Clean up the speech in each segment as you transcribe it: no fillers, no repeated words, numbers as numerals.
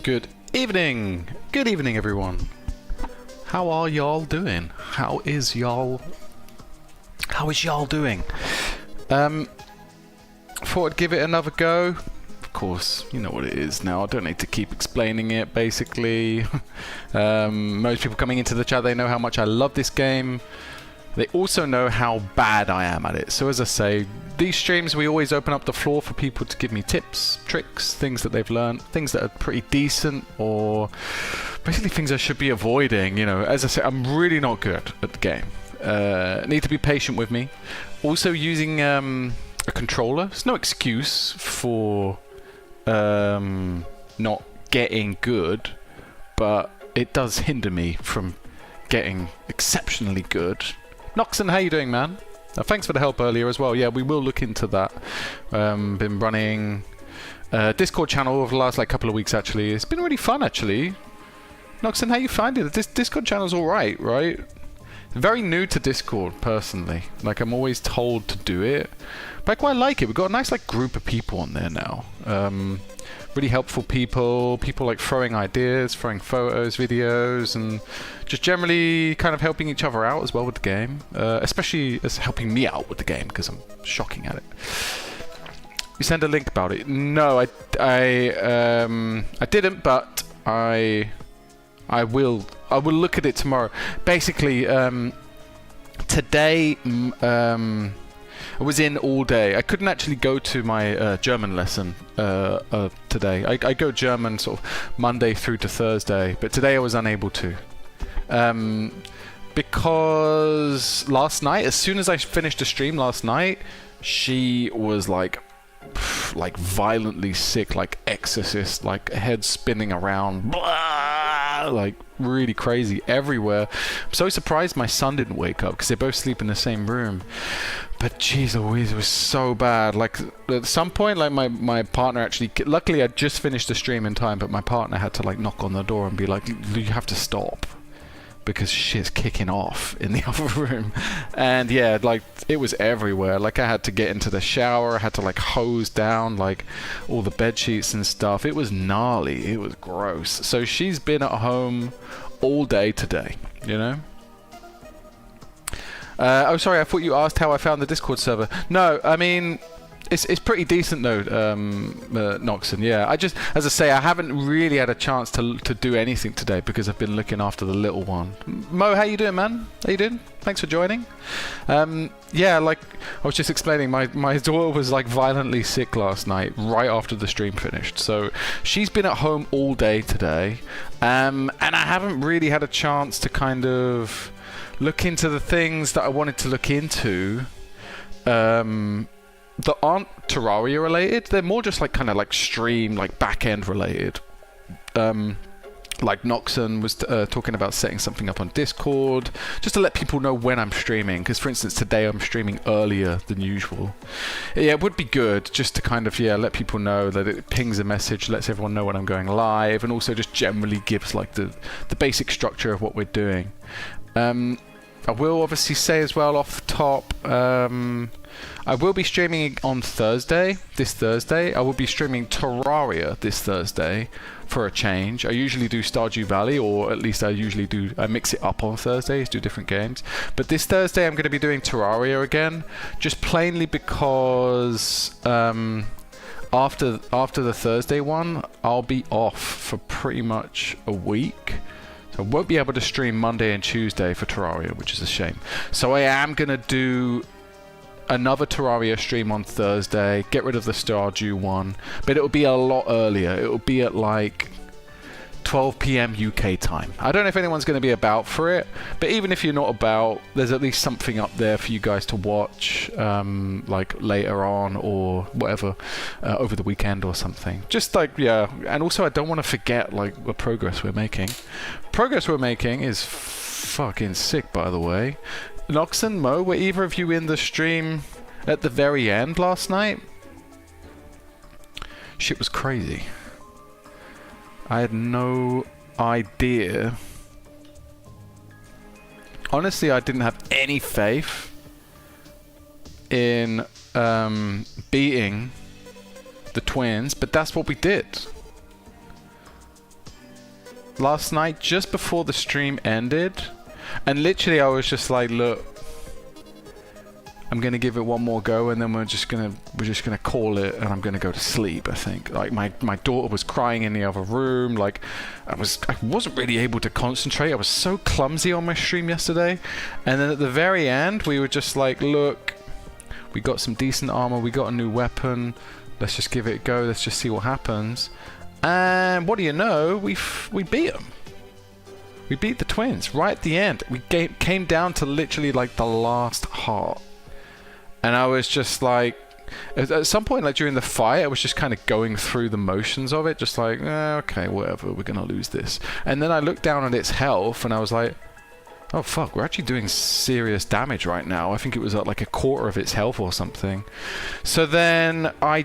Good evening! Good evening, everyone. How are y'all doing? How is y'all doing? Thought I'd give it another go. Of course, you know what it is now. I don't need to keep explaining it, basically. Most people coming into the chat, they know how much I love this game. They also know how bad I am at it. So as I say, these streams, we always open up the floor for people to give me tips, tricks, things that they've learned, things that are pretty decent, or basically things I should be avoiding. You know, as I say, I'm really not good at the game. Need to be patient with me. Also using a controller. It's no excuse for not getting good, but it does hinder me from getting exceptionally good. Noxon, how you doing, man? Thanks for the help earlier as well. Yeah, we will look into that. Been running Discord channel over the last couple of weeks, actually. It's been really fun, actually. Noxon, how you finding it? This Discord channel's alright, right? Very new to Discord, personally. I'm always told to do it. But I quite like it. We've got a nice group of people on there now. Really helpful people throwing ideas, throwing photos, videos, and just generally kind of helping each other out as well with the game. Especially as helping me out with the game, because I'm shocking at it. You send a link about it? No, I didn't, but I will look at it tomorrow. Basically, today I was in all day. I couldn't actually go to my German lesson today. I go German sort of Monday through to Thursday, but today I was unable to. Because last night, as soon as I finished the stream last night, she was violently sick, like Exorcist, head spinning around, blah, really crazy everywhere. I'm so surprised my son didn't wake up because they both sleep in the same room. But jeez Louise, it was so bad. At some point, my partner actually, luckily I just finished the stream in time, but my partner had to knock on the door and be like, you have to stop, because shit's kicking off in the other room. And yeah, it was everywhere. I had to get into the shower, I had to hose down all the bed sheets and stuff. It was gnarly, it was gross. So she's been at home all day today, you know? Oh, sorry, I thought you asked how I found the Discord server. No, I mean, it's pretty decent though, Noxon. Yeah, as I say, I haven't really had a chance to do anything today because I've been looking after the little one. Mo, how you doing, man? How you doing? Thanks for joining. Yeah, I was just explaining, my daughter was violently sick last night, right after the stream finished. So she's been at home all day today, and I haven't really had a chance to kind of look into the things that I wanted to look into. That aren't Terraria related. They're more just stream, back end related. Noxon was talking about setting something up on Discord, just to let people know when I'm streaming. Because for instance, today I'm streaming earlier than usual. Yeah, it would be good just to kind of let people know that it pings a message, lets everyone know when I'm going live, and also just generally gives the basic structure of what we're doing. I will obviously say as well off the top, I will be streaming on this Thursday. I will be streaming Terraria this Thursday for a change. I usually do Stardew Valley, or at least I mix it up on Thursdays, do different games. But this Thursday I'm going to be doing Terraria again, just plainly because after the Thursday one, I'll be off for pretty much a week. So I won't be able to stream Monday and Tuesday for Terraria, which is a shame. So I am going to do another Terraria stream on Thursday, get rid of the Stardew one, but it'll be a lot earlier. It'll be at 12 PM UK time. I don't know if anyone's going to be about for it, but even if you're not about, there's at least something up there for you guys to watch, later on or whatever, over the weekend or something. Just yeah, and also I don't want to forget the progress we're making. Progress we're making is fucking sick, by the way. Noxon, Mo, were either of you in the stream at the very end last night? Shit was crazy. I had no idea. Honestly, I didn't have any faith in beating the twins, but that's what we did. last night just before the stream ended, and literally I was just like, look, I'm gonna give it one more go, and then we're just gonna call it, and I'm gonna go to sleep. I think. Like my daughter was crying in the other room. Like I wasn't really able to concentrate. I was so clumsy on my stream yesterday, and then at the very end we were just like, look, we got some decent armor, we got a new weapon. Let's just give it a go. Let's just see what happens. And what do you know? We beat them. We beat the twins right at the end. We came down to literally like the last heart. And I was just like, at some point, like during the fight, I was just kind of going through the motions of it, just like, okay, whatever, we're gonna lose this. And then I looked down at its health, and I was like, oh fuck, we're actually doing serious damage right now. I think it was at like a quarter of its health or something. So then I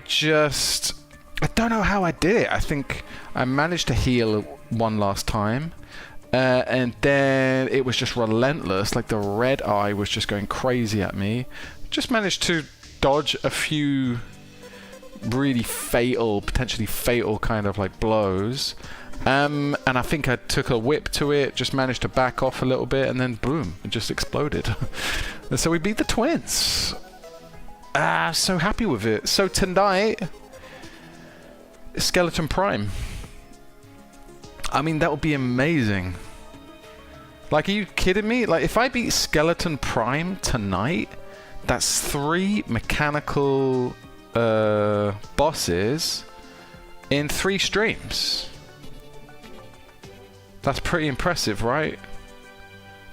don't know how I did it. I think I managed to heal one last time. And then it was just relentless. Like the red eye was just going crazy at me. Just managed to dodge a few really fatal, potentially fatal kind of like blows. And I think I took a whip to it, just managed to back off a little bit, and then boom, it just exploded. And so we beat the twins. So happy with it. So tonight, Skeleton Prime. I mean, that would be amazing. Like, are you kidding me? Like, if I beat Skeleton Prime tonight, that's 3 mechanical bosses in 3 streams. That's pretty impressive, right?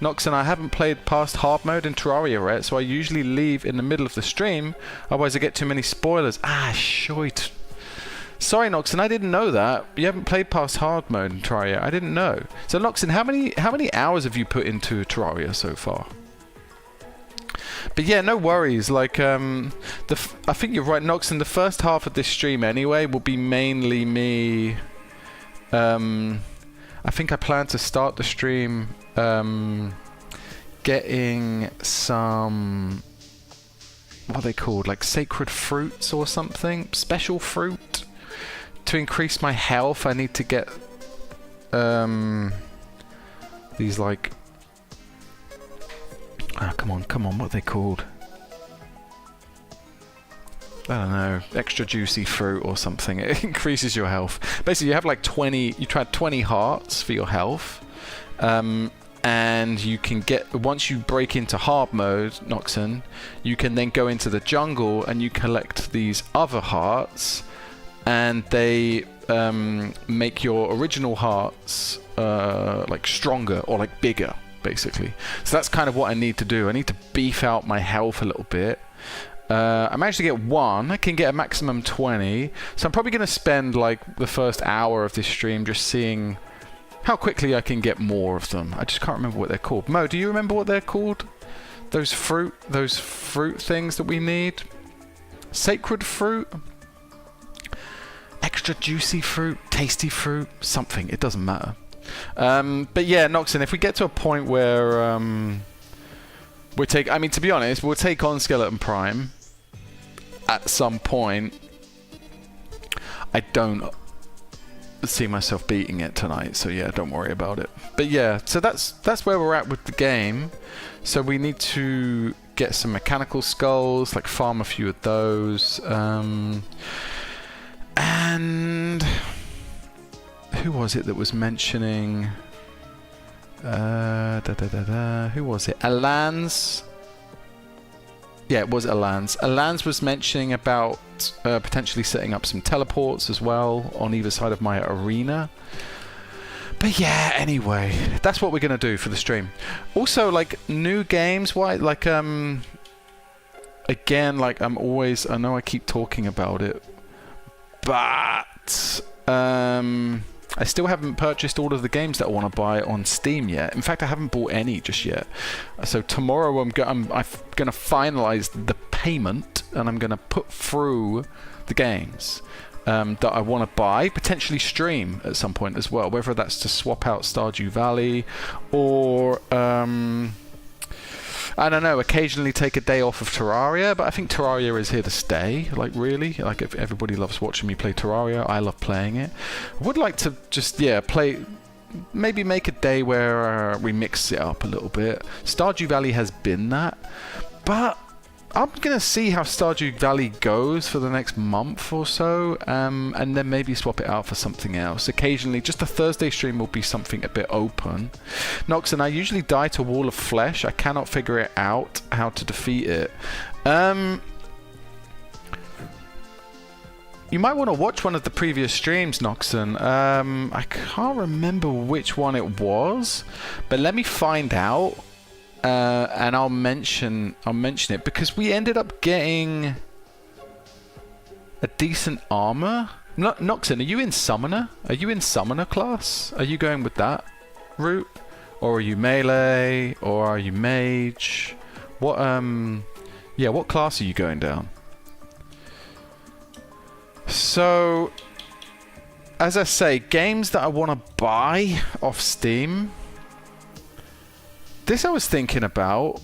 Nox and I haven't played past hard mode in Terraria yet, so I usually leave in the middle of the stream, otherwise I get too many spoilers. Shite. Sorry, Noxon, I didn't know that. You haven't played past hard mode in Terraria. I didn't know. So, Noxon, how many hours have you put into Terraria so far? But yeah, no worries. Like, I think you're right, Noxon. The first half of this stream, anyway, will be mainly me. I think I plan to start the stream getting some. What are they called? Like sacred fruits or something? Special fruit. To increase my health, I need to get these like come on, what are they called? I don't know, extra juicy fruit or something. It increases your health. Basically, you have like 20. You tried 20 hearts for your health, and you can get, once you break into hard mode, Noxon, you can then go into the jungle and you collect these other hearts. And they make your original hearts like stronger or like bigger, basically. So that's kind of what I need to do. I need to beef out my health a little bit. I managed to get 1. I can get a maximum 20. So I'm probably going to spend like the first hour of this stream just seeing how quickly I can get more of them. I just can't remember what they're called. Mo, do you remember what they're called? Those fruit things that we need? Sacred fruit? Extra juicy fruit, tasty fruit, something. It doesn't matter. But yeah, Noxon, if we get to a point where I mean, to be honest, we'll take on Skeleton Prime at some point. I don't see myself beating it tonight, so yeah, don't worry about it. But yeah, so that's where we're at with the game. So we need to get some mechanical skulls, like farm a few of those. And who was it that was mentioning? Who was it? Alans. Yeah, it was Alans. Alans was mentioning about potentially setting up some teleports as well on either side of my arena. But yeah, anyway, that's what we're gonna do for the stream. Also, like new games, why? Like again, like I know I keep talking about it. But I still haven't purchased all of the games that I want to buy on Steam yet. In fact, I haven't bought any just yet. So tomorrow I'm going to finalize the payment, and I'm going to put through the games that I want to buy, potentially stream at some point as well. Whether that's to swap out Stardew Valley or I don't know, occasionally take a day off of Terraria, but I think Terraria is here to stay, like really. Like if everybody loves watching me play Terraria, I love playing it. I would like to just, yeah, play maybe make a day where we mix it up a little bit. Stardew Valley has been that, but I'm gonna see how Stardew Valley goes for the next month or so, and then maybe swap it out for something else. Occasionally, just a Thursday stream will be something a bit open. Noxon, I usually die to Wall of Flesh. I cannot figure it out how to defeat it. You might want to watch one of the previous streams, Noxon. I can't remember which one it was, but let me find out. And I'll mention it, because we ended up getting a decent armor. Noxon, are you in Summoner? Are you in Summoner class? Are you going with that route? Or are you melee? Or are you mage? What yeah, what class are you going down? So, as I say, games that I want to buy off Steam. This I was thinking about.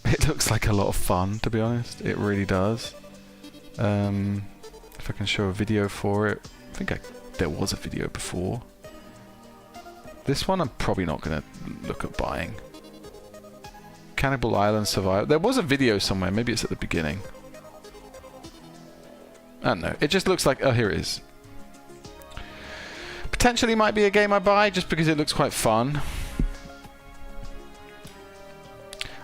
It looks like a lot of fun, to be honest. It really does. If I can show a video for it. I think there was a video before. This one I'm probably not going to look at buying. Cannibal Island Survival. There was a video somewhere. Maybe it's at the beginning. I don't know. It just looks like... Oh, here it is. Potentially might be a game I buy just because it looks quite fun.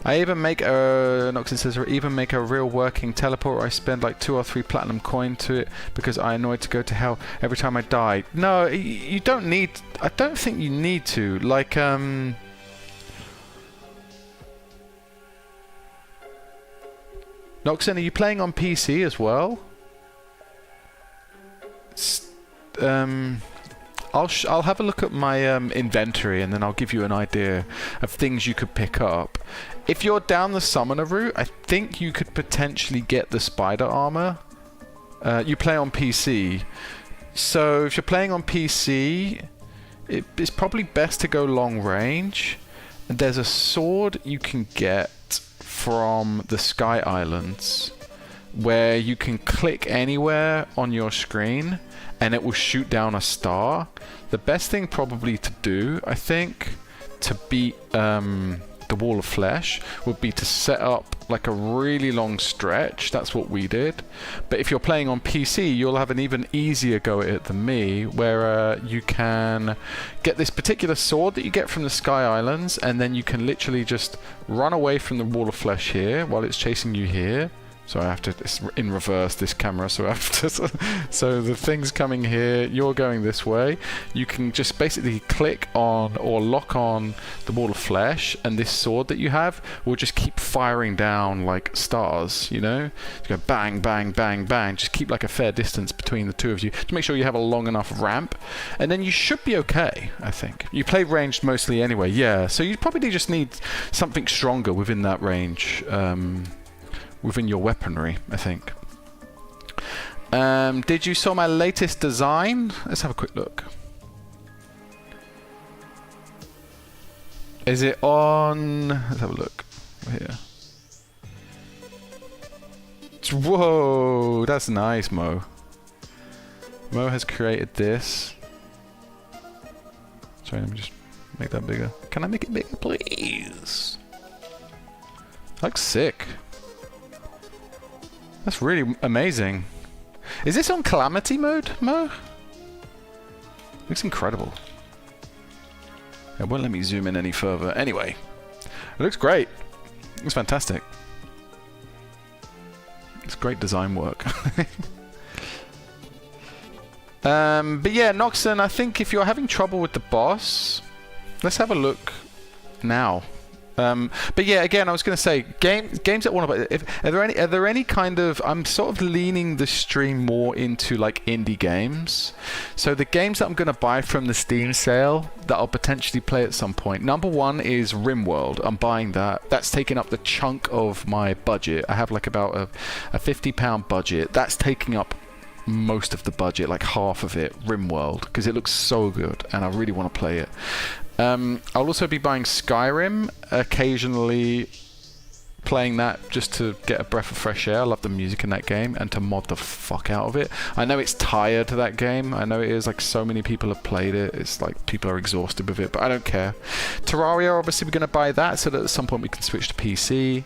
I even make a... Noxon says, even make a real working teleporter. I spend like 2 or 3 platinum coin to it because I annoyed to go to hell every time I die. No, you don't need... I don't think you need to. Like, Noxon, are you playing on PC as well? I'll have a look at my inventory, and then I'll give you an idea of things you could pick up. If you're down the Summoner route, I think you could potentially get the Spider Armor. You play on PC. So if you're playing on PC, it's probably best to go long range. And there's a sword you can get from the Sky Islands where you can click anywhere on your screen and it will shoot down a star. The best thing probably to do, I think, to beat the Wall of Flesh would be to set up like a really long stretch. That's what we did. But if you're playing on PC, you'll have an even easier go at it than me, where you can get this particular sword that you get from the Sky Islands, and then you can literally just run away from the Wall of Flesh here while it's chasing you here. So I have to, it's in reverse, this camera, so I have to, so the thing's coming here, you're going this way. You can just basically click on or lock on the Wall of Flesh, and this sword that you have will just keep firing down like stars, you know? You go bang, bang, bang, bang, just keep like a fair distance between the two of you to make sure you have a long enough ramp, and then you should be okay, I think. You play ranged mostly anyway, yeah, so you probably just need something stronger within that range. Within your weaponry, I think. Did you saw my latest design? Let's have a quick look. Is it on? Let's have a look. Here. Whoa, that's nice, Mo. Mo has created this. Sorry, let me just make that bigger. Can I make it bigger, please? Looks sick. That's really amazing. Is this on Calamity mode, Mo? Looks incredible. It won't let me zoom in any further. Anyway, it looks great. It looks fantastic. It's great design work. But yeah, Noxon, I think if you're having trouble with the boss, let's have a look now. But yeah, again, I was going to say, games that want to. Are there any kind of? I'm sort of leaning the stream more into like indie games. So the games that I'm going to buy from the Steam sale that I'll potentially play at some point. Number one is RimWorld. I'm buying that. That's taking up the chunk of my budget. I have like about a £50 budget. That's taking up most of the budget, like half of it. RimWorld, because it looks so good, and I really want to play it. I'll also be buying Skyrim occasionally. playing that just to get a breath of fresh air. I love the music in that game, and to mod the fuck out of it. I know it's tired to that game. I know it is, like, so many people have played it. It's like people are exhausted with it, but I don't care. Terraria, obviously we're going to buy that so that at some point we can switch to PC.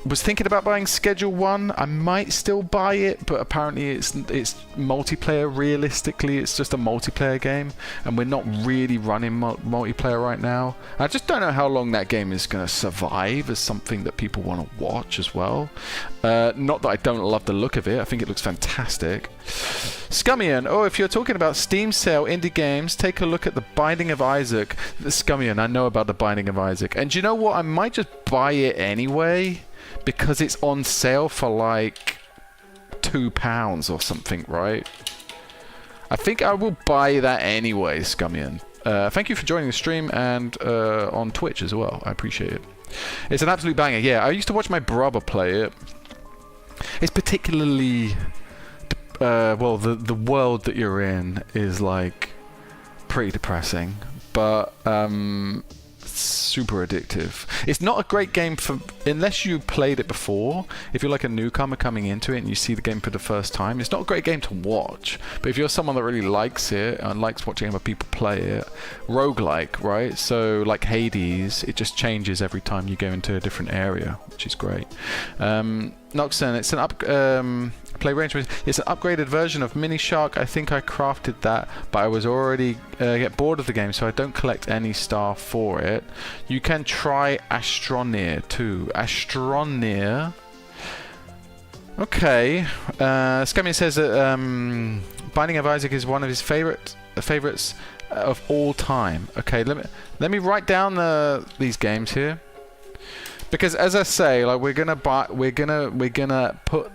Was thinking about buying Schedule 1. I might still buy it, but apparently it's multiplayer. Realistically, it's just a multiplayer game, and we're not really running multiplayer right now. I just don't know how long that game is going to survive as something that people want to watch as well. Not that I don't love the look of it. I think it looks fantastic. Scummian, oh, if you're talking about Steam sale indie games, take a look at The Binding of Isaac. Scummian, I know about The Binding of Isaac. And do you know what? I might just buy it anyway, because it's on sale for like £2 or something, right? I think I will buy that anyway, Scummian. Thank you for joining the stream, and on Twitch as well. I appreciate it. It's an absolute banger. Yeah, I used to watch my brother play it. It's particularly... well, the world that you're in is like pretty depressing, but super addictive. It's not a great game for unless you played it before. If you're like a newcomer coming into it and you see the game for the first time, it's not a great game to watch. But if you're someone that really likes it and likes watching other people play it, roguelike, right? So like Hades, it just changes every time you go into a different area, which is great. Noxon, it's an play range. It's an upgraded version of Mini Shark. I think I crafted that, but I was already get bored of the game, so I don't collect any star for it. You can try Astroneer too. Astroneer. Okay. Scummy says that Binding of Isaac is one of his favorites of all time. Okay, let me write down these games here. Because as I say, like we're gonna put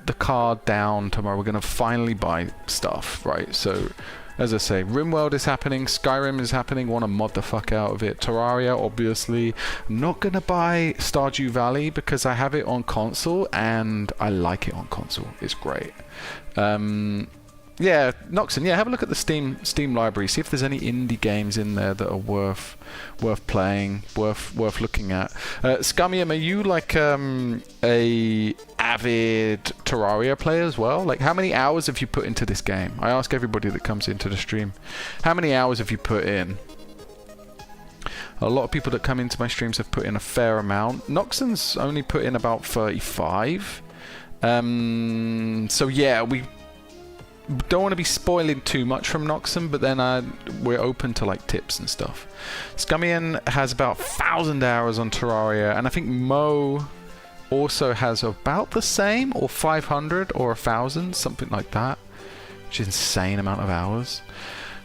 the card down tomorrow. We're gonna finally buy stuff, right? So, as I say, RimWorld is happening, Skyrim is happening. Want to mod the fuck out of it. Terraria, obviously. I'm not gonna buy Stardew Valley because I have it on console and I like it on console. It's great. Yeah, Noxon, yeah, have a look at the Steam library. See if there's any indie games in there that are worth playing, worth looking at. Scummium, are you like a avid Terraria player as well? Like, how many hours have you put into this game? I ask everybody that comes into the stream, how many hours have you put in? A lot of people that come into my streams have put in a fair amount. Noxon's only put in about 35. So yeah, we don't want to be spoiling too much from Noxon, but then we're open to like tips and stuff. Scummian has about 1,000 hours on Terraria, and I think Mo also has about the same, or 500 or 1,000, something like that, which is an insane amount of hours.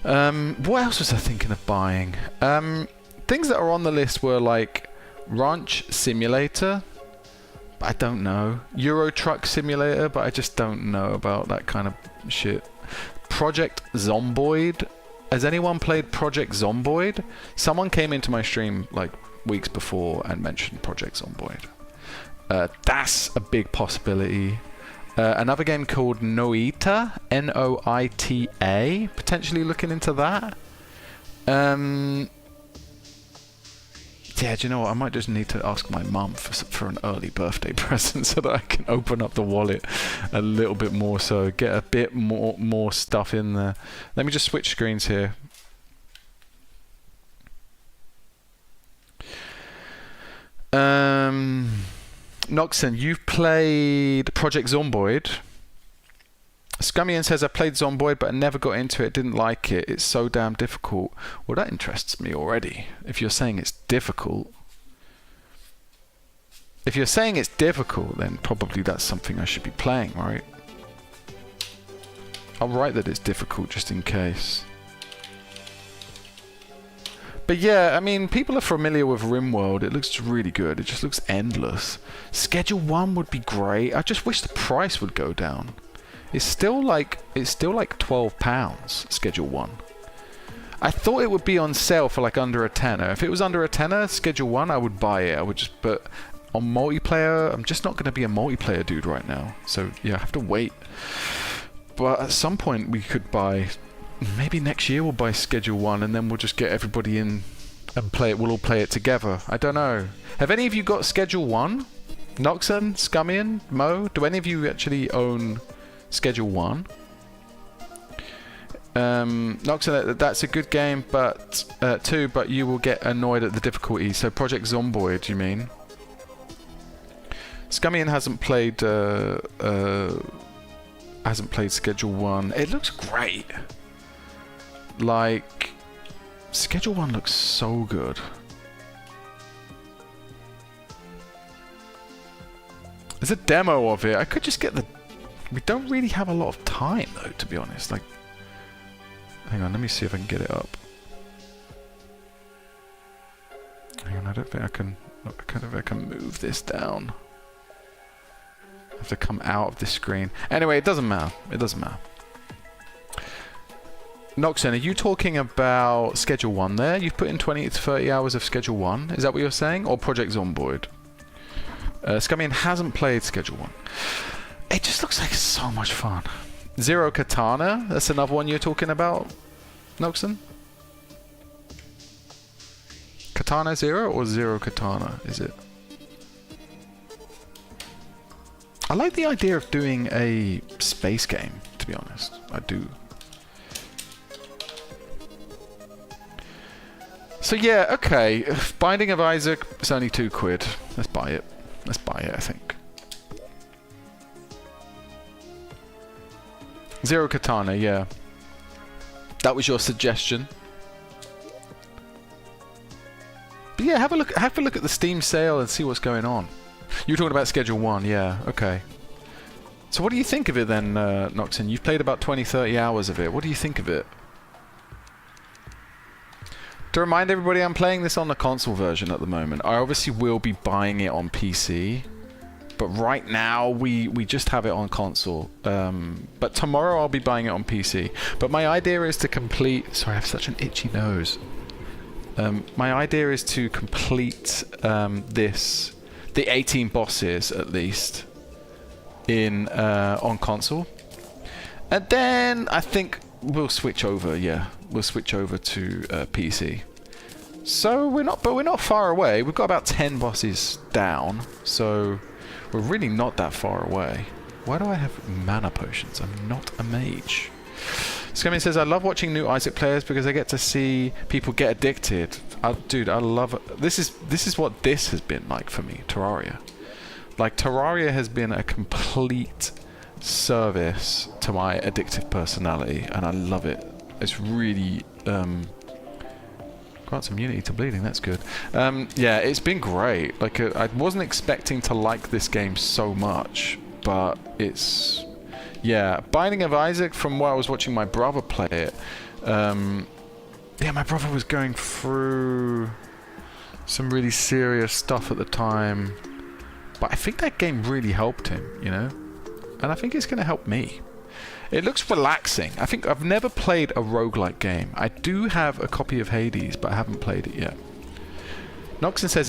What else was I thinking of buying? Things that are on the list were like Ranch Simulator. I don't know. Euro Truck Simulator, but I just don't know about that kind of shit. Project Zomboid. Has anyone played Project Zomboid? Someone came into my stream like weeks before and mentioned Project Zomboid. That's a big possibility. Another game called Noita, Noita. Potentially looking into that. Yeah, do you know what? I might just need to ask my mum for an early birthday present so that I can open up the wallet a little bit more, so get a bit more stuff in there. Let me just switch screens here. Noxon, you've played Project Zomboid. Scummian says, I played Zomboid, but I never got into it. Didn't like it. It's so damn difficult. Well, that interests me already. If you're saying it's difficult. If you're saying it's difficult, then probably that's something I should be playing, right? I'll write that it's difficult just in case. But yeah, I mean, people are familiar with RimWorld. It looks really good. It just looks endless. Schedule 1 would be great. I just wish the price would go down. It's still like £12, Schedule 1. I thought it would be on sale for like under a tenner. If it was under a tenner, Schedule 1, I would buy it. I would just, but on multiplayer, I'm just not going to be a multiplayer dude right now. So yeah, I have to wait. But at some point we could buy, maybe next year we'll buy Schedule 1 and then we'll just get everybody in and play it. We'll all play it together. I don't know. Have any of you got Schedule 1? Noxon, Scummian, Mo? Do any of you actually own Schedule 1? Noxon, that's a good game, but too, but you will get annoyed at the difficulty. So Project Zomboid, you mean? Scummian hasn't played Schedule 1. It looks great. Like, Schedule 1 looks so good. There's a demo of it. I could just get the... We don't really have a lot of time, though, to be honest. Like, hang on, let me see if I can get it up. Hang on, I don't think I can... I don't think I can move this down. I have to come out of this screen. Anyway, it doesn't matter. It doesn't matter. Noxen, are you talking about Schedule 1 there? You've put in 20 to 30 hours of Schedule 1. Is that what you're saying? Or Project Zomboid? Scummian hasn't played Schedule 1. It just looks like so much fun. Zero Katana? That's another one you're talking about, Noxen? Katana Zero or Zero Katana, is it? I like the idea of doing a space game, to be honest. I do. So yeah, okay. Binding of Isaac, it's only £2. Let's buy it. Let's buy it, I think. Zero Katana, yeah. That was your suggestion. But yeah, have a look at the Steam sale and see what's going on. You were talking about Schedule 1, yeah, okay. So what do you think of it then, Noxon? You've played about 20-30 hours of it. What do you think of it? To remind everybody, I'm playing this on the console version at the moment. I obviously will be buying it on PC. But right now, we just have it on console. But tomorrow I'll be buying it on PC. But my idea is to complete... Sorry, I have such an itchy nose. My idea is to complete the 18 bosses, at least, on console. And then I think we'll switch over, yeah. We'll switch over to PC. So we're not far away. We've got about 10 bosses down. So we're really not that far away. Why do I have mana potions? I'm not a mage. Scummy says, I love watching new Isaac players because I get to see people get addicted. Dude, I love it. This is what this has been like for me, Terraria. Like, Terraria has been a complete service to my addictive personality, and I love it. It's really... grants immunity to bleeding, that's good. Yeah, it's been great. Like, I wasn't expecting to like this game so much, but it's... Yeah, Binding of Isaac, from what I was watching my brother play it, yeah, my brother was going through some really serious stuff at the time, but I think that game really helped him, you know? And I think it's going to help me. It looks relaxing. I think I've never played a roguelike game. I do have a copy of Hades, but I haven't played it yet. Noxon says,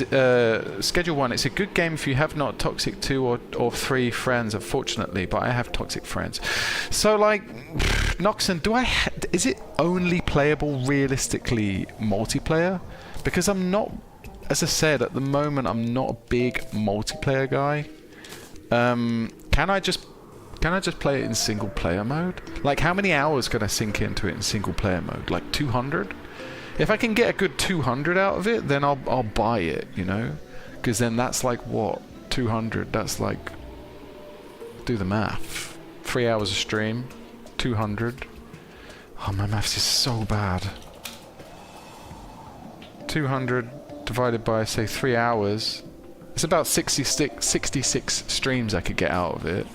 Schedule 1, it's a good game if you have not Toxic 2 or 3 friends, unfortunately, but I have Toxic friends. So, like, Noxon, is it only playable realistically multiplayer? Because I'm not, as I said, at the moment, I'm not a big multiplayer guy. Can I just play it in single player mode? Like, how many hours can I sink into it in single player mode? Like 200? If I can get a good 200 out of it, then I'll buy it, you know? Because then that's like, what? 200, that's like... Do the math. 3 hours of stream. 200. Oh, my maths is so bad. 200 divided by, say, 3 hours. It's about 66 streams I could get out of it.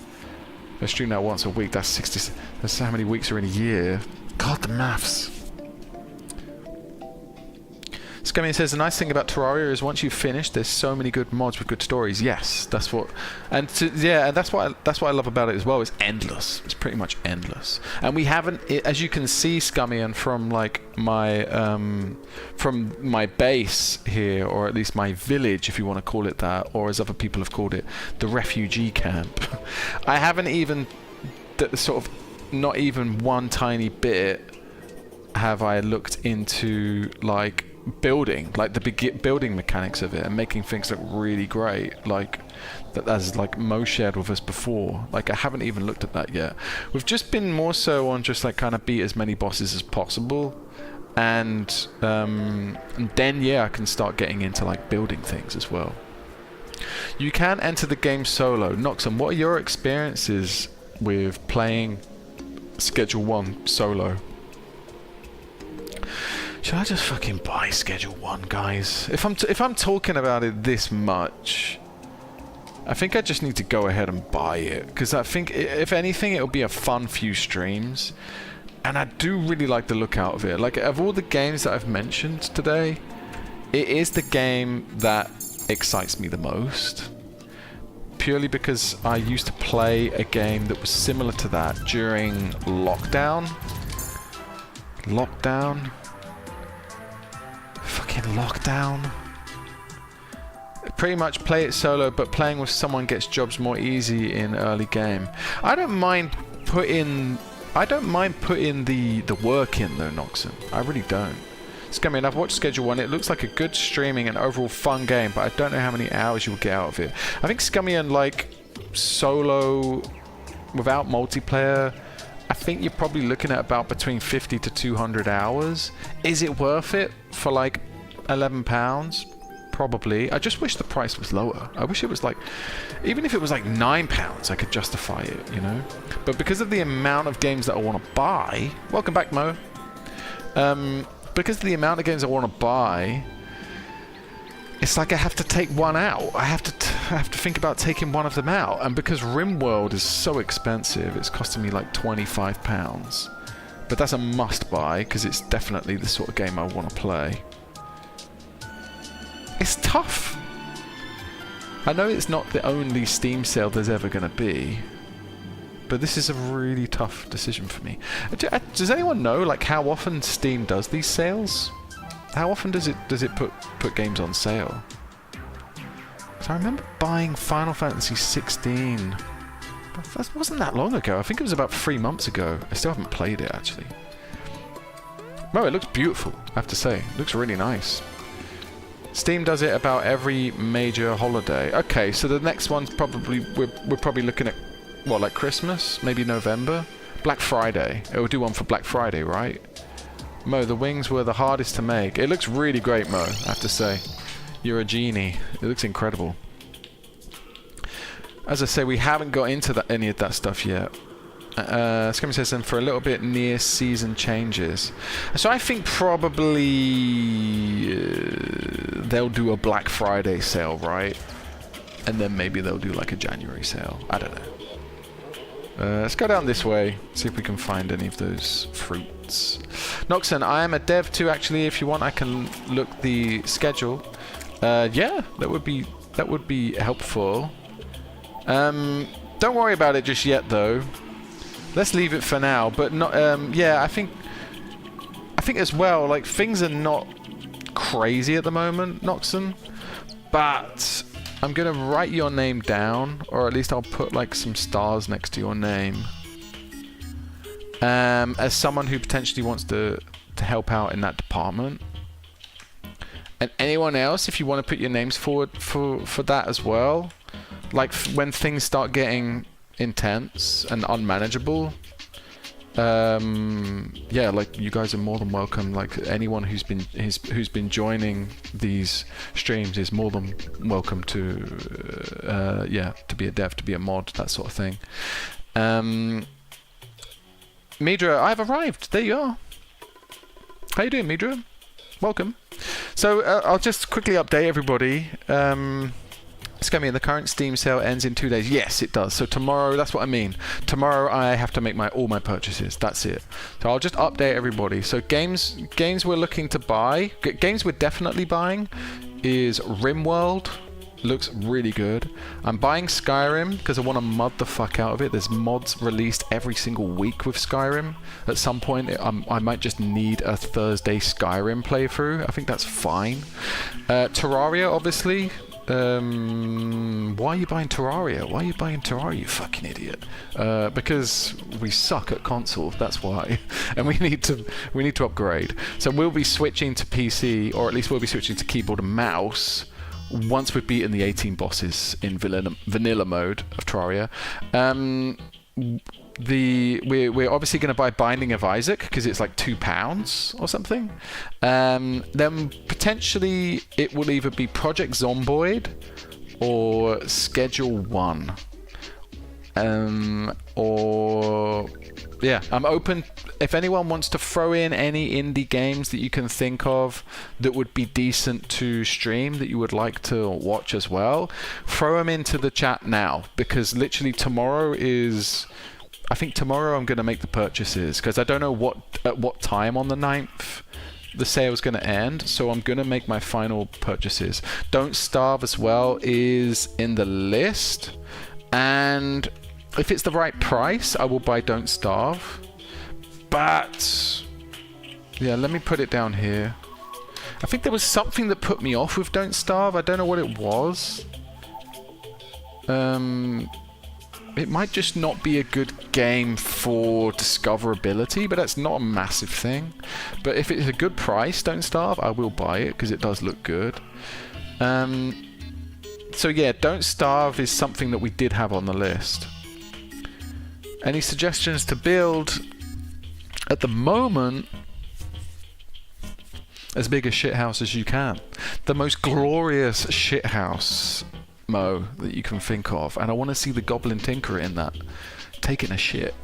I stream that once a week. That's 60. That's how many weeks are in a year. God, the maths. Scummy says, the nice thing about Terraria is once you've finished, there's so many good mods with good stories. Yes, that's what... And yeah, and that's what I love about it as well. It's endless. It's pretty much endless. And we haven't... as you can see, Scummy, and from, like, from my base here, or at least my village, if you want to call it that, or as other people have called it, the refugee camp. I haven't even... sort of... Not even one tiny bit have I looked into, like... building, like the building mechanics of it, and making things look really great, like that as like Mo shared with us before. Like I haven't even looked at that yet. We've just been more so on just like kind of beat as many bosses as possible, and then yeah, I can start getting into like building things as well. You can enter the game solo. Noxon, what are your experiences with playing Schedule 1 solo? Should I just fucking buy Schedule 1, guys? If I'm talking about it this much, I think I just need to go ahead and buy it, because I think if anything it'll be a fun few streams, and I do really like the look out of it. Like of all the games that I've mentioned today, it is the game that excites me the most, purely because I used to play a game that was similar to that during lockdown. Fucking lockdown. Pretty much play it solo, but playing with someone gets jobs more easy in early game. I don't mind putting the work in though, Noxon. I really don't. Scummy, and I've watched Schedule 1. It looks like a good streaming and overall fun game, but I don't know how many hours you'll get out of it. I think Scummy and like solo without multiplayer, I think you're probably looking at about between 50 to 200 hours. Is it worth it for like £11? Probably. I just wish the price was lower. I wish it was like, even if it was like £9, I could justify it, you know? But because of the amount of games that I want to buy, welcome back, Mo. Because of the amount of games I want to buy, it's like I have to take one out. I have to think about taking one of them out. And because RimWorld is so expensive, it's costing me like £25. But that's a must buy, because it's definitely the sort of game I want to play. It's tough. I know it's not the only Steam sale there's ever going to be, but this is a really tough decision for me. Does anyone know like how often Steam does these sales? How often does it put games on sale? So I remember buying Final Fantasy 16. But that wasn't that long ago. I think it was about 3 months ago. I still haven't played it actually. No, it looks beautiful, I have to say. It looks really nice. Steam does it about every major holiday. Okay, so the next one's probably we're probably looking at what, like Christmas, maybe November, Black Friday. It will do one for Black Friday, right? Mo, the wings were the hardest to make. It looks really great, Mo, I have to say. You're a genie. It looks incredible. As I say, we haven't got into any of that stuff yet. Scummy says, and for a little bit near season changes. So I think probably they'll do a Black Friday sale, right? And then maybe they'll do like a January sale. I don't know. Let's go down this way, see if we can find any of those fruits. Noxon, I am a dev too, actually. If you want, I can look the schedule. Yeah, that would be helpful. Don't worry about it just yet, though. Let's leave it for now. But not. Yeah, I think as well. Like things are not crazy at the moment, Noxon. But I'm gonna write your name down, or at least I'll put like some stars next to your name. As someone who potentially wants to help out in that department. And anyone else, if you want to put your names forward for that as well. Like when things start getting intense and unmanageable, yeah, like you guys are more than welcome. Like anyone who's been joining these streams is more than welcome to yeah, to be a dev, to be a mod, that sort of thing. Midra, I've arrived. There you are. How you doing, Midra? Welcome. So I'll just quickly update everybody. Scummy, the current Steam sale ends in 2 days. Yes, it does. So tomorrow, that's what I mean. Tomorrow I have to make all my purchases. That's it. So I'll just update everybody. So games we're looking to buy, games we're definitely buying is RimWorld. Looks really good. I'm buying Skyrim because I want to mod the fuck out of it. There's mods released every single week with Skyrim. At some point, I might just need a Thursday Skyrim playthrough. I think that's fine. Terraria, obviously. Why are you buying Terraria? Why are you buying Terraria, you fucking idiot? Because we suck at console, that's why. And we need to upgrade. So we'll be switching to PC, or at least we'll be switching to keyboard and mouse once we've beaten the 18 bosses in vanilla mode of Terraria. We're obviously going to buy Binding of Isaac because it's like £2 or something. Then potentially it will either be Project Zomboid or Schedule 1. Or yeah, I'm open. If anyone wants to throw in any indie games that you can think of that would be decent to stream that you would like to watch as well, throw them into the chat now, because literally tomorrow is... I think tomorrow I'm going to make the purchases, because I don't know at what time on the 9th the sale's going to end, so I'm going to make my final purchases. Don't Starve as well is in the list, and if it's the right price, I will buy Don't Starve. But yeah, let me put it down here. I think there was something that put me off with Don't Starve. I don't know what it was. It might just not be a good game for discoverability, but that's not a massive thing. But if it's a good price, Don't Starve, I will buy it because it does look good. So yeah, Don't Starve is something that we did have on the list. Any suggestions to build? At the moment, as big a shithouse as you can. The most glorious shithouse, Mo, that you can think of, and I want to see the Goblin Tinkerer in that, taking a shit.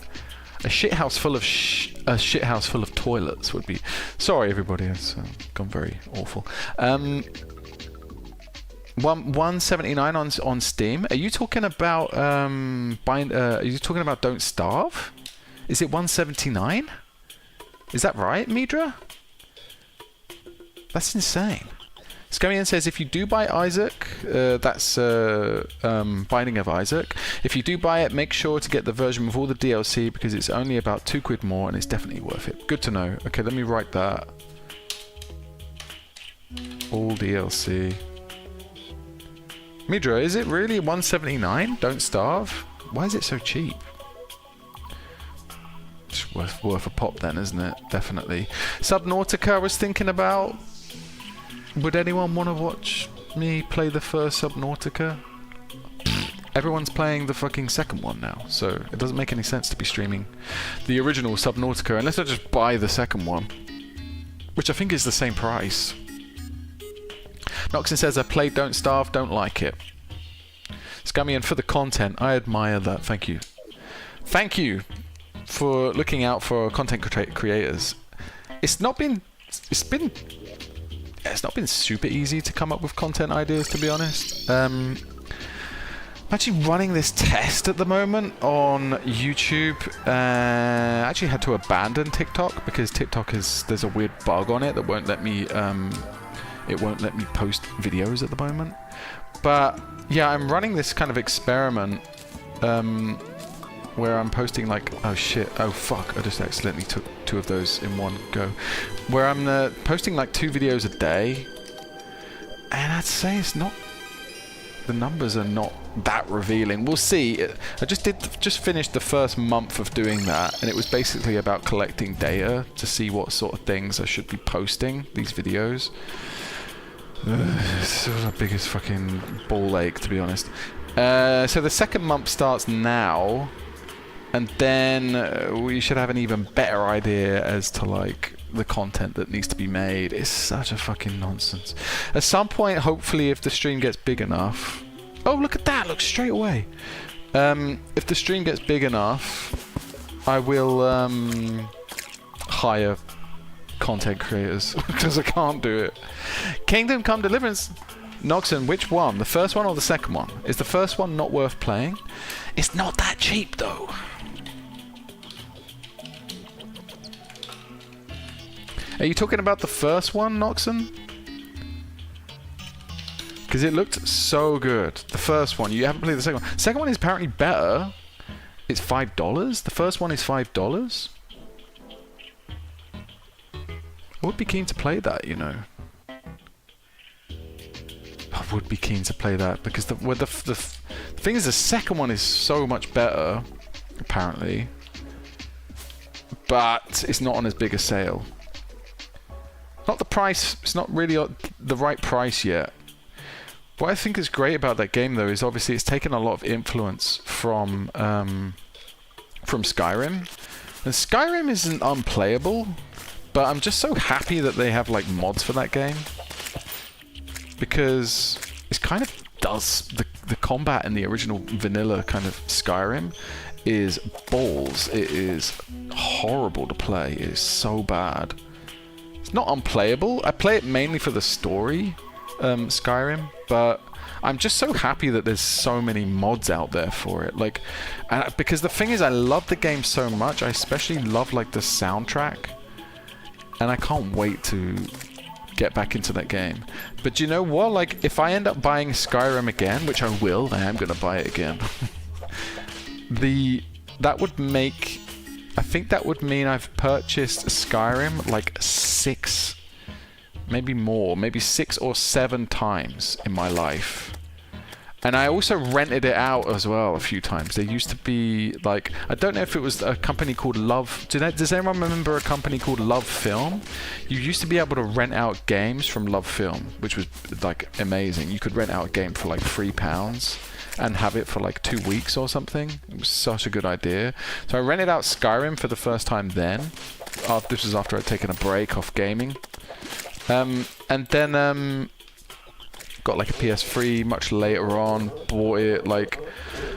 A shithouse full of a shithouse full of toilets would be. Sorry, everybody, it's gone very awful. 179 on Steam. Are you talking about are you talking about Don't Starve? Is it 179? Is that right, Midra? That's insane. Scummian says, if you do buy Isaac, that's Binding of Isaac. If you do buy it, make sure to get the version with all the DLC because it's only about £2 more and it's definitely worth it. Good to know. Okay, let me write that. All DLC. Midra, is it really 179? Don't Starve? Why is it so cheap? It's worth a pop then, isn't it? Definitely. Subnautica, I was thinking about. Would anyone want to watch me play the first Subnautica? Everyone's playing the fucking second one now, so it doesn't make any sense to be streaming the original Subnautica unless I just buy the second one, which I think is the same price. Noxon says, I played Don't Starve, don't like it. Scummian, for the content, I admire that. Thank you. Thank you for looking out for content creators. It's not been super easy to come up with content ideas, to be honest. I'm actually running this test at the moment on YouTube. I actually had to abandon TikTok because TikTok there's a weird bug on it that won't let me post videos at the moment. But yeah, I'm running this kind of experiment where I'm posting like, oh shit, oh fuck, I just accidentally took 2 of those in one go. Where I'm posting like 2 videos a day, and I'd say the numbers are not that revealing. We'll see. I just finished the first month of doing that, and it was basically about collecting data to see what sort of things I should be posting these videos. It's the biggest fucking ball ache, to be honest. So the second month starts now, and then we should have an even better idea as to like the content that needs to be made. It's such a fucking nonsense. At some point, hopefully, if the stream gets big enough. Oh, look at that! Look straight away. If the stream gets big enough, I will hire content creators because I can't do it. Kingdom Come Deliverance. Noxon, which one? The first one or the second one? Is the first one not worth playing? It's not that cheap though. Are you talking about the first one, Noxon? Because it looked so good. The first one. You haven't played the second one. The second one is apparently better. It's $5. The first one is $5. I would be keen to play that, you know. I would be keen to play that because the thing is, the second one is so much better, apparently, but it's not on as big a sale. Not the price. It's not really the right price yet. What I think is great about that game, though, is obviously it's taken a lot of influence from Skyrim, and Skyrim isn't unplayable, but I'm just so happy that they have like mods for that game, because it kind of does the combat in the original vanilla kind of Skyrim is balls. It is horrible to play. It is so bad. It's not unplayable. I play it mainly for the story, Skyrim, but I'm just so happy that there's so many mods out there for it. Like, because the thing is, I love the game so much. I especially love like the soundtrack, and I can't wait to get back into that game. But you know what? Like, if I end up buying Skyrim again, which I will, I am gonna buy it again. That would make, I think that would mean I've purchased Skyrim like 6, maybe more, maybe 6 or 7 times in my life. And I also rented it out as well a few times. There used to be, like, I don't know if it was a company called Love. Does anyone remember a company called Love Film? You used to be able to rent out games from Love Film, which was like amazing. You could rent out a game for like £3 and have it for like 2 weeks or something. It was such a good idea. So I rented out Skyrim for the first time then. This was after I'd taken a break off gaming. And then got like a PS3 much later on, bought it like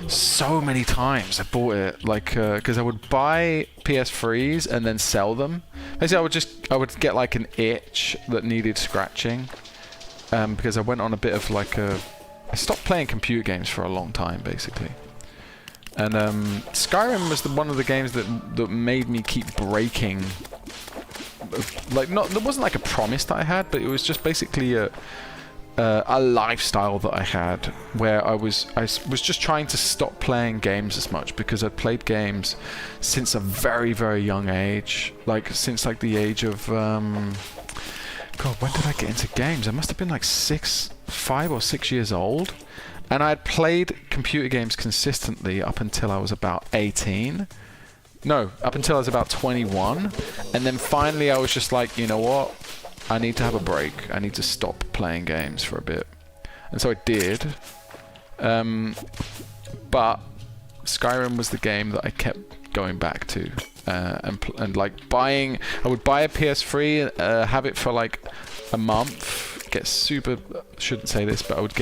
so many times. I bought it like because I would buy PS3s and then sell them. Basically, I would get like an itch that needed scratching, because I went on a bit of like I stopped playing computer games for a long time, basically. And Skyrim was one of the games that made me keep breaking. Like, there wasn't like a promise that I had, but it was just basically a lifestyle that I had where I was just trying to stop playing games as much, because I'd played games since a very, very young age, like since like the age of God, when did I get into games? I must have been like 5 or 6 years old, and I had played computer games consistently up until I was about 18. No, up until I was about 21, and then finally I was just like, you know what? I need to have a break. I need to stop playing games for a bit. And so I did. But Skyrim was the game that I kept going back to. And like buying... I would buy a PS3, have it for like a month, get super... shouldn't say this, but I would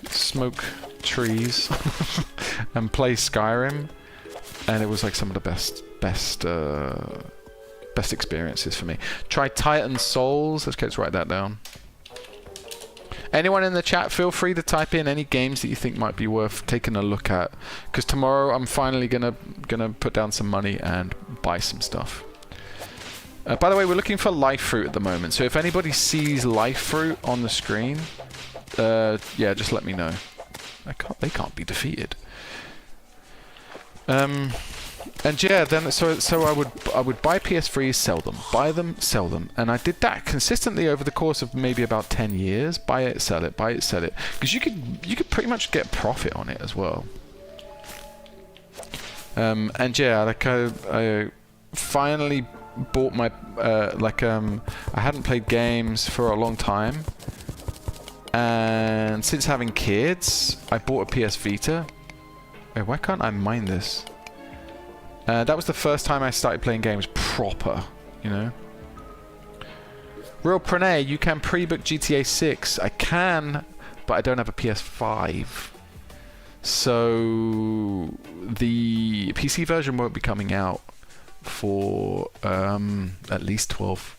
smoke trees and play Skyrim. And it was like some of the best experiences for me. Try Titan Souls. Let's write that down. Anyone in the chat, feel free to type in any games that you think might be worth taking a look at, because tomorrow I'm finally gonna put down some money and buy some stuff. By the way, we're looking for life fruit at the moment, so if anybody sees life fruit on the screen, yeah, just let me know. They can't be defeated. And yeah, then so I would buy PS3s, sell them, buy them, sell them, and I did that consistently over the course of maybe about 10 years. Buy it, sell it, buy it, sell it, because you could pretty much get profit on it as well. And yeah, like I finally bought my I hadn't played games for a long time, and since having kids, I bought a PS Vita. Wait, why can't I mine this? That was the first time I started playing games proper, you know. Real Pranay, you can pre-book GTA 6. I can, but I don't have a PS5. So the PC version won't be coming out for at least 12.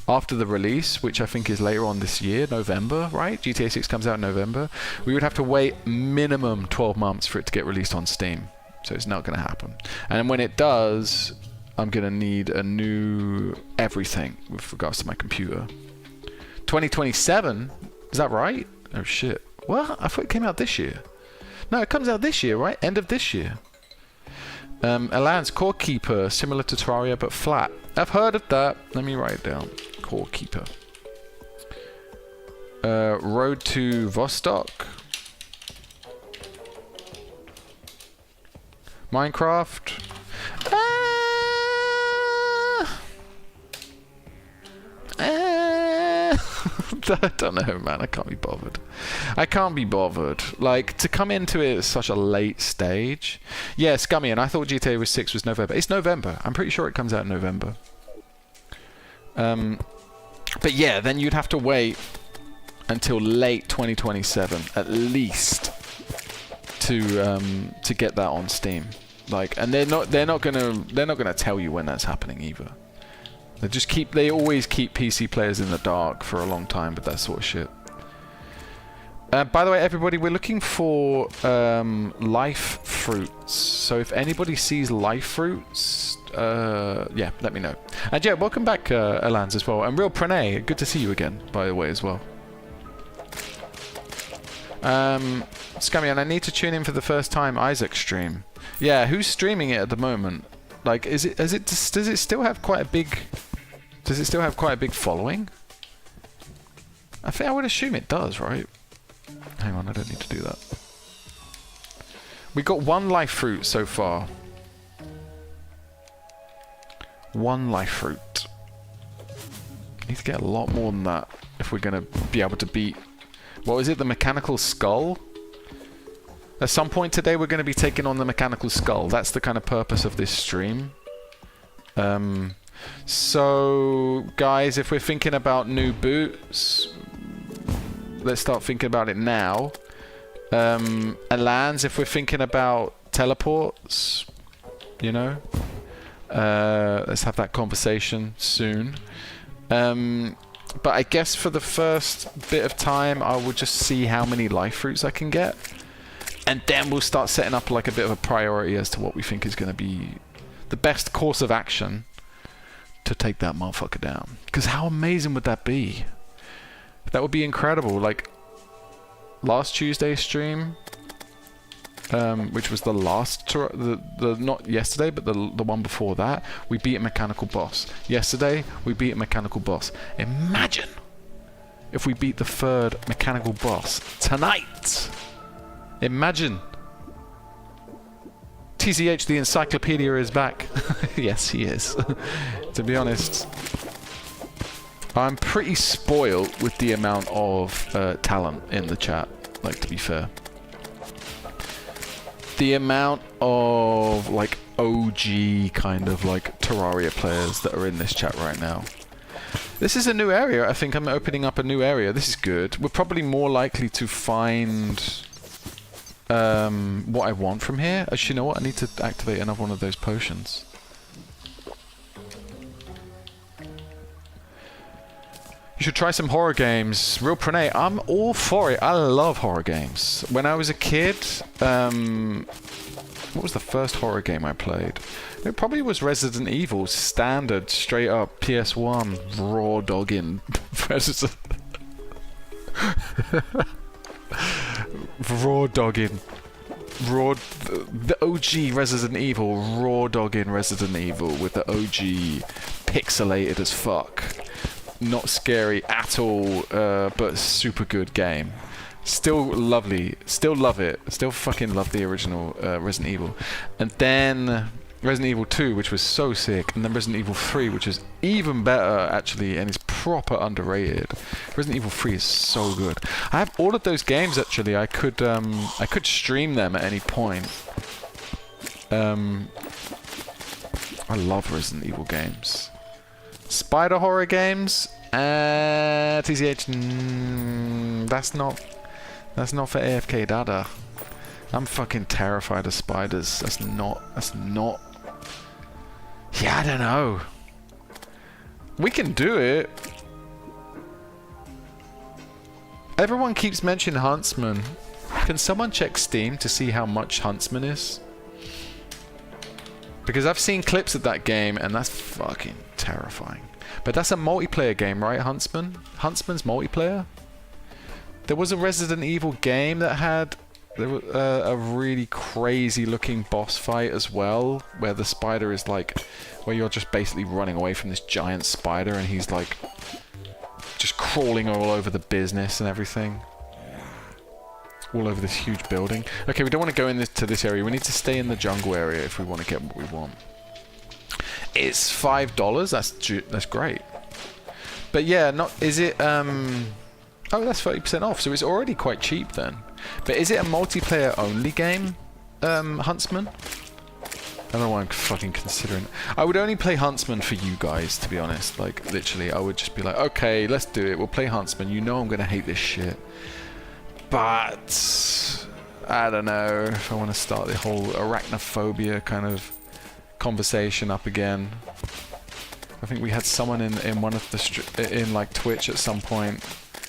After the release, which I think is later on this year, November, right? GTA 6 comes out in November. We would have to wait minimum 12 months for it to get released on Steam. So it's not going to happen. And when it does, I'm going to need a new everything with regards to my computer. 2027? Is that right? Oh shit. What? I thought it came out this year. No, it comes out this year, right? End of this year. Alliance Core Keeper, similar to Terraria but flat. I've heard of that. Let me write it down. Core Keeper. Road to Vostok. Minecraft. I don't know, man. I can't be bothered. I can't be bothered. Like, to come into it at such a late stage. Yeah, Scummy, and I thought GTA 6 was November. It's November. I'm pretty sure it comes out in November. But yeah, then you'd have to wait until late 2027 at least to get that on Steam. Like, and they're not gonna tell you when that's happening either. They always keep PC players in the dark for a long time with that sort of shit. By the way, everybody, we're looking for life fruits. So if anybody sees life fruits, yeah, let me know. And yeah, welcome back, Alans, as well. And Real Pranay, good to see you again, by the way, as well. Scummy, and I need to tune in for the first time Isaac's stream. Yeah, who's streaming it at the moment? Like, does it still have quite a big following? I think I would assume it does, right? Hang on, I don't need to do that. We got one life fruit so far. One life fruit. Need to get a lot more than that if we're gonna be able to beat. What was it? The mechanical skull? At some point today, we're going to be taking on the mechanical skull. That's the kind of purpose of this stream. So, guys, if we're thinking about new boots, let's start thinking about it now. Alans, if we're thinking about teleports, you know, let's have that conversation soon. But I guess for the first bit of time, I will just see how many life fruits I can get. And then we'll start setting up like a bit of a priority as to what we think is going to be the best course of action to take that motherfucker down. Because how amazing would that be? That would be incredible. Like, last Tuesday's stream, which was the last, not yesterday, but the one before that, we beat a mechanical boss. Yesterday, we beat a mechanical boss. Imagine if we beat the third mechanical boss tonight. Imagine. TCH, the encyclopedia, is back. Yes, he is. To be honest, I'm pretty spoiled with the amount of talent in the chat, like, to be fair. The amount of, like, OG kind of, like, Terraria players that are in this chat right now. This is a new area. I think I'm opening up a new area. This is good. We're probably more likely to find what I want from here. Actually, you know what? I need to activate another one of those potions. You should try some horror games. Real Pranay, I'm all for it. I love horror games. When I was a kid, what was the first horror game I played? It probably was Resident Evil, standard, straight up, PS1, raw dogging. Raw dogging. The OG Resident Evil, raw dogging Resident Evil with the OG pixelated as fuck. Not scary at all, but super good game. Still lovely. Still love it. Still fucking love the original Resident Evil. And then Resident Evil 2, which was so sick. And then Resident Evil 3, which is even better, actually, and is proper underrated. Resident Evil 3 is so good. I have all of those games, actually. I could stream them at any point. I love Resident Evil games. Spider horror games? TCH, that's not for AFK Dada. I'm fucking terrified of spiders. That's not. Yeah, I don't know. We can do it. Everyone keeps mentioning Huntsman. Can someone check Steam to see how much Huntsman is? Because I've seen clips of that game and that's fucking terrifying. But that's a multiplayer game, right, Huntsman? Huntsman's multiplayer? There was a Resident Evil game that had a really crazy looking boss fight as well, where the spider is like, where you're just basically running away from this giant spider and he's like just crawling all over the business and everything. All over this huge building. Okay, we don't want to go into this area. We need to stay in the jungle area if we want to get what we want. It's $5. That's great. But yeah, is it? Oh, that's 30% off. So it's already quite cheap then. But is it a multiplayer only game, Huntsman? I don't know why I'm fucking considering it. I would only play Huntsman for you guys, to be honest. Like, literally, I would just be like, okay, let's do it. We'll play Huntsman. You know I'm gonna hate this shit. But I don't know if I want to start the whole arachnophobia kind of conversation up again. I think we had someone in one of the in like Twitch at some point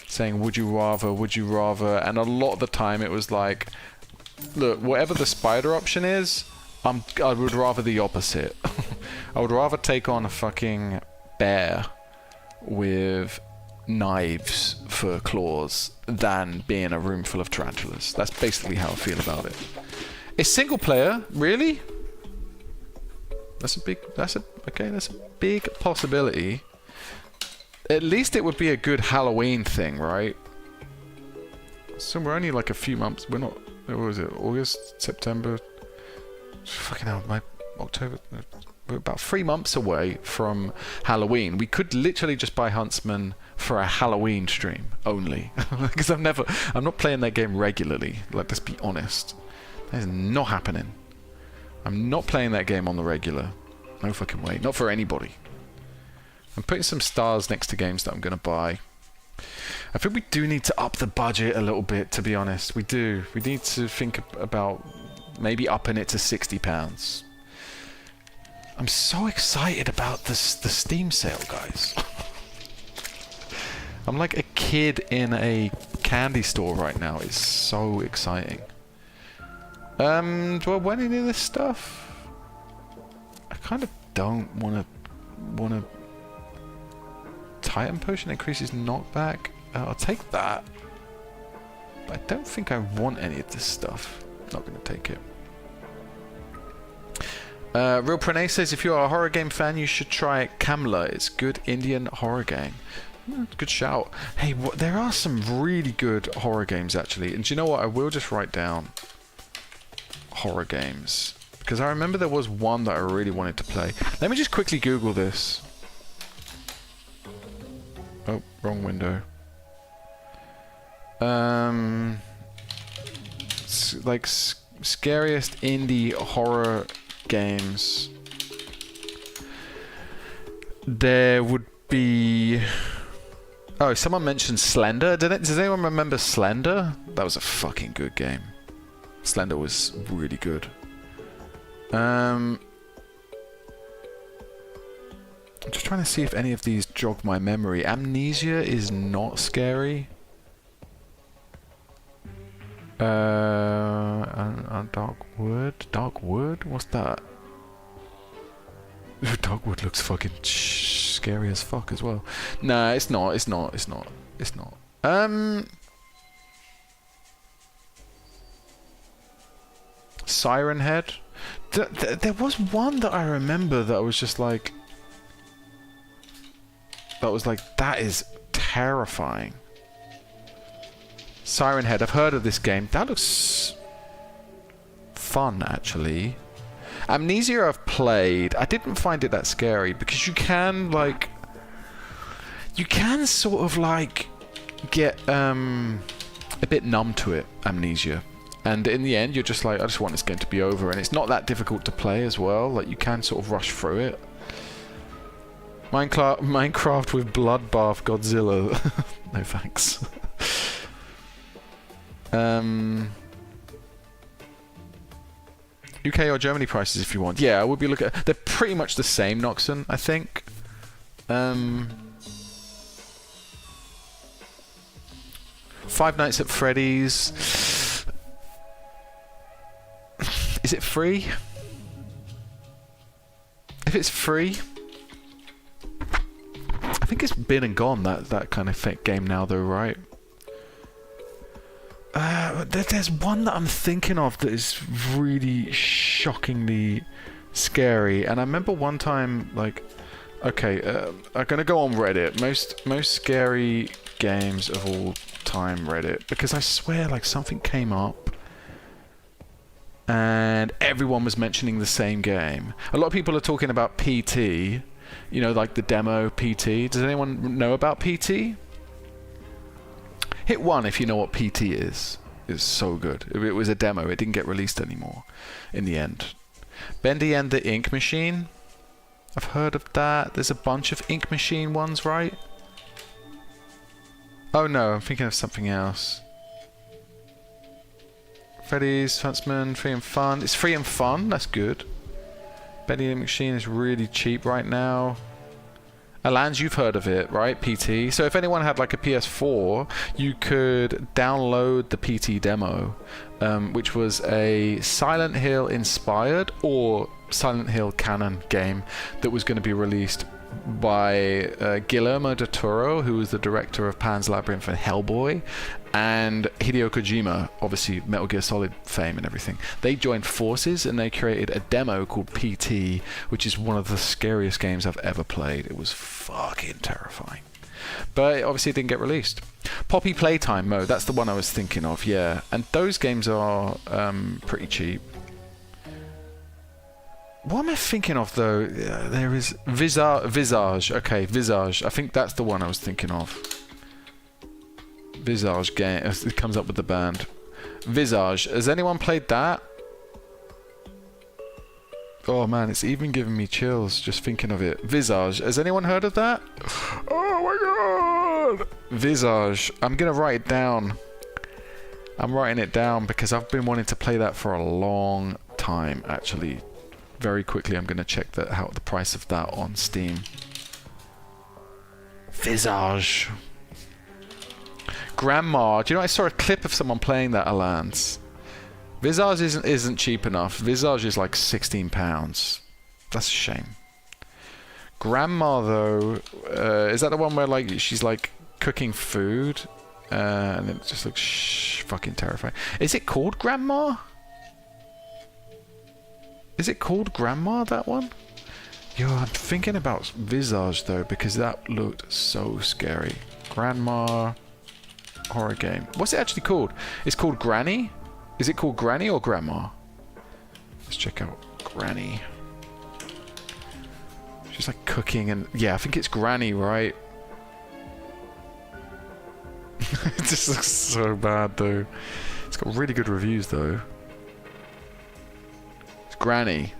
saying would you rather, and a lot of the time it was like, look, whatever the spider option is, I would rather the opposite. I would rather take on a fucking bear with knives for claws than be in a room full of tarantulas. That's basically how I feel about it. It's single player, really? That's a big possibility. At least it would be a good Halloween thing, right? So we're only like a few months. We're not. What was it? August, September. Fucking hell, October. We're about 3 months away from Halloween. We could literally just buy Huntsman for a Halloween stream only, because I'm not playing that game regularly. Like, let's be honest, that is not happening. I'm not playing that game on the regular. No fucking way. Not for anybody. I'm putting some stars next to games that I'm gonna buy. I think we do need to up the budget a little bit, to be honest. We do. We need to think about maybe upping it to £60. I'm so excited about the Steam sale, guys. I'm like a kid in a candy store right now. It's so exciting. Do I want any of this stuff? I kind of don't want to. Titan potion increases knockback. I'll take that. But I don't think I want any of this stuff. Not going to take it. Real Pranay says, if you are a horror game fan, you should try Kamla. It's good Indian horror game. Good shout. Hey, there are some really good horror games, actually. And do you know what? I will just write down horror games, because I remember there was one that I really wanted to play. Let me just quickly Google this. Oh, wrong window. Like scariest indie horror games. There would be... Oh, someone mentioned Slender. Does anyone remember Slender? That was a fucking good game. Slender was really good. I'm just trying to see if any of these jog my memory. Amnesia is not scary. Dark Wood? What's that? Dark Wood looks fucking scary as fuck as well. Nah, it's not. Siren Head? There was one that I remember that I was just like... that is terrifying. Siren Head, I've heard of this game. That looks fun, actually. Amnesia I've played. I didn't find it that scary, because you can, like... You can sort of, like, get a bit numb to it, Amnesia. And in the end, you're just like, I just want this game to be over. And it's not that difficult to play as well. Like, you can sort of rush through it. Minecraft with Bloodbath Godzilla. No thanks. UK or Germany prices if you want. Yeah, I would be looking at... They're pretty much the same, Noxon, I think. Five Nights at Freddy's. Is it free? If it's free... I think it's been and gone, that kind of fake game now, though, right? There's one that I'm thinking of that is really shockingly scary. And I remember one time, like, Okay, I'm gonna go on Reddit. Most scary games of all time Reddit, because I swear like something came up and everyone was mentioning the same game. A lot of people are talking about PT, you know, like the demo PT. Does anyone know about PT? Hit 1 if you know what PT is. It's so good. It was a demo. It didn't get released anymore in the end. Bendy and the Ink Machine. I've heard of that. There's a bunch of Ink Machine ones, right? Oh no, I'm thinking of something else. Freddy's, Huntsman, Free and Fun. It's Free and Fun, that's good. Bendy and Ink Machine is really cheap right now. Alans, you've heard of it, right? PT. So if anyone had like a PS4, you could download the PT demo, which was a Silent Hill inspired or Silent Hill canon game that was going to be released by Guillermo del Toro, who was the director of Pan's Labyrinth and Hellboy, and Hideo Kojima, obviously Metal Gear Solid fame and everything. They joined forces and they created a demo called PT, which is one of the scariest games I've ever played. It was fucking terrifying. But obviously it didn't get released. Poppy Playtime Mode, that's the one I was thinking of, yeah. And those games are pretty cheap. What am I thinking of though? There is Visage. Okay, Visage. I think that's the one I was thinking of. Visage game. It comes up with the band. Visage. Has anyone played that? Oh man, it's even giving me chills just thinking of it. Visage. Has anyone heard of that? Oh my god! Visage. I'm gonna write it down. I'm writing it down because I've been wanting to play that for a long time, actually. Very quickly, I'm going to check the price of that on Steam. Visage. Grandma. Do you know, I saw a clip of someone playing that, Alans. Visage isn't cheap enough. Visage is like £16. That's a shame. Grandma, though, is that the one where like she's like cooking food? And it just looks fucking terrifying. Is it called Grandma? Is it called Grandma, that one? Yo, I'm thinking about Visage, though, because that looked so scary. Grandma horror game. What's it actually called? It's called Granny? Is it called Granny or Grandma? Let's check out Granny. She's like cooking and... Yeah, I think it's Granny, right? It just looks so bad, though. It's got really good reviews, though. Granny.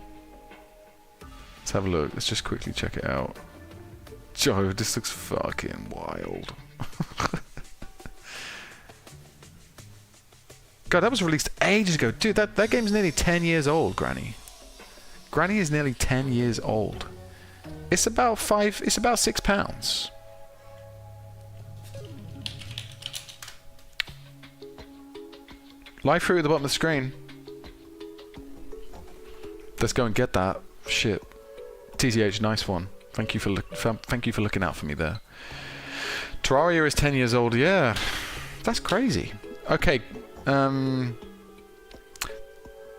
Let's have a look. Let's just quickly check it out. Joe, this looks fucking wild. God, that was released ages ago. Dude, that game's nearly 10 years old, Granny. Granny is nearly 10 years old. It's about £6. Live through at the bottom of the screen. Let's go and get that. Shit. TZH, nice one. Thank you for looking out for me there. Terraria is 10 years old. Yeah, that's crazy. Okay.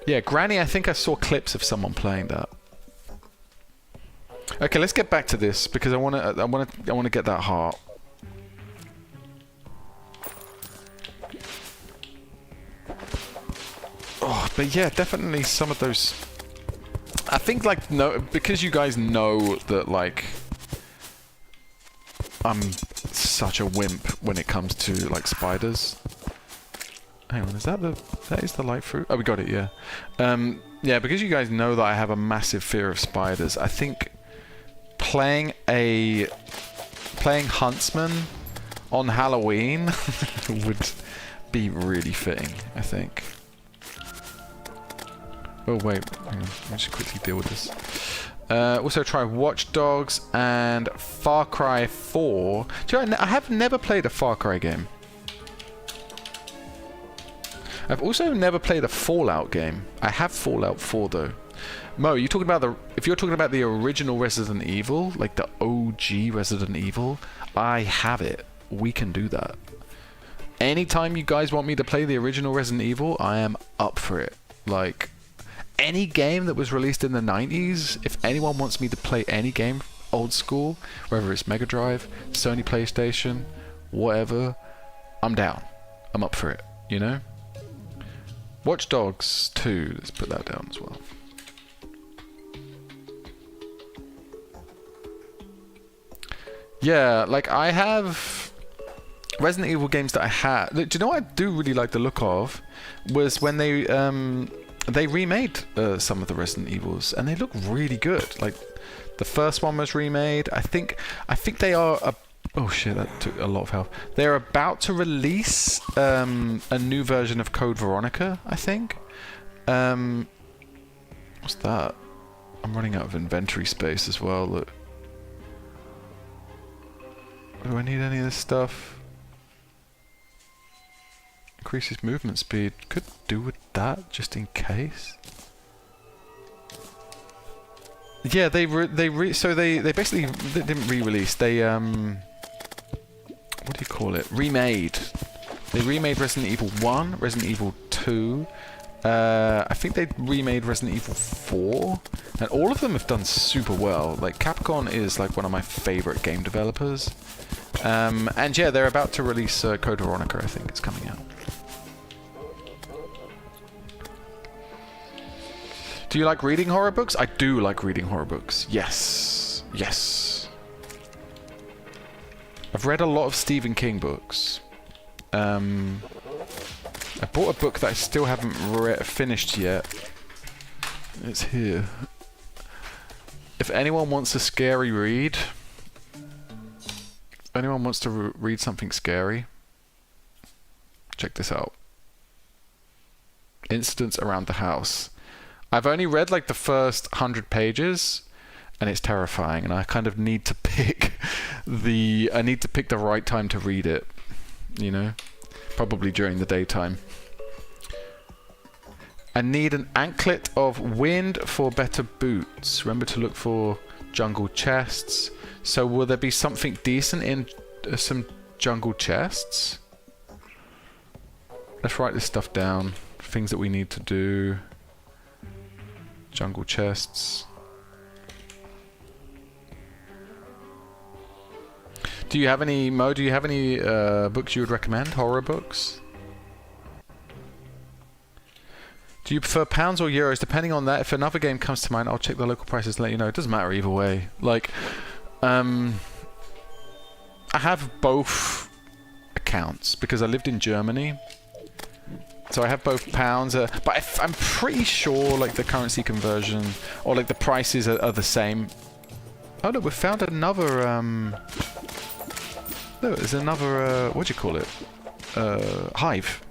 Yeah, Granny. I think I saw clips of someone playing that. Okay, let's get back to this because I want to get that heart. Oh, but yeah, definitely some of those. I think, like, no, because you guys know that, like, I'm such a wimp when it comes to, like, spiders. Hang on, that is the light fruit? Oh, we got it, yeah. Yeah, because you guys know that I have a massive fear of spiders, I think playing Huntsman on Halloween would be really fitting, I think. Oh wait, hang on. Let me just quickly deal with this. Also try Watch Dogs and Far Cry 4. Do you know, I have never played a Far Cry game. I've also never played a Fallout game. I have Fallout 4 though. Mo, you talking about if you're talking about the original Resident Evil, like the OG Resident Evil, I have it. We can do that. Anytime you guys want me to play the original Resident Evil, I am up for it. Like, any game that was released in the 90s, if anyone wants me to play any game old school, whether it's Mega Drive, Sony PlayStation, whatever, I'm down. I'm up for it, you know? Watch Dogs 2, let's put that down as well. Yeah, like I have Resident Evil games that I had. Do you know what I do really like the look of? Was when they remade some of the Resident Evils, and they look really good. Like the first one was remade. I think they are. Oh shit, that took a lot of health. They're about to release a new version of Code Veronica, I think. What's that? I'm running out of inventory space as well. Look. Do I need any of this stuff? Increases movement speed. Could do with that, just in case. Yeah, they basically didn't re-release. They what do you call it? Remade. They remade Resident Evil 1, Resident Evil 2. I think they remade Resident Evil 4, and all of them have done super well. Like Capcom is like one of my favorite game developers. And yeah, they're about to release Code Veronica. I think it's coming out. Do you like reading horror books? I do like reading horror books. Yes. Yes. I've read a lot of Stephen King books. I bought a book that I still haven't finished yet. It's here. If anyone wants a scary read, if anyone wants to read something scary, check this out. Incidents Around the House. I've only read like the first 100 pages, and it's terrifying, and I kind of need to pick the right time to read it, you know? Probably during the daytime. I need an anklet of wind for better boots. Remember to look for jungle chests. So will there be something decent in some jungle chests? Let's write this stuff down. Things that we need to do. Jungle chests. Do you have any, Mo, do you have any books you would recommend? Horror books? Do you prefer pounds or euros? Depending on that, if another game comes to mind, I'll check the local prices and let you know. It doesn't matter either way. Like, I have both accounts because I lived in Germany. So I have both pounds, but I'm pretty sure like the currency conversion or like the prices are the same. Oh look, we found another, look, there's another, what do you call it? Hive.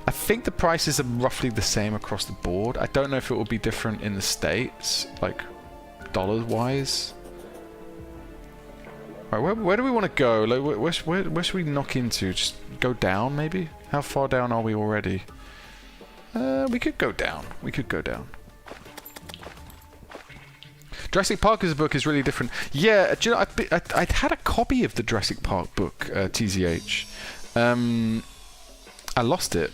I think the prices are roughly the same across the board. I don't know if it will be different in the States, like dollars-wise. Right, where do we want to go? Like, where should we knock into? Just go down, maybe? How far down are we already? We could go down. We could go down. Jurassic Park's book is really different. Yeah, do you know, I'd had a copy of the Jurassic Park book, TZH. I lost it.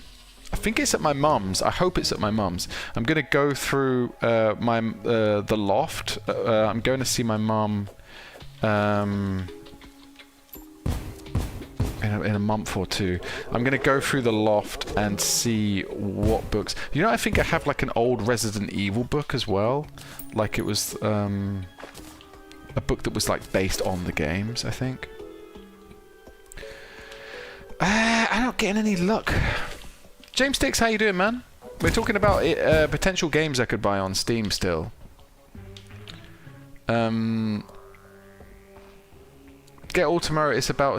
I think it's at my mum's. I hope it's at my mum's. I'm going to go through the loft. I'm going to see my mum in a month or two. I'm going to go through the loft and see what books. You know, I think I have like an old Resident Evil book as well. Like it was a book that was like based on the games, I think. I'm not getting any luck. James Dix, how you doing, man? We're talking about potential games I could buy on Steam still. Get All Tomorrow. It's about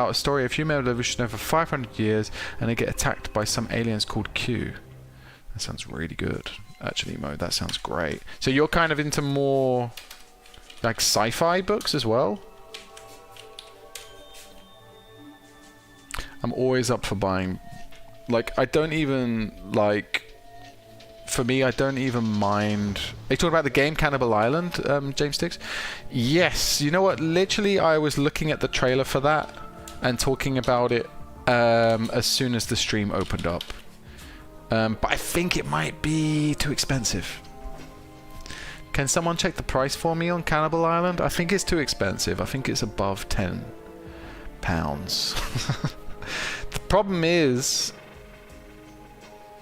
a story of human evolution over 500 years, and they get attacked by some aliens called Q. That sounds really good, actually, Mo. That sounds great. So you're kind of into more like sci-fi books as well? I'm always up for buying. Like, I don't even like. For me, I don't even mind. Are you talking about the game Cannibal Island, James Sticks? Yes. You know what? Literally, I was looking at the trailer for that and talking about it as soon as the stream opened up. But I think it might be too expensive. Can someone check the price for me on Cannibal Island? I think it's too expensive. I think it's above £10. The problem is,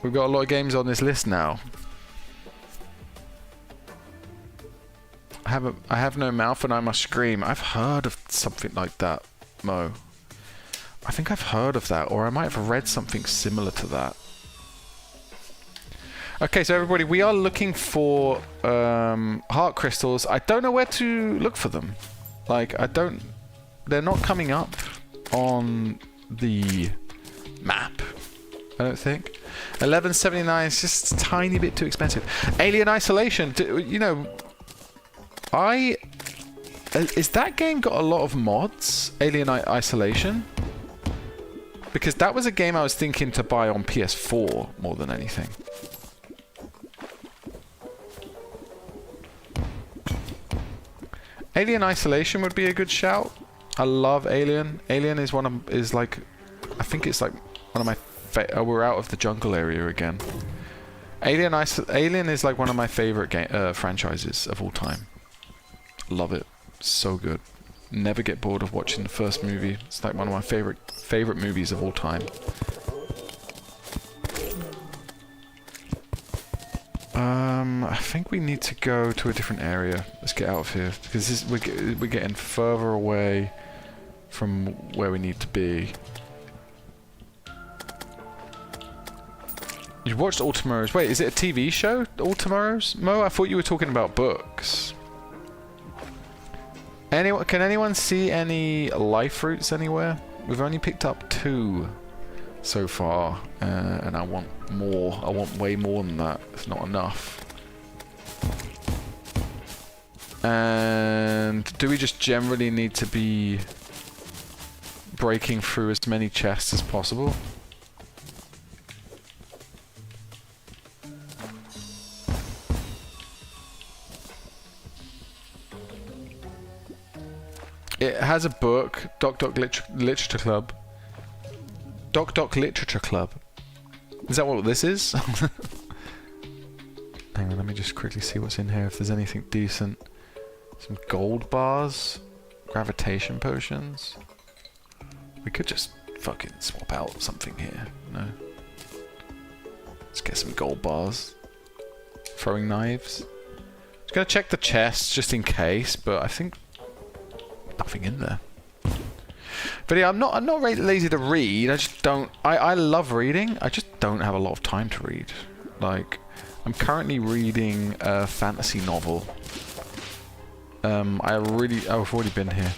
we've got a lot of games on this list now. I have no mouth and I must scream. I've heard of something like that, Mo. I think I've heard of that, or I might have read something similar to that. Okay, so everybody, we are looking for heart crystals. I don't know where to look for them. Like, they're not coming up on the map, I don't think. 11.79 is just a tiny bit too expensive. Alien Isolation, you know, is that game got a lot of mods? Alien Isolation? Because that was a game I was thinking to buy on PS4 more than anything. Alien Isolation would be a good shout. I love Alien. Alien is like, I think it's like one of my we're out of the jungle area again. Alien is like one of my favorite franchises of all time. Love it. So good. Never get bored of watching the first movie. It's like one of my favorite movies of all time. I think we need to go to a different area. Let's get out of here because we're getting further away from where we need to be. You watched All Tomorrow's. Wait, is it a TV show? All Tomorrow's? Mo, I thought you were talking about books. Can anyone see any life fruits anywhere? We've only picked up 2 so far, and I want more. I want way more than that. It's not enough. And do we just generally need to be breaking through as many chests as possible? It has a book, Doc Literature Club. Doc Literature Club. Is that what this is? Hang on, let me just quickly see what's in here, if there's anything decent. Some gold bars. Gravitation potions. We could just fucking swap out something here. No. Let's get some gold bars. Throwing knives. Just gonna check the chests just in case, but I think nothing in there. But yeah, I'm not really lazy to read. I just don't. I love reading. I just don't have a lot of time to read. Like, I'm currently reading a fantasy novel. I've already been here.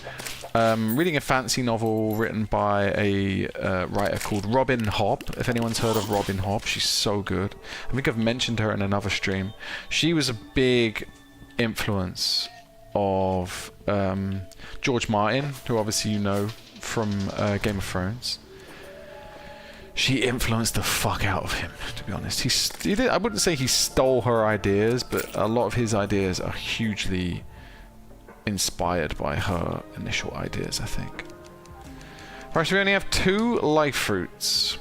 Reading a fantasy novel written by a writer called Robin Hobb. If anyone's heard of Robin Hobb, she's so good. I think I've mentioned her in another stream. She was a big influence of George Martin, who obviously you know from Game of Thrones. She influenced the fuck out of him, to be honest. I wouldn't say he stole her ideas, but a lot of his ideas are hugely inspired by her initial ideas, I think. Right, so we only have 2 life fruits.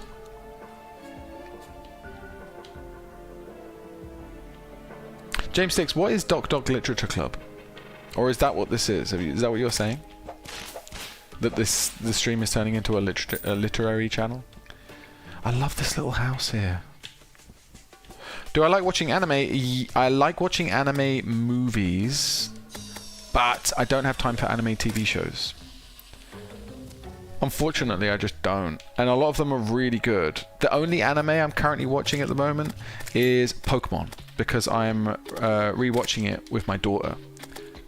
James Sticks, what is Doc Literature Club? Or is that what this is? Is that what you're saying? That the stream is turning into a literary channel? I love this little house here. Do I like watching anime? I like watching anime movies, but I don't have time for anime TV shows. Unfortunately, I just don't. And a lot of them are really good. The only anime I'm currently watching at the moment is Pokemon, because I'm rewatching it with my daughter.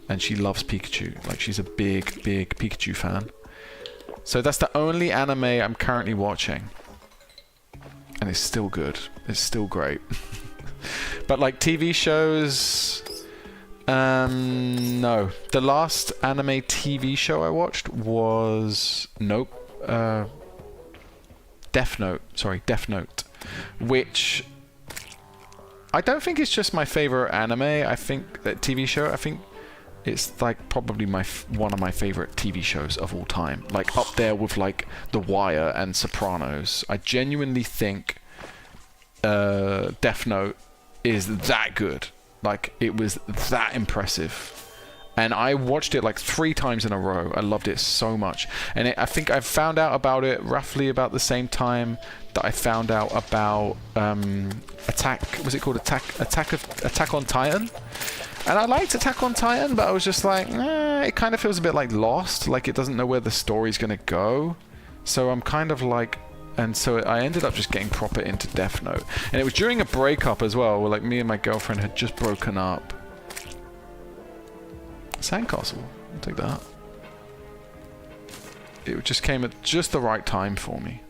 And she loves Pikachu. Like, she's a big Pikachu fan. So that's the only anime I'm currently watching. And it's still good. It's still great. But like TV shows... no. The last anime TV show I watched was... Nope. Death Note. Sorry, Death Note. Which... I don't think it's just my favorite anime. I think that TV show, I think it's like probably one of my favorite TV shows of all time. Like up there with like The Wire and Sopranos. I genuinely think Death Note is that good. Like, it was that impressive. And I watched it like 3 times in a row. I loved it so much. And I think I found out about it roughly about the same time that I found out about Attack on Titan. And I liked Attack on Titan, but I was just like, it kind of feels a bit like Lost. Like, it doesn't know where the story's going to go. So I'm kind of like... And so I ended up just getting proper into Death Note. And it was during a breakup as well, where like me and my girlfriend had just broken up. Sandcastle, I'll take that. It just came at just the right time for me.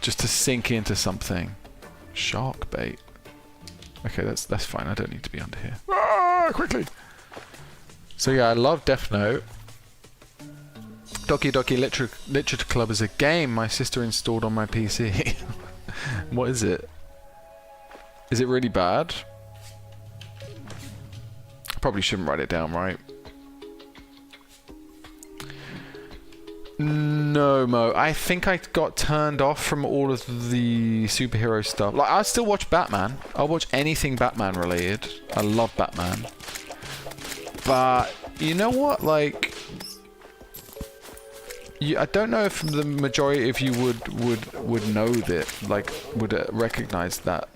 Just to sink into something. Shark bait. Okay, that's fine. I don't need to be under here. Ah, quickly! So yeah, I love Death Note. Doki Doki Literature Club is a game my sister installed on my PC. What is it? Is it really bad? I probably shouldn't write it down, right? No, Mo. I think I got turned off from all of the superhero stuff. Like, I still watch Batman. I'll watch anything Batman related. I love Batman. But, you know what? Like... I don't know if the majority of you would know that, like, would recognize that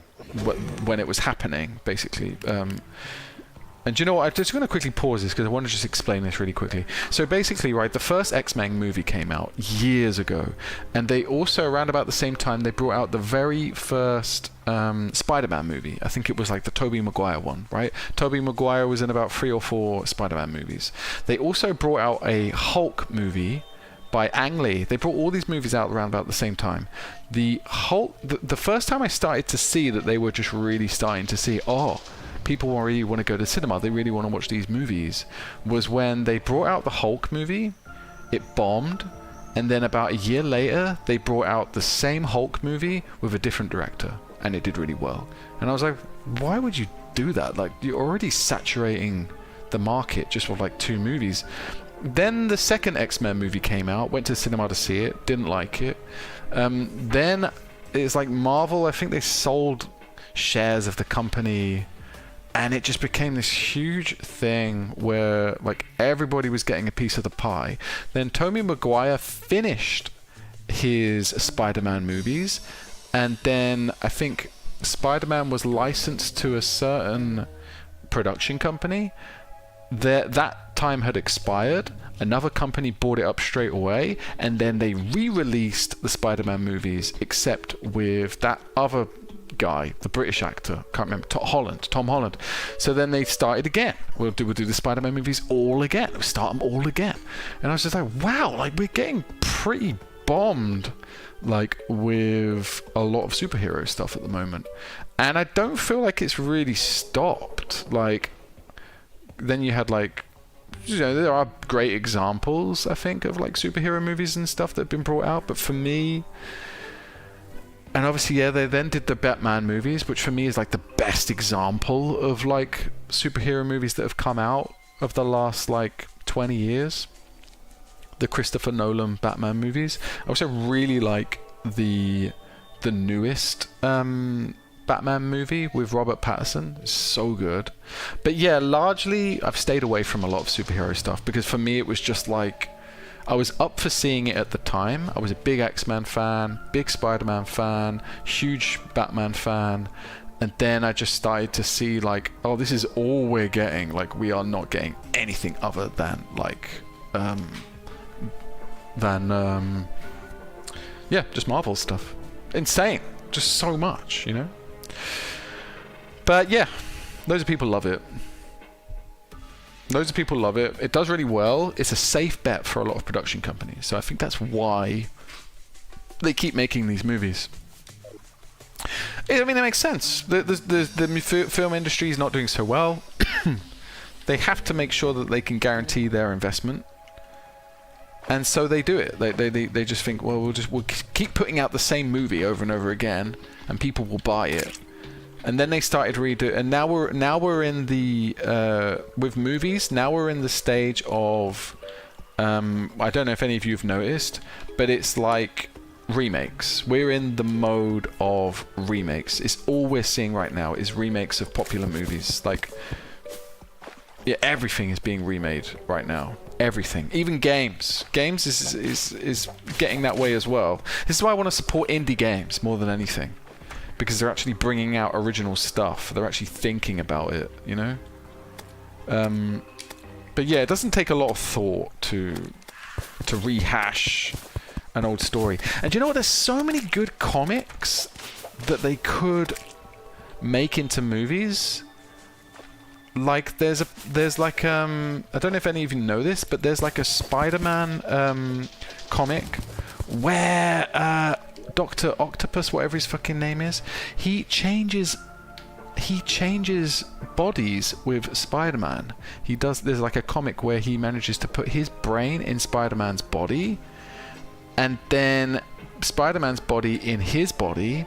when it was happening, basically. And do you know what? I'm just going to quickly pause this because I want to just explain this really quickly. So basically, right, the first X-Men movie came out years ago, and they also, around about the same time, they brought out the very first Spider-Man movie. I think it was like the Tobey Maguire one, right? Tobey Maguire was in about 3 or 4 Spider-Man movies. They also brought out a Hulk movie by Ang Lee. They brought all these movies out around about the same time. The Hulk, the first time I started to see that they were just really starting to see, oh, people really want to go to cinema, they really want to watch these movies, was when they brought out the Hulk movie. It bombed, and then about a year later they brought out the same Hulk movie with a different director, and it did really well. And I was like, why would you do that? Like, you're already saturating the market just with like 2 movies. Then the second X-Men movie came out, went to cinema to see it, didn't like it. Then it's like Marvel, I think they sold shares of the company, and it just became this huge thing where like everybody was getting a piece of the pie. Then Tobey Maguire finished his Spider-Man movies, and then I think Spider-Man was licensed to a certain production company. That time had expired. Another company bought it up straight away, and then they re-released the Spider-Man movies, except with that other guy, the British actor, can't remember, Tom Holland. So then they started again. We'll do the Spider-Man movies all again. We'll start them all again. And I was just like, wow, like we're getting pretty bombed, like with a lot of superhero stuff at the moment. And I don't feel like it's really stopped. Like, then you had like, you know, there are great examples, I think, of like superhero movies and stuff that have been brought out, but for me, and obviously, yeah, they then did the Batman movies, which for me is like the best example of like superhero movies that have come out of the last like 20 years. The Christopher Nolan Batman movies. I also really like the newest Batman movie with Robert Pattinson. It's so good. But yeah, largely I've stayed away from a lot of superhero stuff because for me it was just like, I was up for seeing it at the time. I was a big X-Men fan, big Spider-Man fan, huge Batman fan, and then I just started to see like, oh, this is all we're getting. Like, we are not getting anything other than like yeah, just Marvel stuff. Insane. Just so much, you know? But yeah, loads of people love it. Loads of people love it. It does really well. It's a safe bet for a lot of production companies. So I think that's why they keep making these movies. I mean, it makes sense. The film industry is not doing so well. They have to make sure that they can guarantee their investment. And so they do it. They just think, well, we'll keep putting out the same movie over and over again, and people will buy it. And then they started redo, and now we're in the with movies. Now we're in the stage of I don't know if any of you have noticed, but it's like remakes. We're in the mode of remakes. It's all we're seeing right now is remakes of popular movies. Like, yeah, everything is being remade right now. Everything, even games. Games is getting that way as well. This is why I want to support indie games more than anything, because they're actually bringing out original stuff. They're actually thinking about it, you know. But yeah, it doesn't take a lot of thought to rehash an old story. And do you know what? There's so many good comics that they could make into movies. Like there's like I don't know if any of you know this, but there's like a Spider-Man comic where Dr. Octopus, whatever his fucking name is, he changes bodies with Spider-Man. There's like a comic where he manages to put his brain in Spider-Man's body, and then Spider-Man's body in his body,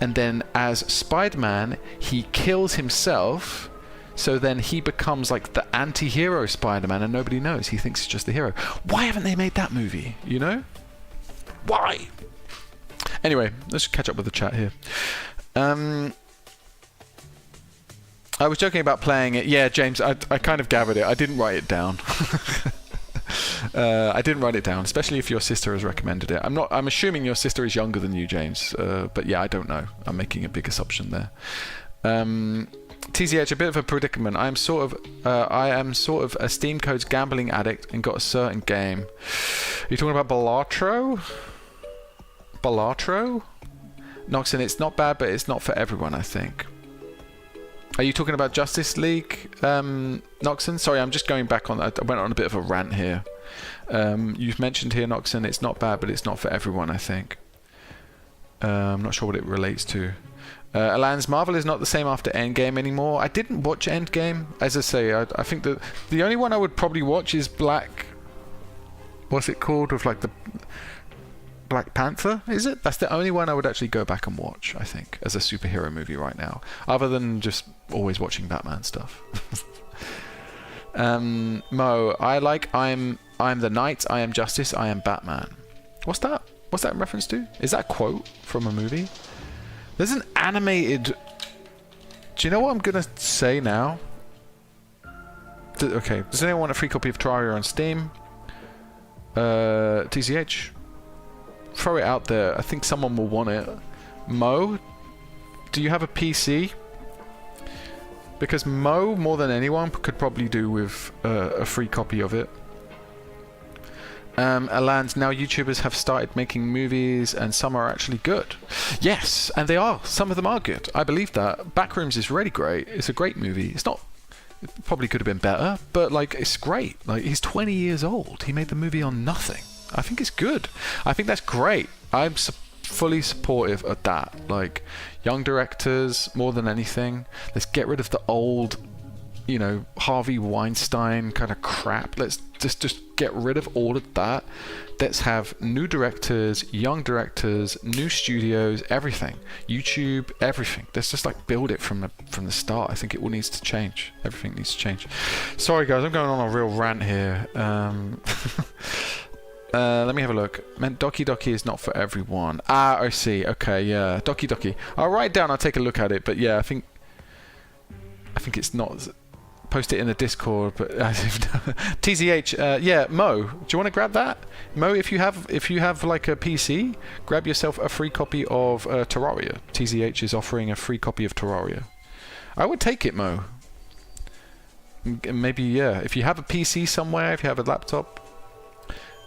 and then as Spider-Man he kills himself, so then he becomes like the anti-hero Spider-Man, and nobody knows. He thinks he's just the hero. Why haven't they made that movie, you know? Why? Anyway, let's catch up with the chat here. I was joking about playing it. Yeah, James, I kind of gathered it. I didn't write it down. I didn't write it down, especially if your sister has recommended it. I'm assuming your sister is younger than you, James. But yeah, I don't know. I'm making a big assumption there. TZH, a bit of a predicament. I am sort of a Steam Codes gambling addict and got a certain game. Are you talking about Balatro? Noxon, it's not bad, but it's not for everyone, I think. Are you talking about Justice League, Noxon? Sorry, I'm just going back on. I went on a bit of a rant here. You've mentioned here, Noxon, it's not bad, but it's not for everyone, I think. I'm not sure what it relates to. Alan's Marvel is not the same after Endgame anymore. I didn't watch Endgame. As I say, I think that the only one I would probably watch is what's it called? With like the Black Panther, is it? That's the only one I would actually go back and watch, I think, as a superhero movie right now. Other than just always watching Batman stuff. Mo, I'm the Knight, I am Justice, I am Batman. What's that? What's that in reference to? Is that a quote from a movie? There's an animated... Do you know what I'm going to say now? Okay, does anyone want a free copy of Terraria on Steam? TCH? Throw it out there. I think someone will want it. Mo? Do you have a PC? Because Mo, more than anyone, could probably do with a free copy of it. Aland, now YouTubers have started making movies and some are actually good. Yes, and they are. Some of them are good. I believe that. Backrooms is really great. It's a great movie. It's not... It probably could have been better, but like it's great. Like he's 20 years old. He made the movie on nothing. I think it's good. I think that's great. I'm fully supportive of that. Like young directors, more than anything. Let's get rid of the old... you know, Harvey Weinstein kind of crap. Let's just get rid of all of that. Let's have new directors, young directors, new studios, everything. YouTube, everything. Let's just like build it from the start. I think it all needs to change. Everything needs to change. Sorry guys, I'm going on a real rant here. Let me have a look. Meant Doki Doki is not for everyone. Ah, I see. Okay, yeah. Doki Doki. I'll write it down, I'll take a look at it, but yeah, I think it's not... Post it in the Discord, but TZH, yeah, Mo, do you want to grab that? Mo, if you have like a PC, grab yourself a free copy of Terraria. TZH is offering a free copy of Terraria. I would take it, Mo. Maybe, yeah, if you have a PC somewhere, if you have a laptop,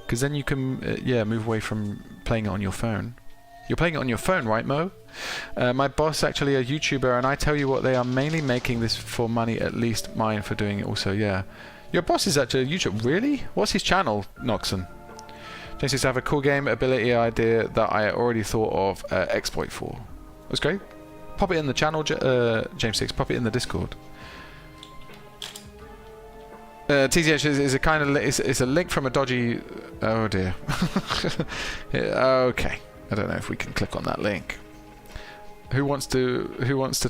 because then you can, yeah, move away from playing it on your phone. You're playing it on your phone, right, Mo? My boss actually a YouTuber, and I tell you what, they are mainly making this for money, at least mine for doing it also, yeah. Your boss is actually a YouTuber, really? What's his channel, Noxon? James says, I have a cool game ability idea that I already thought of exploit for. That's great. Pop it in the channel, James 6, pop it in the Discord. TZH is a kind of, it's a link from a dodgy, oh dear. Okay. I don't know if we can click on that link. Who wants to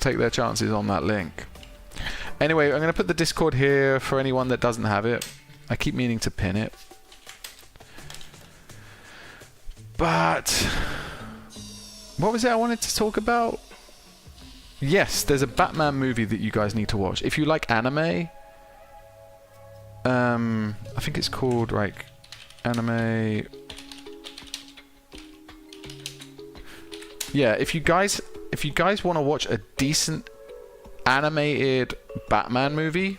take their chances on that link? Anyway, I'm going to put the Discord here for anyone that doesn't have it. I keep meaning to pin it. But What was it I wanted to talk about? Yes, there's a Batman movie that you guys need to watch. If you like anime, I think it's called like anime. Yeah, if you guys want to watch a decent animated Batman movie,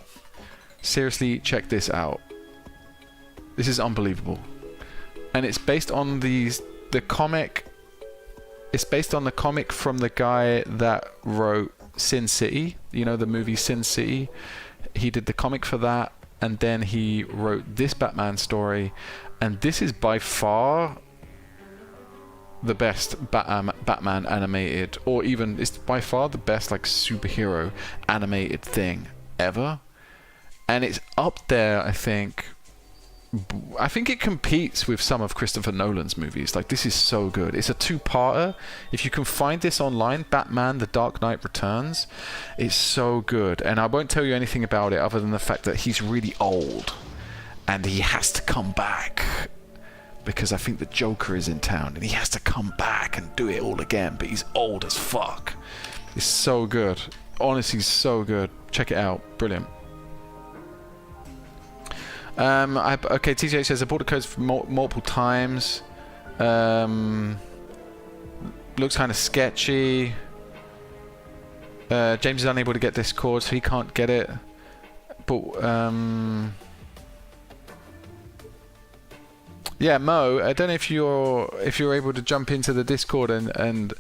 seriously check this out. This is unbelievable. And it's based on the comic. It's based on the comic from the guy that wrote Sin City. You know, the movie Sin City. He did the comic for that, and then he wrote this Batman story. And this is by far the best Batman animated, or even it's by far the best like superhero animated thing ever. And it's up there, I think it competes with some of Christopher Nolan's movies. Like, this is so good. It's a two-parter. If you can find this online, Batman The Dark Knight Returns, it's so good. And I won't tell you anything about it other than the fact that he's really old and he has to come back because I think the Joker is in town and he has to come back and do it all again, but he's old as fuck. It's so good. Honestly, so good. Check it out. Brilliant. Okay, TJ says I bought the codes for multiple times. Looks kind of sketchy. James is unable to get Discord, so he can't get it. But yeah, Mo, I don't know if you're able to jump into the Discord and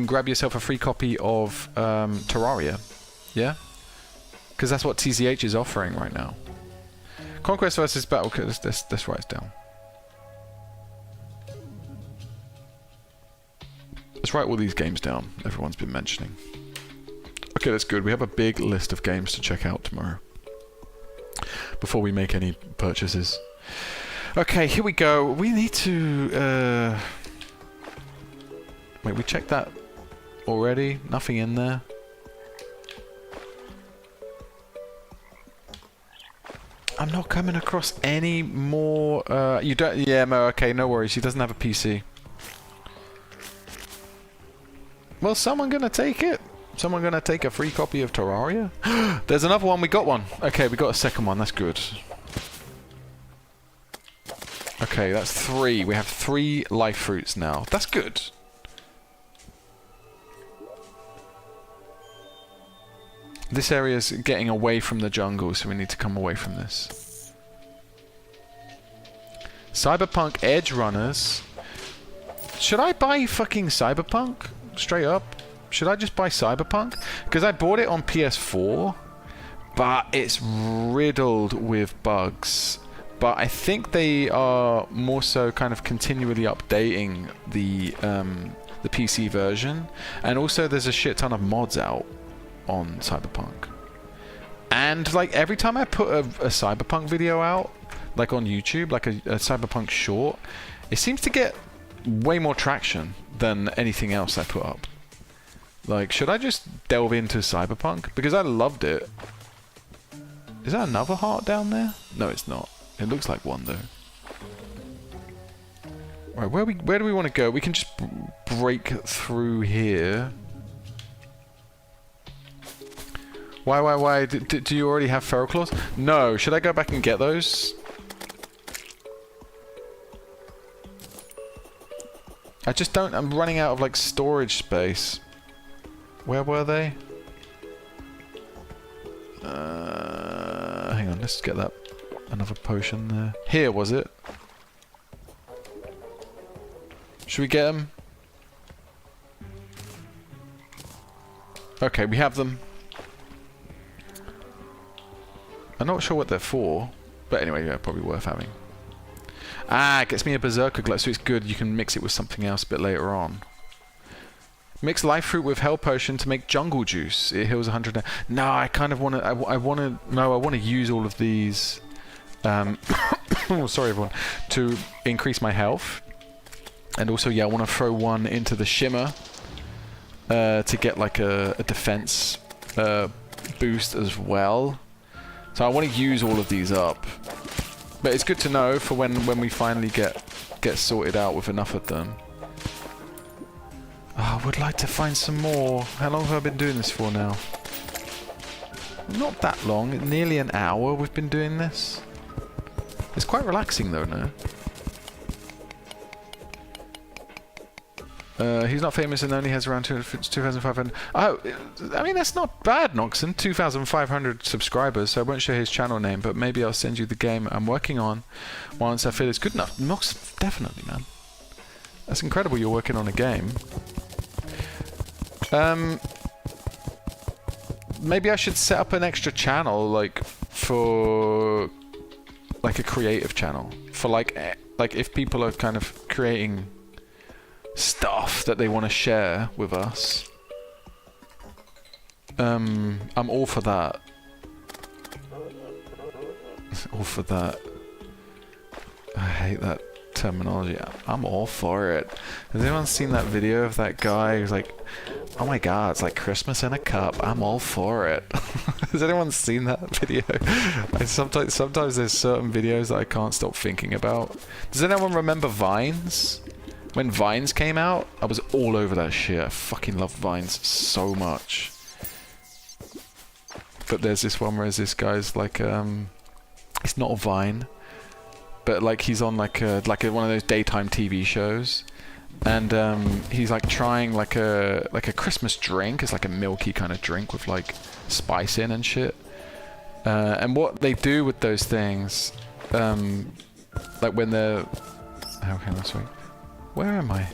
grab yourself a free copy of Terraria. Yeah, because that's what TZH is offering right now. Conquest versus Battle. Okay, let's write it down. Let's write all these games down everyone's been mentioning. Okay, that's good. We have a big list of games to check out tomorrow before we make any purchases. Okay, here we go. We need to... Wait, we checked that already? Nothing in there? I'm not coming across any more... you don't... Yeah, Mo, okay, no worries. He doesn't have a PC. Well, someone gonna take it. Someone gonna take a free copy of Terraria? There's another one. We got one. Okay, we got a second one. That's good. Okay, that's 3. We have 3 life fruits now. That's good. This area is getting away from the jungle, so we need to come away from this. Cyberpunk Edge Runners. Should I buy fucking Cyberpunk? Straight up. Should I just buy Cyberpunk? Because I bought it on PS4, but it's riddled with bugs. But I think they are more so kind of continually updating the PC version. And also there's a shit ton of mods out on Cyberpunk. And like every time I put a Cyberpunk video out, like on YouTube, like a Cyberpunk short, it seems to get way more traction than anything else I put up. Like, should I just delve into Cyberpunk? Because I loved it. Is that another heart down there? No, it's not. It looks like one though. Right, where do we want to go? We can just break through here. Why? Do you already have feral claws? No. Should I go back and get those? I just don't... I'm running out of, like, storage space. Where were they? Hang on, let's get that... Another potion there. Here, was it? Should we get them? Okay, we have them. I'm not sure what they're for, but anyway, yeah, probably worth having. Ah, it gets me a berserker glow, so it's good. You can mix it with something else a bit later on. Mix life fruit with hell potion to make jungle juice. It heals 100. No, I kind of want to. I want to. No, I want to use all of these. Oh, sorry, everyone. To increase my health, and also, yeah, I want to throw one into the shimmer to get like a defense boost as well. So I want to use all of these up. But it's good to know for when we finally get sorted out with enough of them. I would like to find some more. How long have I been doing this for now? Not that long. Nearly an hour we've been doing this. It's quite relaxing though, no? He's not famous and only has around 2,500. Oh, I mean, that's not bad, Noxon. 2,500 subscribers, so I won't share his channel name, but maybe I'll send you the game I'm working on once I feel it's good enough. Noxon, definitely, man. That's incredible you're working on a game. Maybe I should set up an extra channel, like, for... like a creative channel. For, like if people are kind of creating stuff that they want to share with us. I'm all for that. All for that. I hate that terminology. I'm all for it. Has anyone seen that video of that guy who's like, oh my god, it's like Christmas in a cup. I'm all for it. Has anyone seen that video? Sometimes there's certain videos that I can't stop thinking about. Does anyone remember Vines? When Vines came out, I was all over that shit. I fucking love Vines so much. But there's this one where this guy's like, it's not a Vine, but like he's on like one of those daytime TV shows, and he's like trying like a Christmas drink. It's like a milky kind of drink with like spice in and shit. And what they do with those things, like when they're, okay, that's right. Where am I?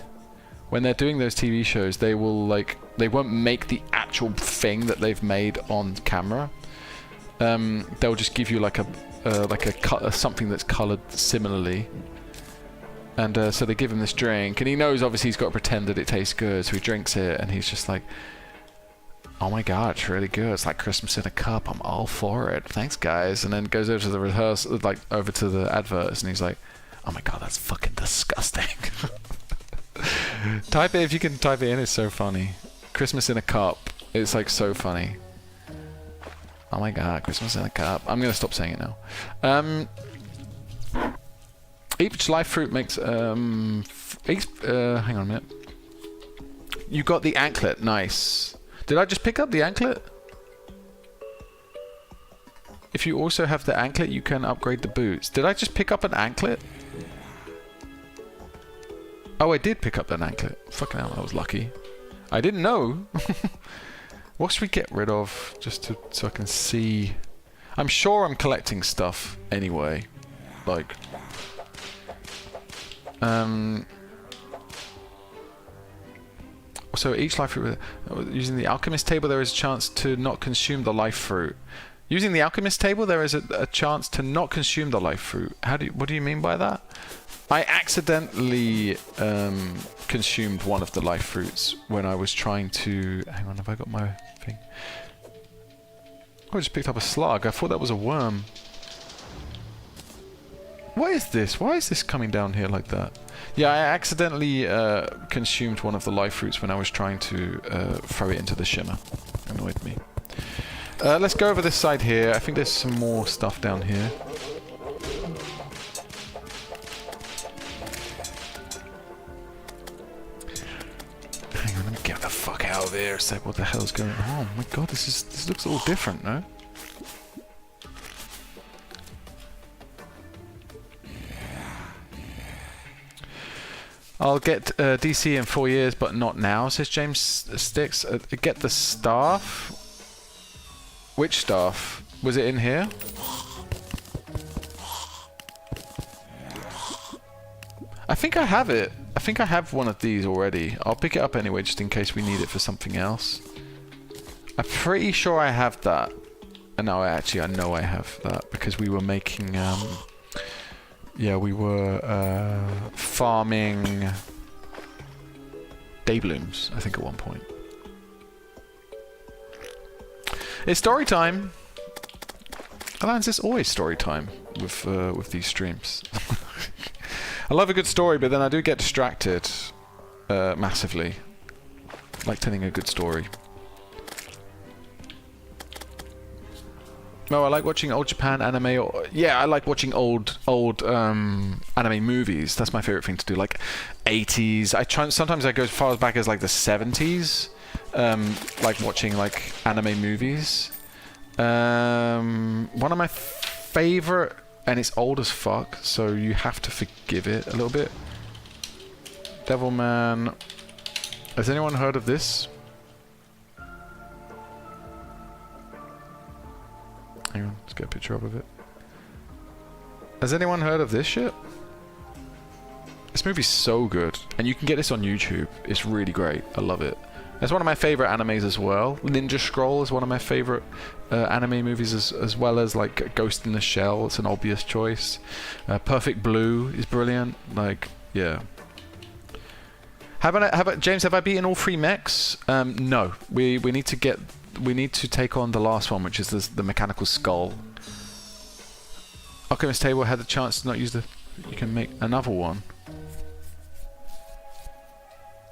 When they're doing those TV shows, they will like, they won't make the actual thing that they've made on camera. They'll just give you like a something that's coloured similarly. And so they give him this drink, and he knows obviously he's got to pretend that it tastes good, so he drinks it, and he's just like, oh my god, it's really good. It's like Christmas in a cup. I'm all for it. Thanks, guys. And then goes over to the rehearsal, like over to the adverts, and he's like, oh my god, that's fucking disgusting. Type it if you can type it in, it's so funny. Christmas in a cup. It's like so funny. Oh my god, Christmas in a cup. I'm gonna stop saying it now. Each life fruit makes hang on a minute. You got the anklet, nice. Did I just pick up the anklet? If you also have the anklet, you can upgrade the boots. Did I just pick up an anklet? Oh, I did pick up that anklet. Fucking hell, I was lucky. I didn't know. What should we get rid of? Just so I can see. I'm sure I'm collecting stuff anyway. Like. So each life fruit, using the alchemist table, there is a chance to not consume the life fruit. Using the alchemist table, there is a chance to not consume the life fruit. What do you mean by that? I accidentally consumed one of the life fruits when I was trying to... Hang on, have I got my thing? Oh, I just picked up a slug. I thought that was a worm. What is this? Why is this coming down here like that? Yeah, I accidentally consumed one of the life fruits when I was trying to throw it into the shimmer. Annoyed me. Let's go over this side here. I think there's some more stuff down here. Hang on, let me get the fuck out of there. Say, what the hell's going on? Oh my god, this looks all different, no? I'll get DC in 4 years, but not now, says James Sticks. Get the staff. Which staff? Was it in here? I think I have it. I think I have one of these already. I'll pick it up anyway, just in case we need it for something else. I'm pretty sure I have that. And now I know I have that because we were making... yeah, we were farming day blooms, I think, at one point. It's story time. Alans, it's always story time with these streams. I love a good story, but then I do get distracted massively. I like telling a good story. No, I like watching old Japan anime. Or, yeah, I like watching old anime movies. That's my favorite thing to do. Like 80s. Sometimes I go as far back as like the 70s. Like watching like anime movies. One of my favorite, and it's old as fuck, so you have to forgive it a little bit. Devilman. Has anyone heard of this? Hang on, let's get a picture up of it. Has anyone heard of this shit? This movie's so good, and you can get this on YouTube. It's really great. I love it. It's one of my favorite animes as well. Ninja Scroll is one of my favorite anime movies, as well as like Ghost in the Shell. It's an obvious choice. Perfect Blue is brilliant. Like, yeah. James, have I beaten all 3 mechs? No. We need to take on the last one, which is the mechanical skull. Alchemist Table had the chance to not use the... You can make another one.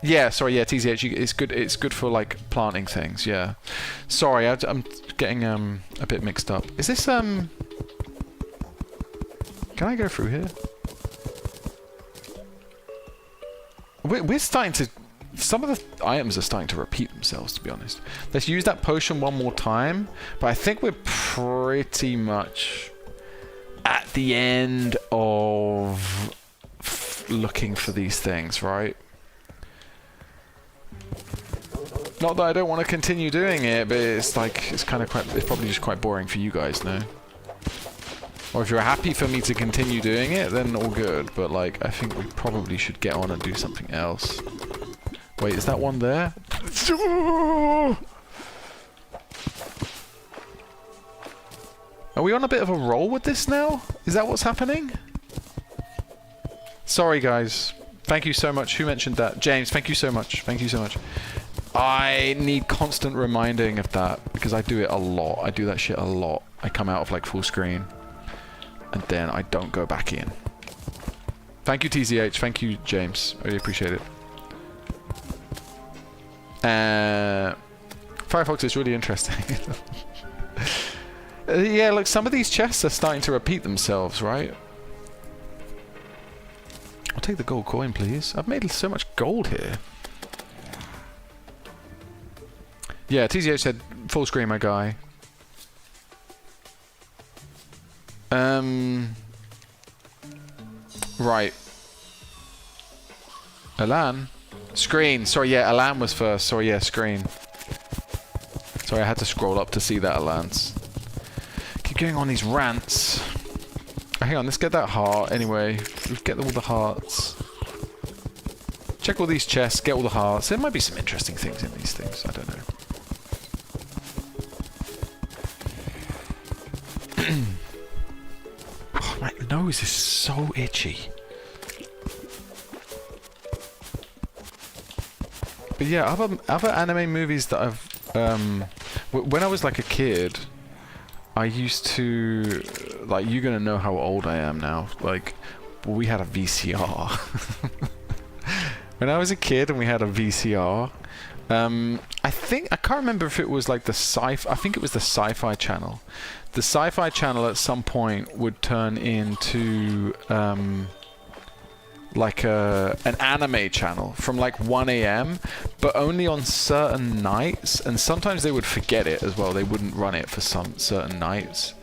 Yeah, sorry, yeah, TZH, it's good for, like, planting things, yeah. Sorry, I'm getting, a bit mixed up. Is this, Can I go through here? We're starting to... Some of the items are starting to repeat themselves, to be honest. Let's use that potion one more time, but I think we're pretty much at the end of looking for these things, right? Not that I don't want to continue doing it, but it's like, it's probably just quite boring for you guys, no? Or if you're happy for me to continue doing it, then all good, but like, I think we probably should get on and do something else. Wait, is that one there? Are we on a bit of a roll with this now? Is that what's happening? Sorry, guys. Thank you so much. Who mentioned that? James, thank you so much. Thank you so much. I need constant reminding of that, because I do it a lot. I do that shit a lot. I come out of like full screen, and then I don't go back in. Thank you, TZH. Thank you, James. I really appreciate it. Firefox is really interesting. Yeah, look, some of these chests are starting to repeat themselves, right? I'll take the gold coin, please. I've made so much gold here. Yeah, TZH said full screen, my guy. Right. Alan? Screen. Sorry, yeah, Alan was first. Sorry, yeah, screen. Sorry, I had to scroll up to see that, Alan's. Keep going on these rants. Oh, hang on, let's get that heart. Anyway, let's get all the hearts. Check all these chests, get all the hearts. There might be some interesting things in these things. I don't know. Oh, my nose is so itchy. But yeah, other anime movies that I've when I was like a kid, I used to like, you're gonna know how old I am now. Like, we had a VCR. When I was a kid and we had a VCR, I can't remember if it was like the I think it was the Sci-Fi Channel. The Sci-Fi Channel at some point would turn into like an anime channel from like 1 AM, but only on certain nights, and sometimes they would forget it as well. They wouldn't run it for some certain nights,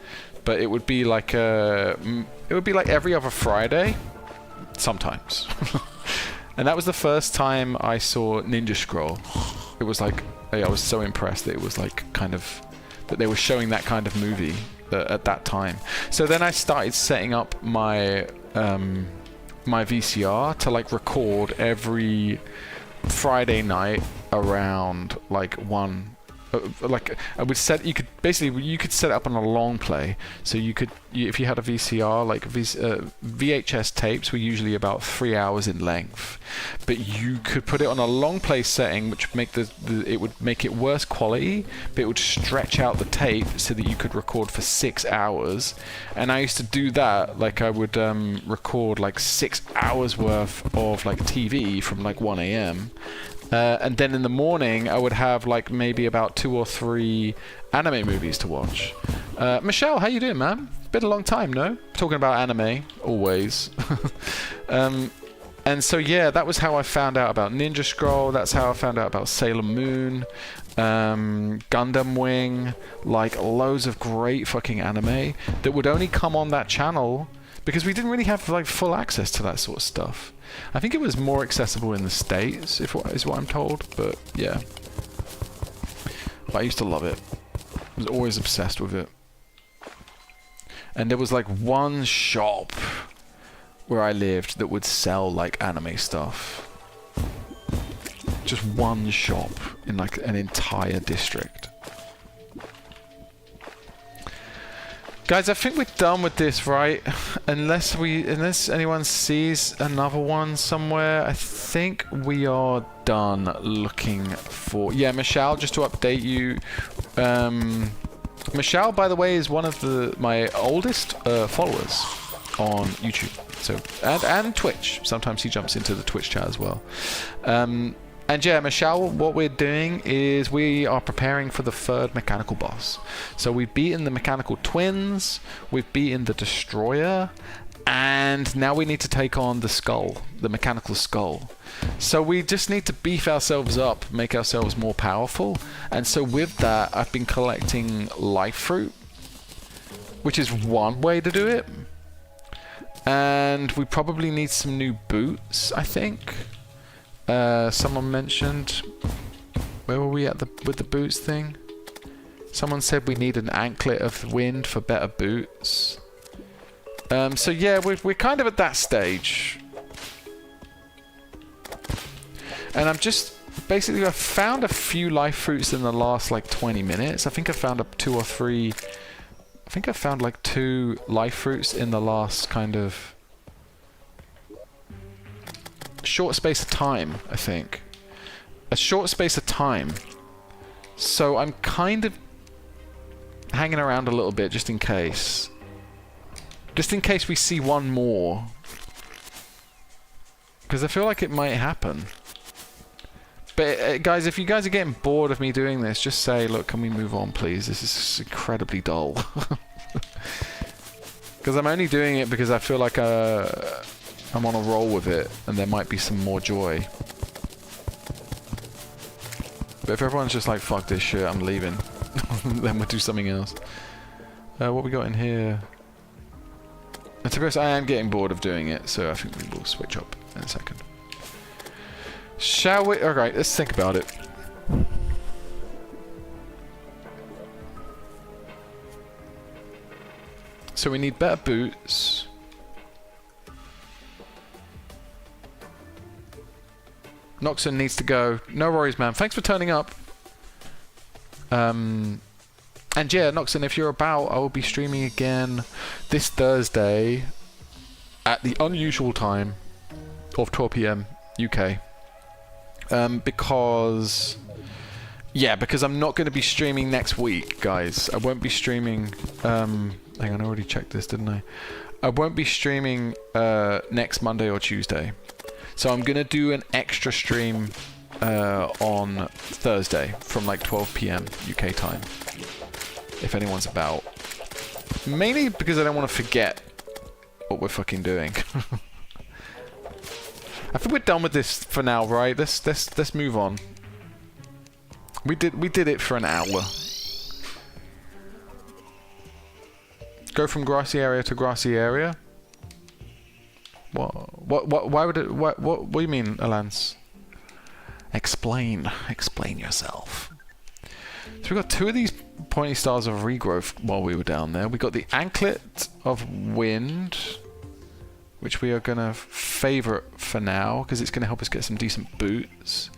but it would be like every other Friday, sometimes. And that was the first time I saw Ninja Scroll. It was like, I was so impressed that it was like kind of, that they were showing that kind of movie at that time. So then I started setting up my my VCR to like record every Friday night around like 1. Like I would set, you could set it up on a long play, so if you had a VCR, like VHS tapes were usually about 3 hours in length, but you could put it on a long play setting, which it would make it worse quality, but it would stretch out the tape so that you could record for 6 hours. And I used to do that. Like I would record like 6 hours worth of like TV from like 1 AM. And then in the morning, I would have like maybe about 2 or 3 anime movies to watch. Michelle, how you doing, man? It's been a long time, no? Talking about anime, always. And so, yeah, that was how I found out about Ninja Scroll. That's how I found out about Sailor Moon, Gundam Wing, like loads of great fucking anime that would only come on that channel because we didn't really have like full access to that sort of stuff. I think it was more accessible in the States, is what I'm told, but yeah. But I used to love it. I was always obsessed with it. And there was like one shop where I lived that would sell like anime stuff. Just one shop in like an entire district. Guys, I think we're done with this, right? Unless anyone sees another one somewhere, I think we are done looking for... Yeah, Michelle, just to update you. Michelle, by the way, is one of my oldest followers on YouTube. So and Twitch. Sometimes he jumps into the Twitch chat as well. And yeah, Michelle, what we're doing is we are preparing for the 3rd mechanical boss. So we've beaten the mechanical twins, we've beaten the destroyer, and now we need to take on the skull, the mechanical skull. So we just need to beef ourselves up, make ourselves more powerful. And so with that, I've been collecting life fruit, which is one way to do it. And we probably need some new boots, I think. Someone mentioned... Where were we at with the boots thing? Someone said we need an anklet of wind for better boots. So yeah, we're kind of at that stage. And I'm just... Basically, I've found a few life fruits in the last, like, 20 minutes. I think I found 2 or 3... I think I found like 2 life fruits in the last kind of short space of time, I think. A short space of time. So I'm kind of hanging around a little bit just in case. Just in case we see one more. Because I feel like it might happen. But guys, if you guys are getting bored of me doing this, just say, look, can we move on, please? This is incredibly dull. Because I'm only doing it because I feel like I'm on a roll with it, and there might be some more joy. But if everyone's just like, fuck this shit, I'm leaving, then we'll do something else. What we got in here? And to be honest, I am getting bored of doing it, so I think we will switch up in a second. Shall we? Alright, let's think about it. So we need better boots. Noxon needs to go. No worries, man. Thanks for turning up. And yeah, Noxon, if you're about, I will be streaming again this Thursday at the unusual time of 12 PM UK. Because I'm not going to be streaming next week, guys. I won't be streaming... hang on, I already checked this, didn't I? I won't be streaming next Monday or Tuesday. So I'm going to do an extra stream on Thursday from like 12 PM UK time. If anyone's about. Mainly because I don't want to forget what we're fucking doing. I think we're done with this for now, right? Let's move on. We did it for an hour. Go from grassy area to grassy area. Why would it? What do you mean, Alance? Explain yourself. So we got 2 of these pointy stars of regrowth while we were down there. We got the anklet of wind, which we are going to favourite for now, because it's going to help us get some decent boots.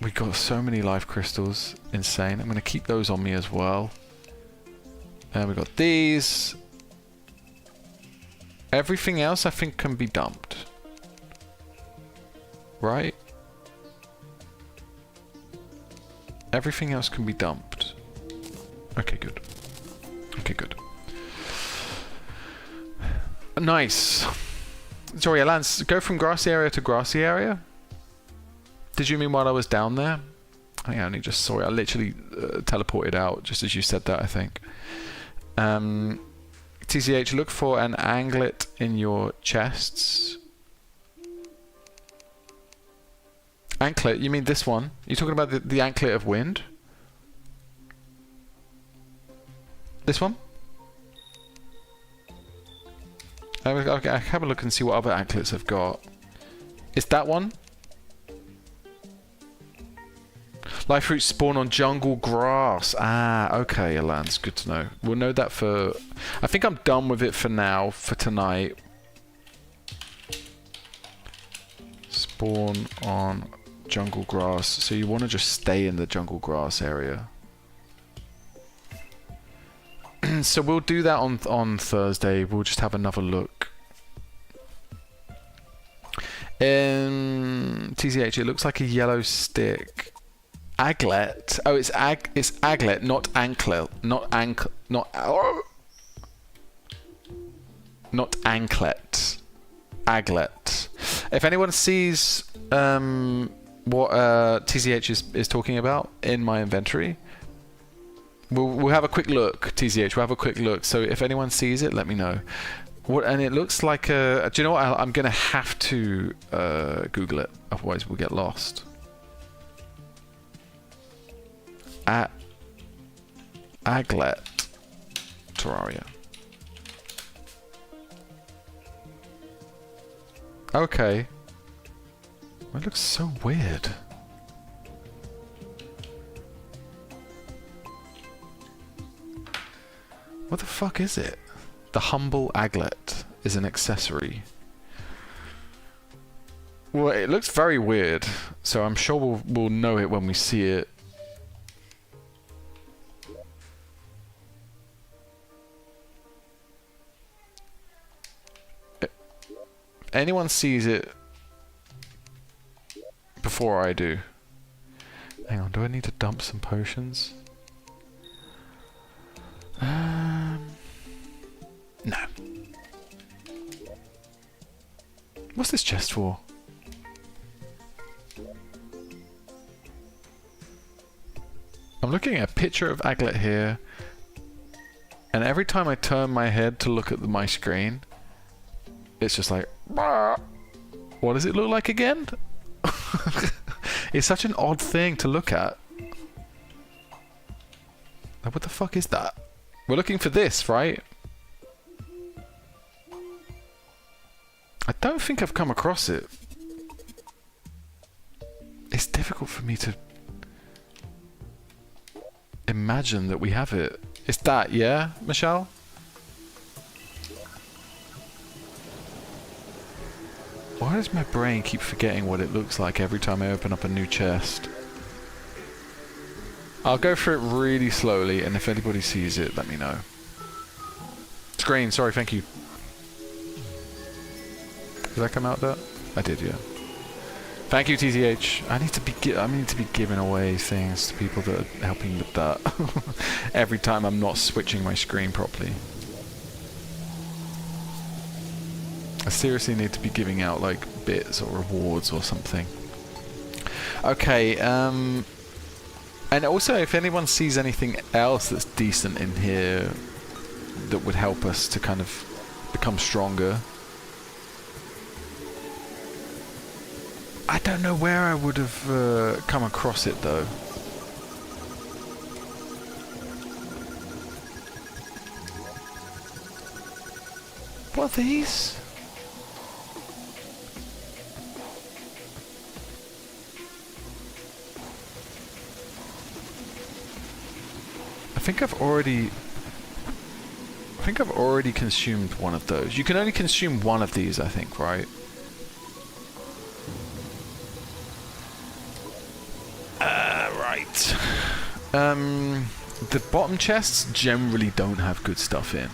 We got so many life crystals. Insane. I'm going to keep those on me as well. And we got these. Everything else I think can be dumped. Right? Everything else can be dumped. Okay, good. Okay, good. Nice. Sorry, Lance, go from grassy area to grassy area? Did you mean while I was down there? I only just saw it. I literally teleported out just as you said that, I think. TCH, look for an anglet in your chests. Anklet? You mean this one? You're talking about the anklet of wind? This one? Okay, I'll have a look and see what other anklets I've got. Is that one? Life fruits spawn on jungle grass. Ah, okay, Alans, good to know. We'll know that for... I think I'm done with it for now, for tonight. Spawn on jungle grass. So you want to just stay in the jungle grass area. So we'll do that on Thursday. We'll just have another look. TCH, it looks like a yellow stick. Aglet. Oh, it's aglet, not anklet. Not anklet. Aglet. If anyone sees what TCH is talking about in my inventory, we'll have a quick look. TCH, we'll have a quick look. So if anyone sees it, let me know. And it looks like a... Do you know what? I'm gonna have to Google it, otherwise we'll get lost. Aglet Terraria. Okay. Well, it looks so weird. What the fuck is it? The humble aglet is an accessory. Well, it looks very weird, so I'm sure we'll know it when we see it. Anyone sees it before I do? Hang on, do I need to dump some potions? No. What's this chest for? I'm looking at a picture of Aglet here, and every time I turn my head to look at my screen, it's just like, what does it look like again? It's such an odd thing to look at. Like, what the fuck is that? We're looking for this, right? I don't think I've come across it. It's difficult for me to imagine that we have it. It's that, yeah, Michelle? Why does my brain keep forgetting what it looks like every time I open up a new chest? I'll go through it really slowly, and if anybody sees it, let me know. Screen, sorry, thank you. Did I come out there? I did, yeah. Thank you, TTH. I need to be giving away things to people that are helping with that. Every time I'm not switching my screen properly. I seriously need to be giving out like bits or rewards or something. Okay, and also if anyone sees anything else that's decent in here that would help us to kind of become stronger. I don't know where I would have come across it though. What are these? I think I've already consumed one of those. You can only consume one of these, I think, right? Right. The bottom chests generally don't have good stuff in.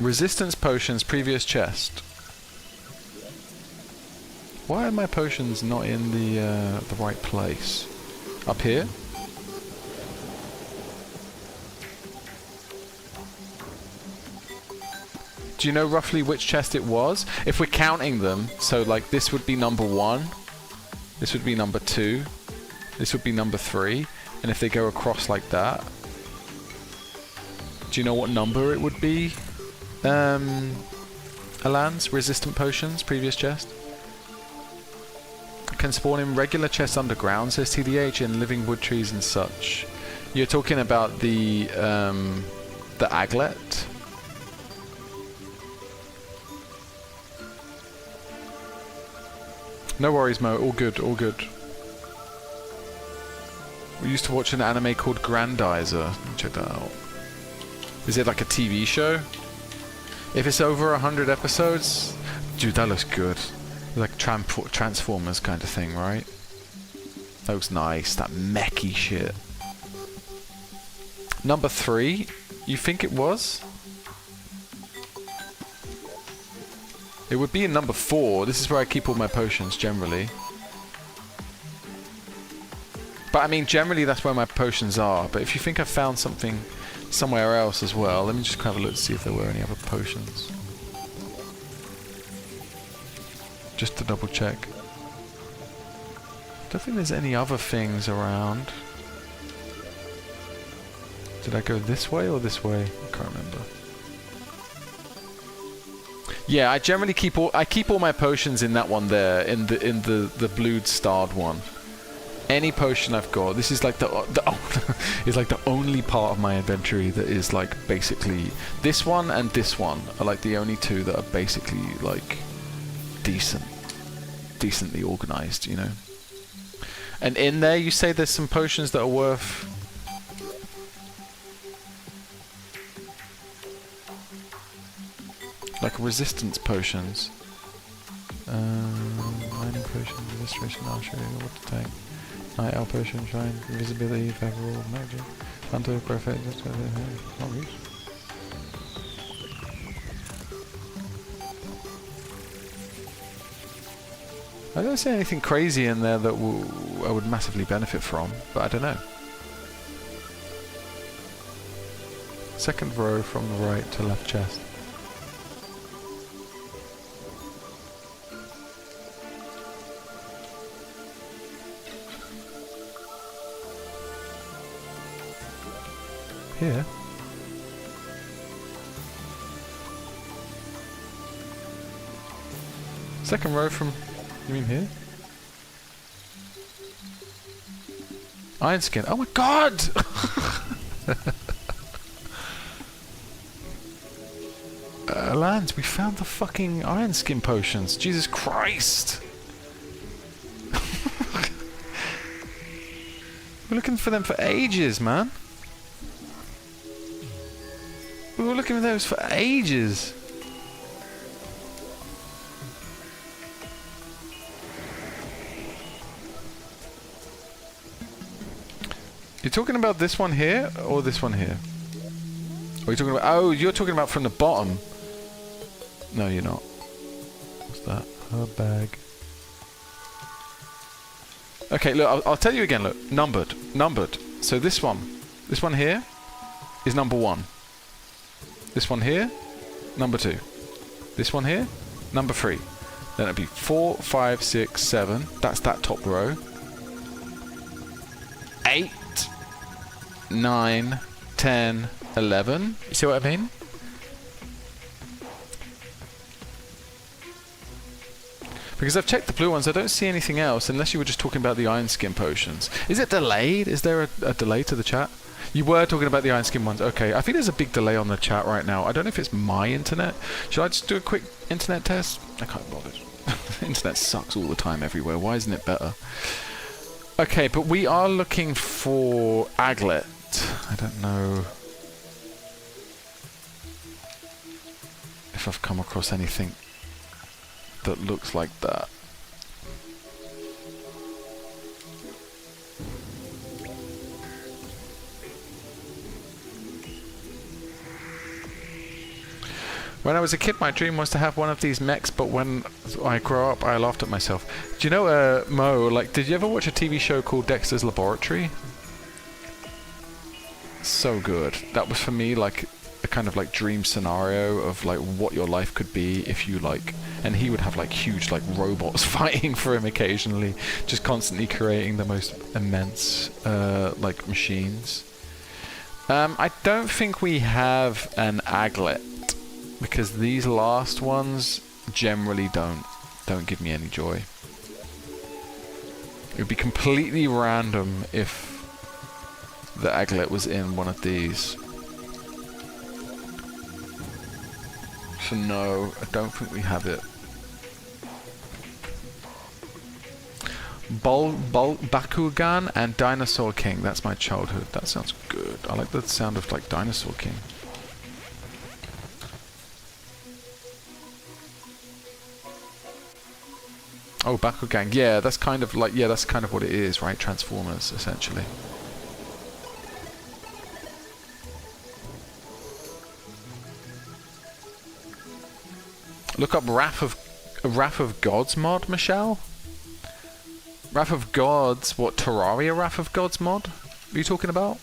Resistance potions, previous chest. Why are my potions not in the right place? Up here? Do you know roughly which chest it was? If we're counting them, so like this would be number 1, this would be number 2, this would be number 3, and if they go across like that, do you know what number it would be? Alans, resistant potions, previous chest. Can spawn in regular chests underground, says TDH, in living wood trees and such. You're talking about the aglet? No worries, Mo. All good, all good. We used to watch an anime called Grandizer. Check that out. Is it like a TV show? If it's over 100 episodes... Dude, that looks good. Like Transformers kind of thing, right? That looks nice. That mechy shit. Number 3? You think it was? It would be in number 4. This is where I keep all my potions, generally. But I mean, generally that's where my potions are. But if you think I found something somewhere else as well, let me just have a look to see if there were any other potions. Just to double check. Don't think there's any other things around. Did I go this way or this way? I can't remember. Yeah, I generally keep all my potions in that one there, in the blued starred one. Any potion I've got, this is like it's like the only part of my inventory that is like basically this one and this one are like the only two that are basically like decently organized, you know. And in there, you say there's some potions that are worth. Like resistance potions. Mining potion, restoration, archery, water tank. Night owl potion, shine, invisibility, favorable, magic. Hunter, perfect, not use. I don't see anything crazy in there that I would massively benefit from, but I don't know. Second row from the right to left chest. Here. Second row from... You mean here? Iron skin. Oh my god! Lands, we found the fucking iron skin potions. Jesus Christ! We're looking for them for ages, man. We were looking for those for ages. You're talking about this one here or this one here? Or are you talking about? Oh, you're talking about from the bottom. No, you're not. What's that? Her bag. Okay, look. I'll tell you again. Look, numbered. So this one here, is number 1. This one here, number 2. This one here, number 3. Then it'd be 4, 5, 6, 7. That's that top row. 8, 9, 10, 11. You see what I mean? Because I've checked the blue ones, I don't see anything else, unless you were just talking about the iron skin potions. Is it delayed? Is there a delay to the chat? You were talking about the iron skin ones. Okay, I think there's a big delay on the chat right now. I don't know if it's my internet. Should I just do a quick internet test? I can't bother. Internet sucks all the time everywhere. Why isn't it better? Okay, but we are looking for aglet. I don't know if I've come across anything that looks like that. When I was a kid, my dream was to have one of these mechs, but when I grow up, I laughed at myself. Do you know, Mo, like, did you ever watch a TV show called Dexter's Laboratory? So good. That was, for me, like, a kind of like dream scenario of like what your life could be if you like, and he would have like huge like robots fighting for him occasionally, just constantly creating the most immense like machines. I don't think we have an aglet, because these last ones generally don't give me any joy. It would be completely random if the aglet was in one of these. So no, I don't think we have it. Bakugan and Dinosaur King. That's my childhood. That sounds good. I like the sound of like Dinosaur King. Oh, Bakugan. Yeah, that's kind of like, yeah, that's kind of what it is, right? Transformers, essentially. Look up Wrath of Gods mod, Michelle. Wrath of Gods, what, Terraria Wrath of Gods mod? Are you talking about?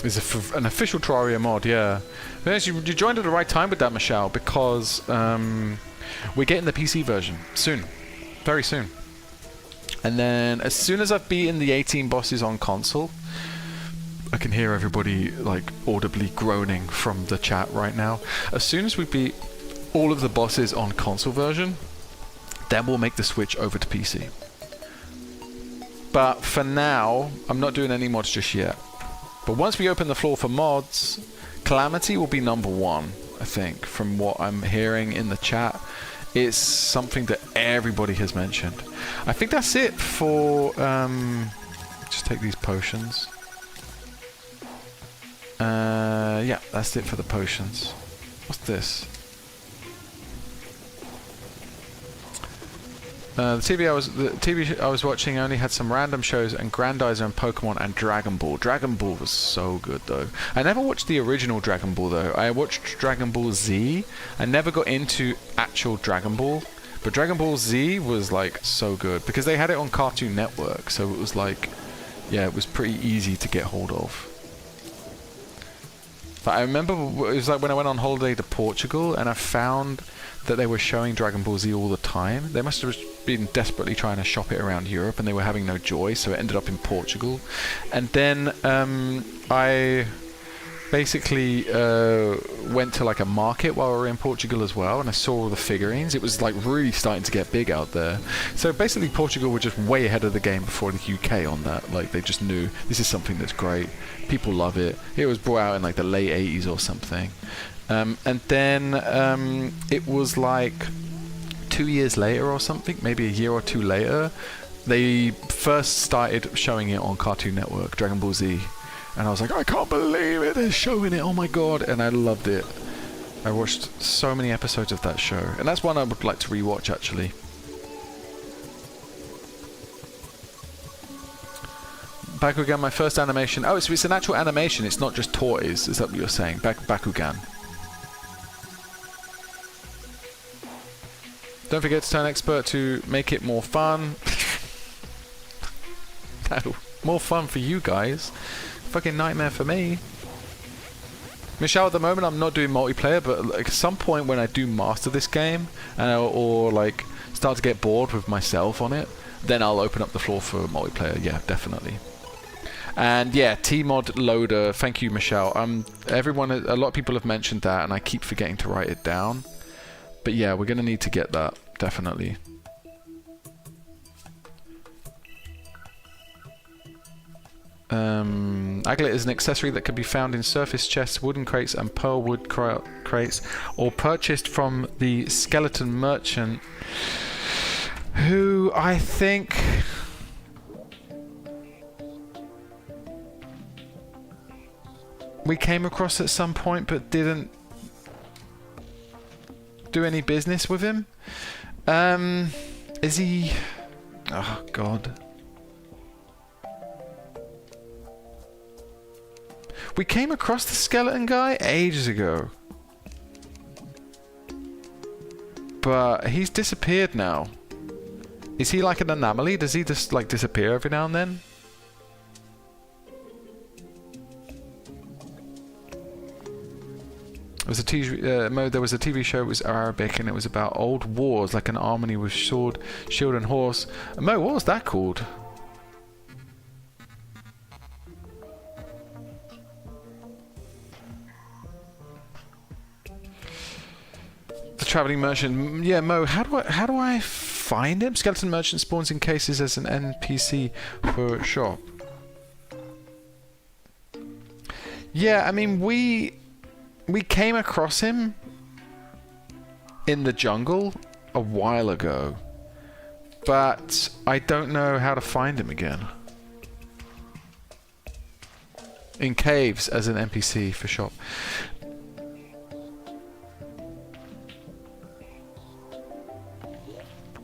Is an official Terraria mod, yeah. Yes, you joined at the right time with that, Michelle, because we're getting the PC version soon, very soon. And then as soon as I've beaten the 18 bosses on console, I can hear everybody like audibly groaning from the chat right now. As soon as we beat all of the bosses on console version, then we'll make the switch over to PC. But for now, I'm not doing any mods just yet. But once we open the floor for mods, Calamity will be #1, I think, from what I'm hearing in the chat. It's something that everybody has mentioned. I think that's it for... just take these potions. Yeah, that's it for the potions. What's this? The TV I was watching only had some random shows and Grandizer and Pokemon and Dragon Ball. Dragon Ball was so good though. I never watched the original Dragon Ball though. I watched Dragon Ball Z. I never got into actual Dragon Ball, but Dragon Ball Z was like so good because they had it on Cartoon Network, so it was like, yeah, it was pretty easy to get hold of. But I remember it was like when I went on holiday to Portugal and I found that they were showing Dragon Ball Z all the time. They must have been desperately trying to shop it around Europe and they were having no joy, so it ended up in Portugal. And then I basically went to like a market while we were in Portugal as well, and I saw all the figurines. It was like really starting to get big out there. So basically Portugal were just way ahead of the game before the UK on that. Like they just knew this is something that's great. People love it. It was brought out in like the late 80s or something. And then it was like 2 years later or something, maybe a year or two later, they first started showing it on Cartoon Network, Dragon Ball Z. And I was like, I can't believe it, they're showing it, oh my god, and I loved it. I watched so many episodes of that show, and that's one I would like to rewatch actually. Bakugan, my first animation. Oh, it's an actual animation, it's not just toys, is that what you're saying? Bakugan. Don't forget to turn expert to make it more fun. No, more fun for you guys. Fucking nightmare for me. Michelle, at the moment I'm not doing multiplayer, but like, at some point when I do master this game, or like start to get bored with myself on it, then I'll open up the floor for multiplayer. Yeah, definitely. And yeah, Tmod loader. Thank you, Michelle. A lot of people have mentioned that, and I keep forgetting to write it down. But yeah, we're gonna need to get that, definitely. Aglet is an accessory that can be found in surface chests, wooden crates, and pearl wood crates, or purchased from the skeleton merchant, who I think we came across at some point, but didn't do any business with him. Is he... Oh god. We came across the skeleton guy ages ago. but he's disappeared now. Is he like an anomaly? Does he just like disappear every now and then? There was a TV show, it was Arabic, and it was about old wars, like an army with sword, shield and horse. Mo, what was that called? The traveling merchant. Yeah, Mo, how do I find him? Skeleton merchant spawns in cases as an NPC for shop. Yeah, I mean we came across him in the jungle a while ago, but I don't know how to find him again. In caves as an NPC for shop.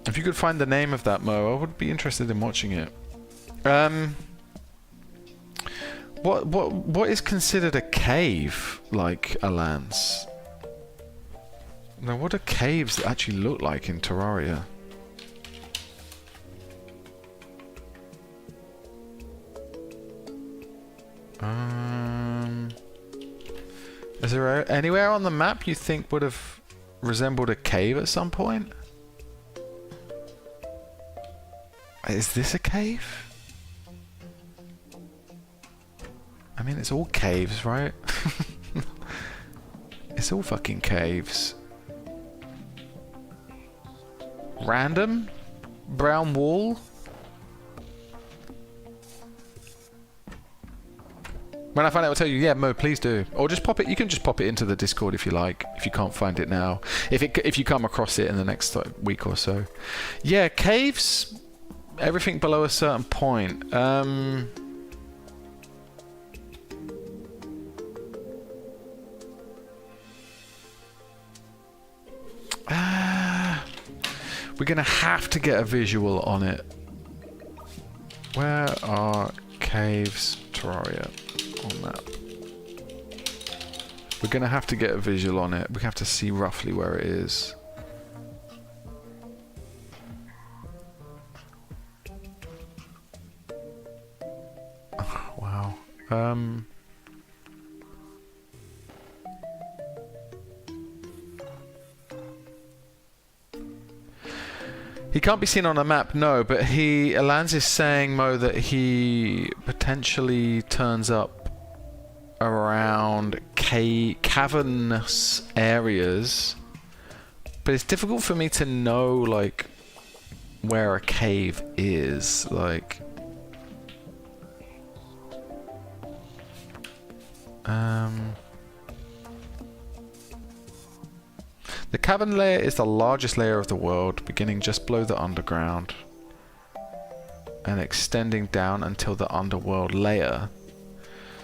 If you could find the name of that, Mo, I would be interested in watching it. What is considered a cave, like Alans? Now, what do caves actually look like in Terraria? Is there anywhere on the map you think would have resembled a cave at some point? Is this a cave? I mean, it's all caves, right? It's all fucking caves. Random? Brown wall? When I find out, I'll tell you. Yeah, Mo, please do. Or just pop it. You can just pop it into the Discord if you like. If you can't find it now, if you come across it in the next week or so. Yeah, caves. Everything below a certain point. We're gonna have to get a visual on it. Where are caves Terraria on map? We're gonna have to get a visual on it. We have to see roughly where it is. Oh, wow. He can't be seen on a map, no, but Alans is saying, Mo, that he potentially turns up around cavernous areas, but it's difficult for me to know, like, where a cave is, like... The cavern layer is the largest layer of the world, beginning just below the underground and extending down until the underworld layer.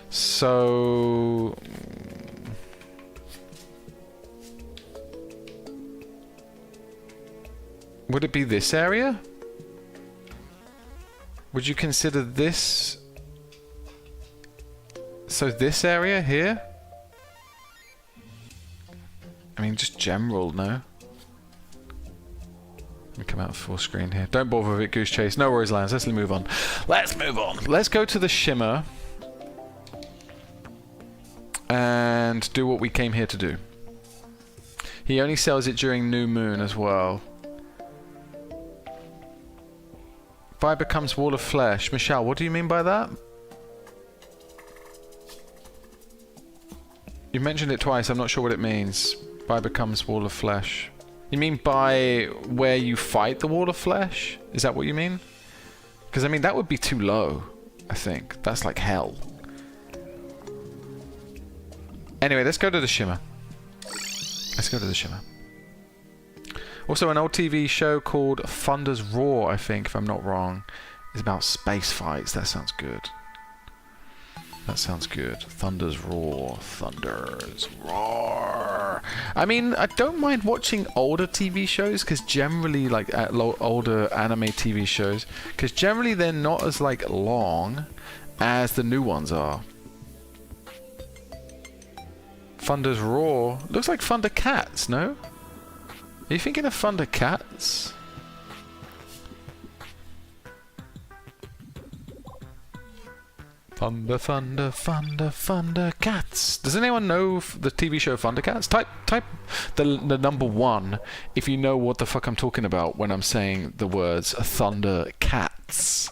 So... would it be this area? Would you consider this... so this area here? I mean, just general, no? Let me come out full screen here. Don't bother with it, Goose Chase. No worries, Lance. Let's move on. Let's move on. Let's go to the Shimmer and do what we came here to do. He only sells it during new moon as well. Fire becomes wall of flesh. Michelle, what do you mean by that? You mentioned it twice. I'm not sure what it means. By becomes wall of flesh. You mean by where you fight the wall of flesh? Is that what you mean? Because I mean that would be too low, I think. That's like hell. Anyway, let's go to the Shimmer. Let's go to the Shimmer. Also, an old TV show called Thunder's Roar, I think, if I'm not wrong. It's about space fights. That sounds good. That sounds good. Thunder's Roar. Thunder's Roar. I mean, I don't mind watching older TV shows, because generally, like, older anime TV shows, because generally they're not as, like, long as the new ones are. Thunder's Roar. Looks like Thundercats, no? Are you thinking of Thundercats? Thunder, thunder, thunder, Thundercats. Does anyone know the TV show Thundercats? Type the number 1 if you know what the fuck I'm talking about when I'm saying the words Thundercats.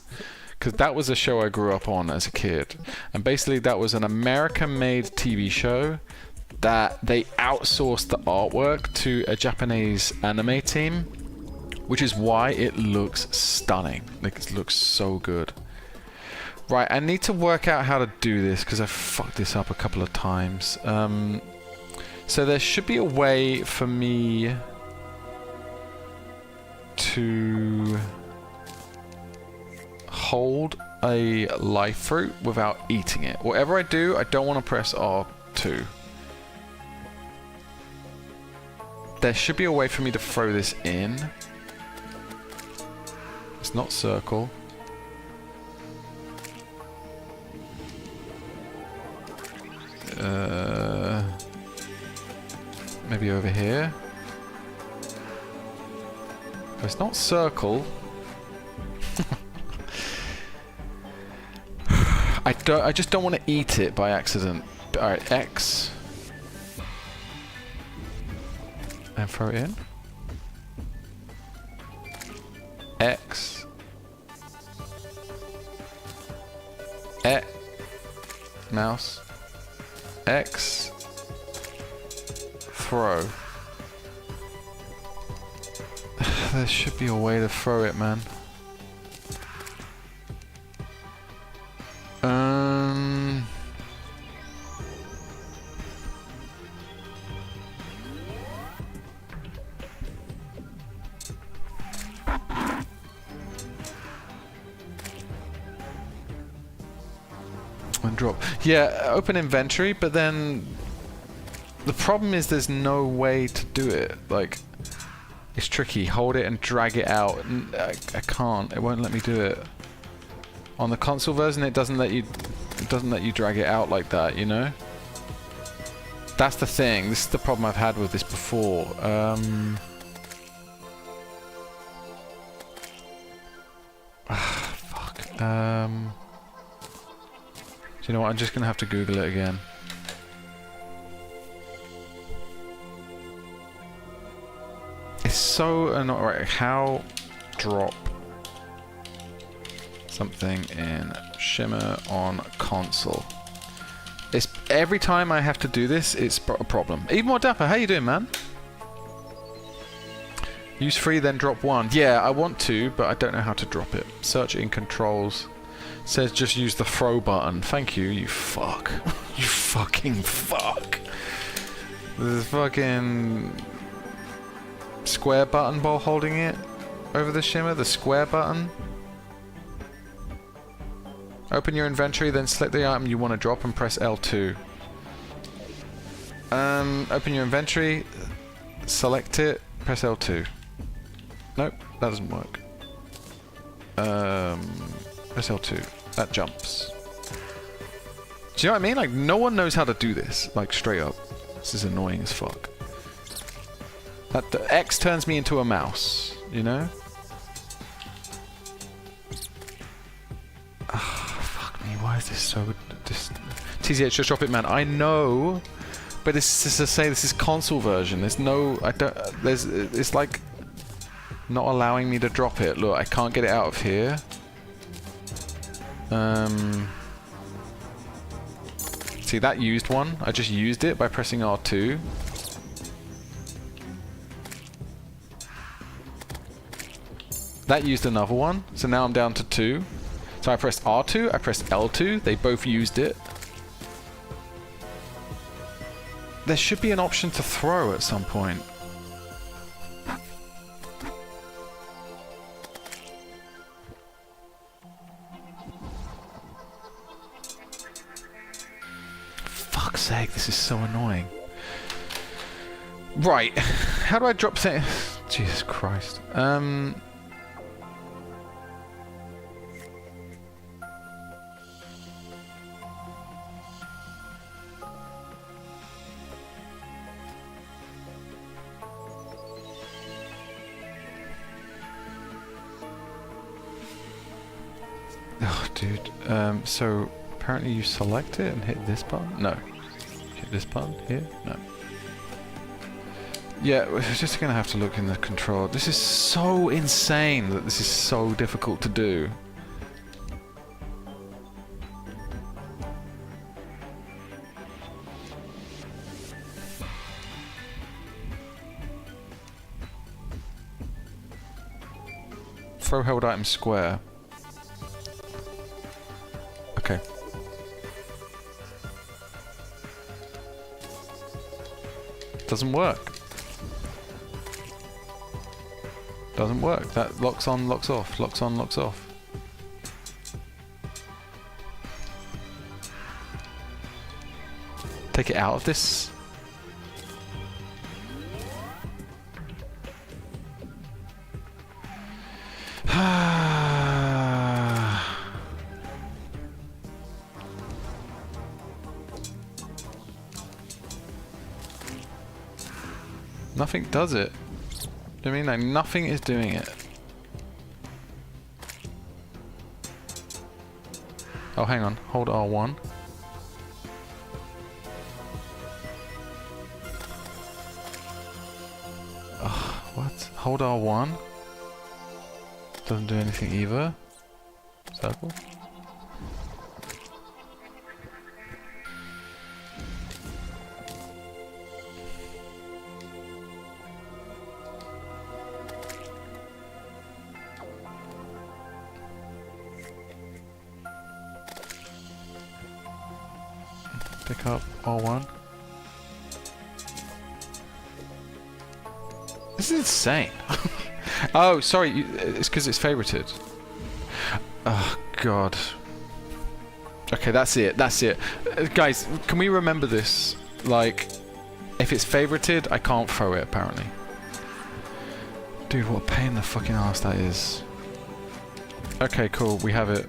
Because that was a show I grew up on as a kid. And basically that was an American-made TV show that they outsourced the artwork to a Japanese anime team, which is why it looks stunning. Like, it looks so good. Right, I need to work out how to do this because I fucked this up a couple of times. So there should be a way for me to hold a life fruit without eating it. Whatever I do, I don't want to press R2. There should be a way for me to throw this in. It's not circle. Maybe over here. If it's not circle. I just don't want to eat it by accident. Alright, X. And throw it in. X. Mouse. X. Throw. There should be a way to throw it, man. And drop. Yeah, open inventory, but then the problem is there's no way to do it. Like, it's tricky. Hold it and drag it out. I can't. It won't let me do it. On the console version, it doesn't let you drag it out like that, you know? That's the thing. This is the problem I've had with this before. Fuck. Do you know what? I'm just gonna have to Google it again. It's so annoying. Right, how drop something in Shimmer on console? It's every time I have to do this, it's a problem. Even more Dapper, how you doing, man? Use 3, then drop 1. Yeah, I want to, but I don't know how to drop it. Search in controls. Says just use the throw button. Thank you, you fuck. You fucking fuck. There's fucking square button while holding it over the shimmer. The square button. Open your inventory, then select the item you want to drop and press L2. Open your inventory, select it, press L2. Nope, that doesn't work. Press L2. That jumps. Do you know what I mean? Like, no one knows how to do this. Like, straight up. This is annoying as fuck. That X turns me into a mouse, you know? Fuck me, why is this so... TZH, just drop it, man. I know, but it's just to say this is console version. There's no... It's like... not allowing me to drop it. Look, I can't get it out of here. See, that used one. I just used it by pressing R2. That used another one. So now I'm down to 2. So I pressed R2, I pressed L2. They both used it. There should be an option to throw at some point. Fuck's sake, this is so annoying. Right, how do I drop things? Jesus Christ. dude. So apparently you select it and hit this button? No. Hit this button here? No. Yeah, we're just gonna have to look in the control. This is so insane that this is so difficult to do. Throw held item square. Okay. Doesn't work. Doesn't work. That locks on, locks off, locks on, locks off. Take it out of this. Nothing does it. I mean, like, nothing is doing it. Oh, hang on. Hold R1. What? Hold R1? Doesn't do anything either. Circle. Pick up R1. This is insane. Oh, sorry, it's because it's favorited. Oh, God. Okay, that's it, that's it. Guys, can we remember this? Like, if it's favorited, I can't throw it, apparently. Dude, what a pain in the fucking ass that is. Okay, cool, we have it.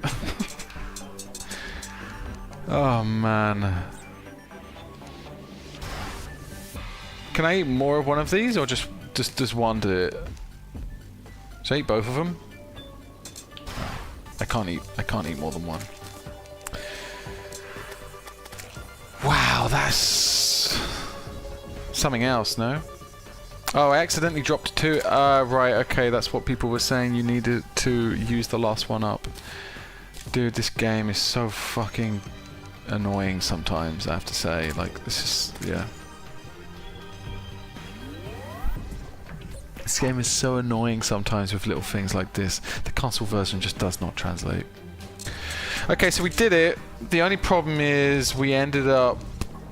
Oh, man. Can I eat more of one of these, or just one do it? Should I eat both of them? I can't eat more than one. Wow, that's something else, no? Oh, I accidentally dropped 2. Right, okay, that's what people were saying. You needed to use the last one up. Dude, this game is so fucking annoying sometimes, I have to say. Like, this is, yeah. This game is so annoying sometimes with little things like this. The console version just does not translate. Okay, so we did it. The only problem is we ended up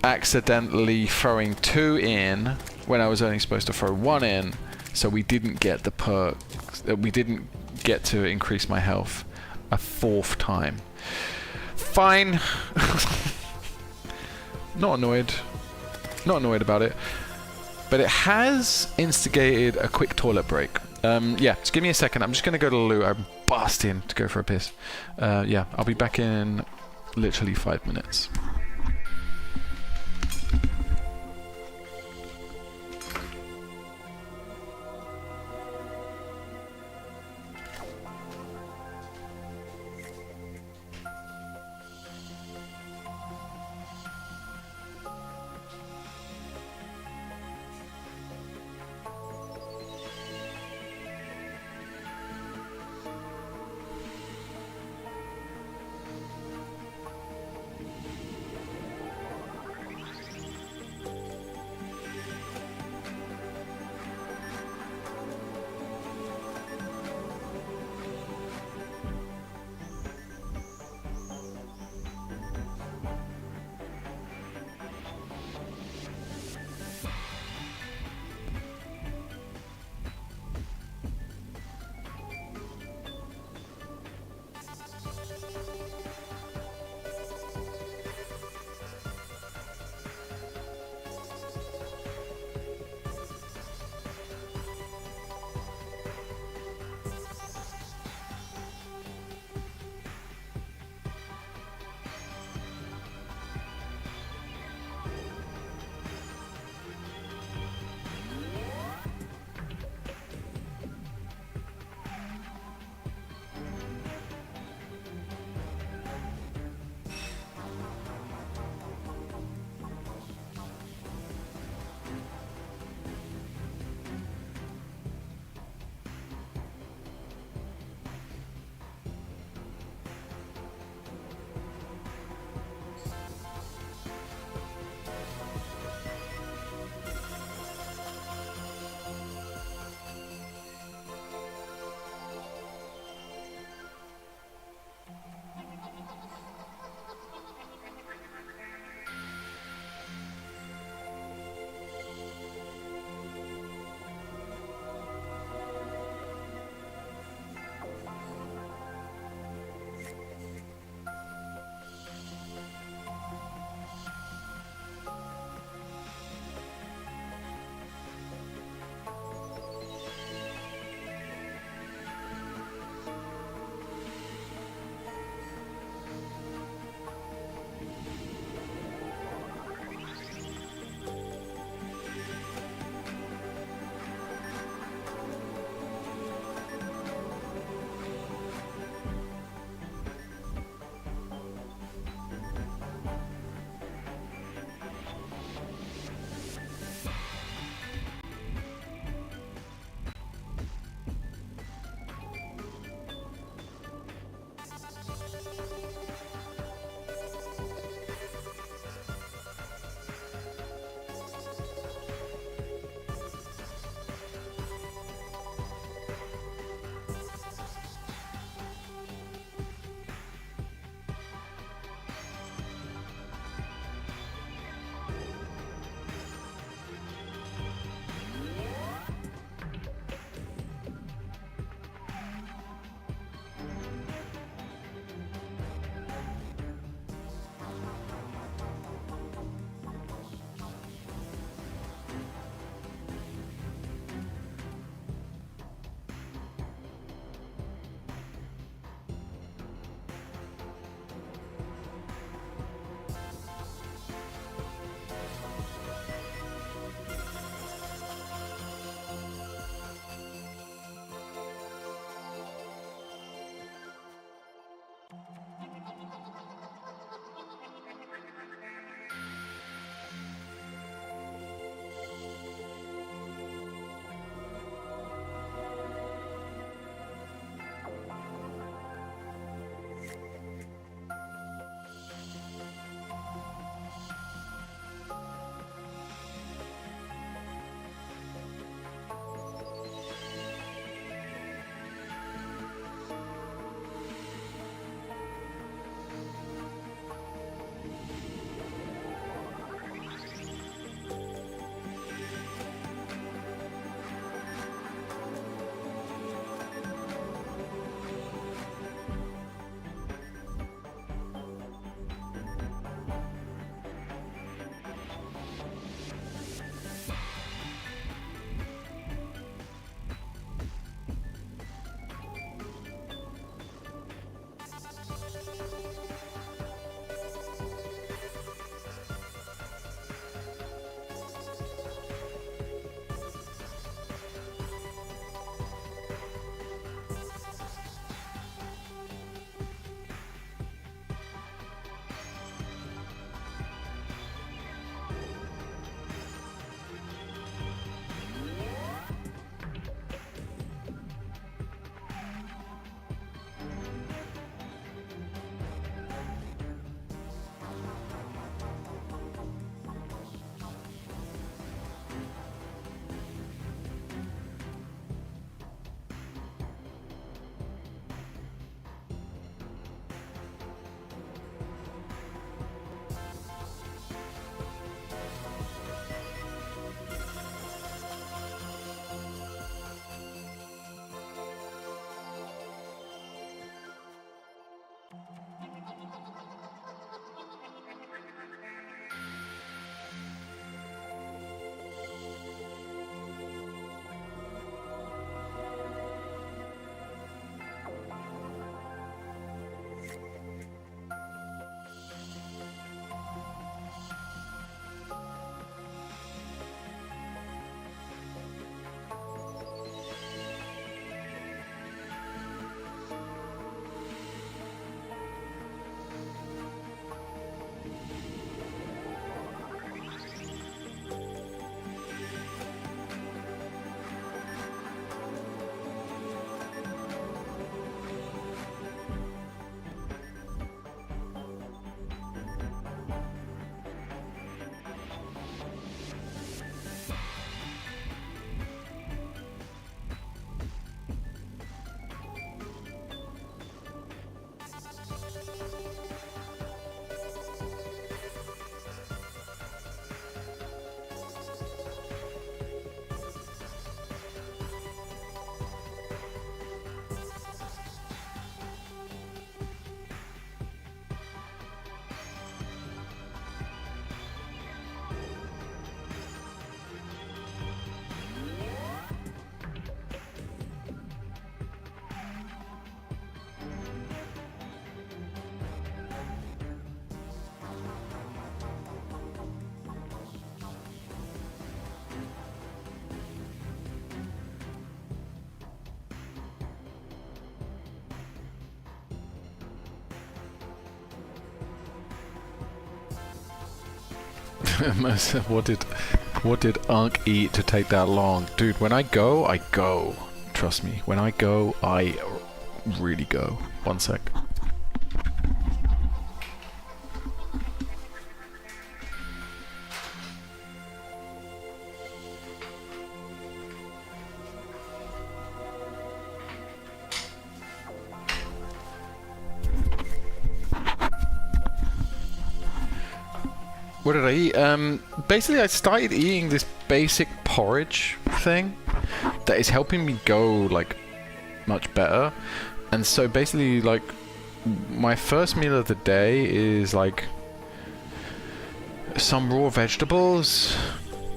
accidentally throwing 2 in when I was only supposed to throw 1 in. So we didn't get the perk. We didn't get to increase my health a 4th time. Fine. Not annoyed. Not annoyed about it. But it has instigated a quick toilet break. Yeah, just give me a second. I'm just going to go to the loo. I'm busting to go for a piss. Yeah, I'll be back in literally 5 minutes. what did Unk eat to take that long? Dude, when I go, I go. Trust me. When I go, I really go. One sec. What did I eat? Basically I started eating this basic porridge thing that is helping me go, like, much better. And so basically, like, my first meal of the day is, like, some raw vegetables,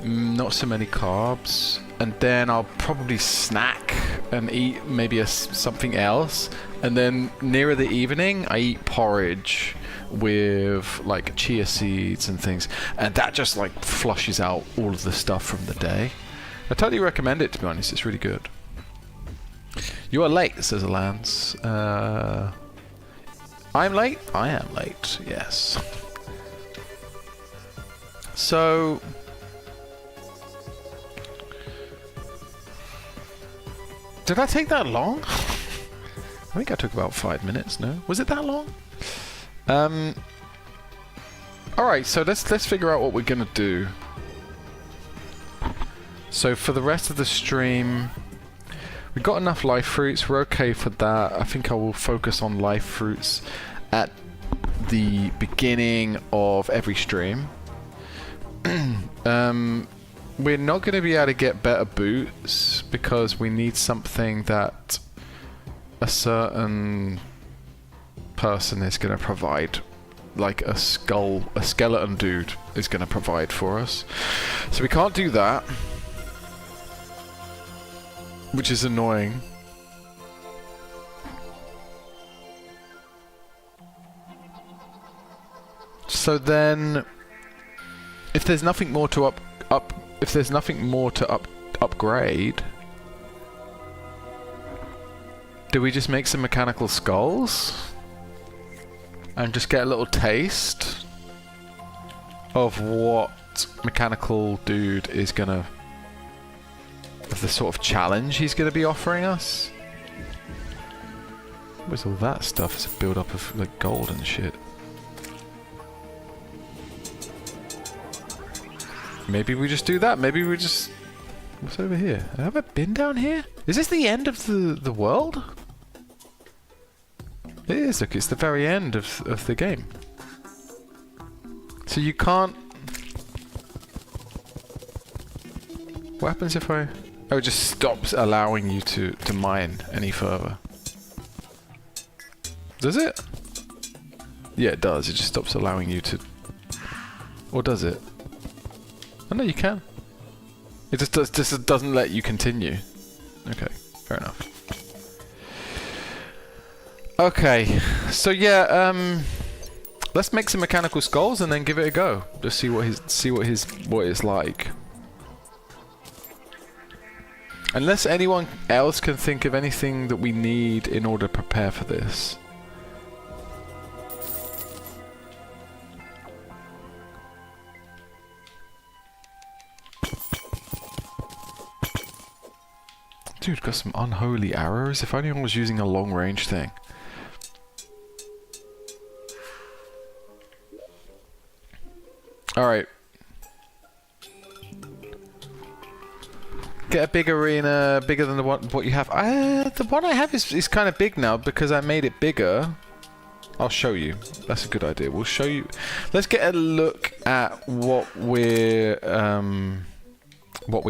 not so many carbs, and then I'll probably snack and eat maybe something else. And then nearer the evening, I eat porridge with like chia seeds and things, and that just like flushes out all of the stuff from the day. I totally recommend it, to be honest. It's really good. You are late, says Alans. I'm late? I am late, yes. So did I take that long? I think I took about 5 minutes, no? Was it that long? Alright, so let's figure out what we're gonna do. So for the rest of the stream, we got enough life fruits, we're okay for that. I think I will focus on life fruits at the beginning of every stream. We're not going to be able to get better boots because we need something that a certain person is going to provide, like a skeleton dude is going to provide for us. So we can't do that, which is annoying. So then, if there's nothing more to upgrade, do we just make some mechanical skulls and just get a little taste of what mechanical dude is gonna, of the sort of challenge he's gonna be offering us? Where's all that stuff? It's a build up of like gold and shit. Maybe we just do that. Maybe we just... What's over here? Have I been down here? Is this the end of the world? It is. Look, it's the very end of the game. So you can't... What happens if I... Oh, it just stops allowing you to mine any further. Does it? Yeah, it does. It just stops allowing you to... Or does it? Oh no, you can. It just doesn't let you continue. Okay, fair enough. Okay, so yeah, let's make some mechanical skulls and then give it a go. Just see what it's like. Unless anyone else can think of anything that we need in order to prepare for this. Dude, got some unholy arrows. If only I was using a long range thing. Alright. Get a big arena, bigger than the one what you have. The one I have is kind of big now because I made it bigger. I'll show you. That's a good idea. We'll show you. Let's get a look at what we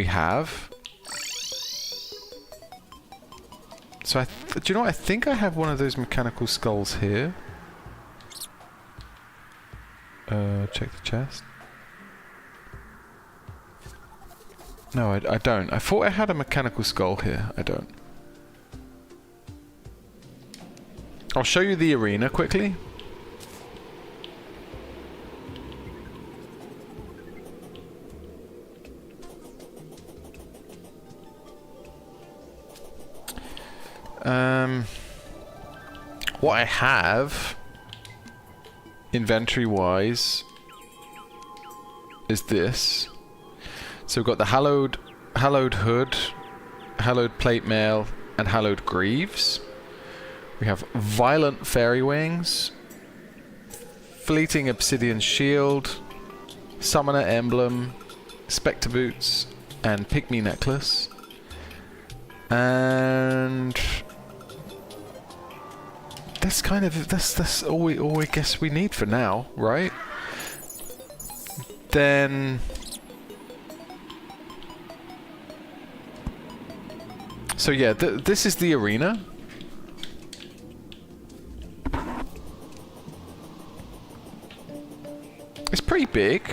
have. So do you know what? I think I have one of those mechanical skulls here. Check the chest. No, I don't. I thought I had a mechanical skull here. I don't. I'll show you the arena quickly. What I have, inventory-wise, is this. So we've got the hallowed hood, hallowed plate mail, and hallowed greaves. We have violent fairy wings, fleeting obsidian shield, summoner emblem, spectre boots, and pygmy necklace. And that's kind of that's all I guess we need for now, right? Then so yeah, this is the arena. It's pretty big.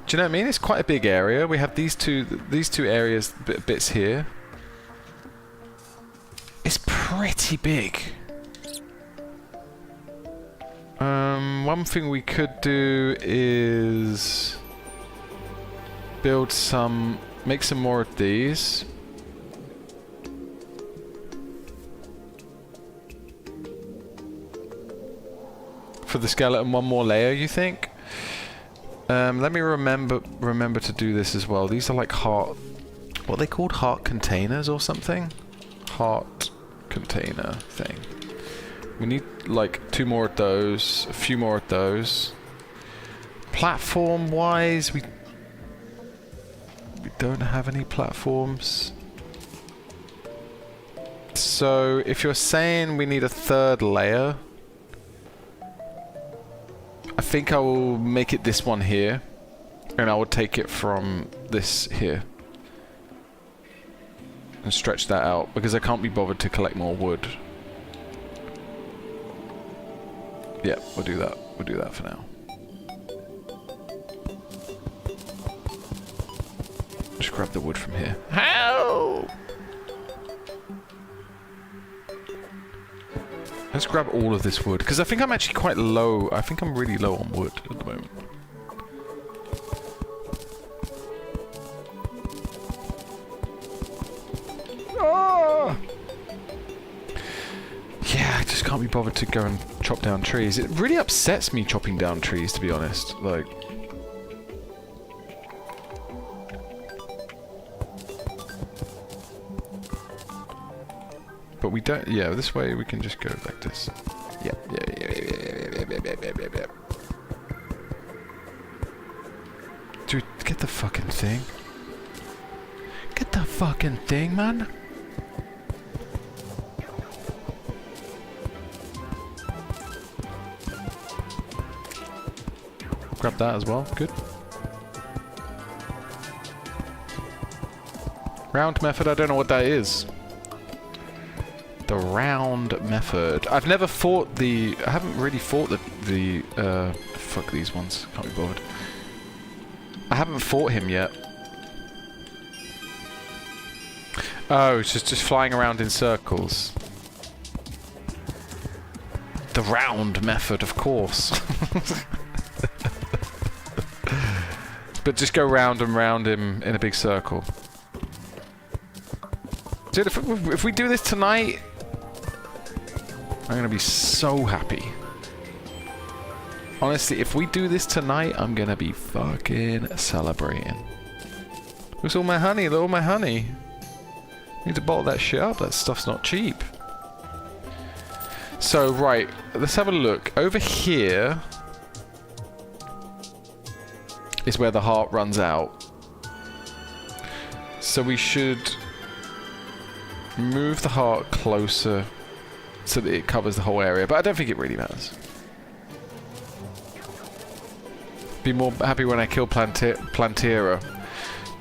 Do you know what I mean? It's quite a big area. We have these two areas bits here. It's pretty big. One thing we could do is make some more of these. For the skeleton, one more layer, you think? Let me remember to do this as well. These are like heart... What are they called? Heart containers or something? Heart container thing. We need like 2 more of those, a few more of those. Platform-wise, we don't have any platforms. So if you're saying we need a 3rd layer, I think I will make it this one here, and I will take it from this here and stretch that out because I can't be bothered to collect more wood. Yeah, we'll do that. We'll do that for now. Just grab the wood from here. Help! Let's grab all of this wood, because I think I'm actually quite low. I think I'm really low on wood at the moment. Oh! Yeah, I just can't be bothered to go and chop down trees. It really upsets me chopping down trees, to be honest. Like... But we don't... Yeah, this way we can just go like this. Yeah. Dude, get the fucking thing. Get the fucking thing, man. Grab that as well. Good. Round method, I don't know what that is. The round method. I've never fought the... I haven't really fought the fuck these ones. Can't be bothered. I haven't fought him yet. Oh, it's just flying around in circles. The round method, of course. But just go round and round him in a big circle. Dude, if we do this tonight, I'm gonna be so happy. Honestly, if we do this tonight, I'm gonna be fucking celebrating. Where's all my honey? Look, all my honey. Need to bottle that shit up. That stuff's not cheap. So, right, let's have a look. Over here is where the heart runs out. So we should move the heart closer so that it covers the whole area, but I don't think it really matters. Be more happy when I kill Plantera.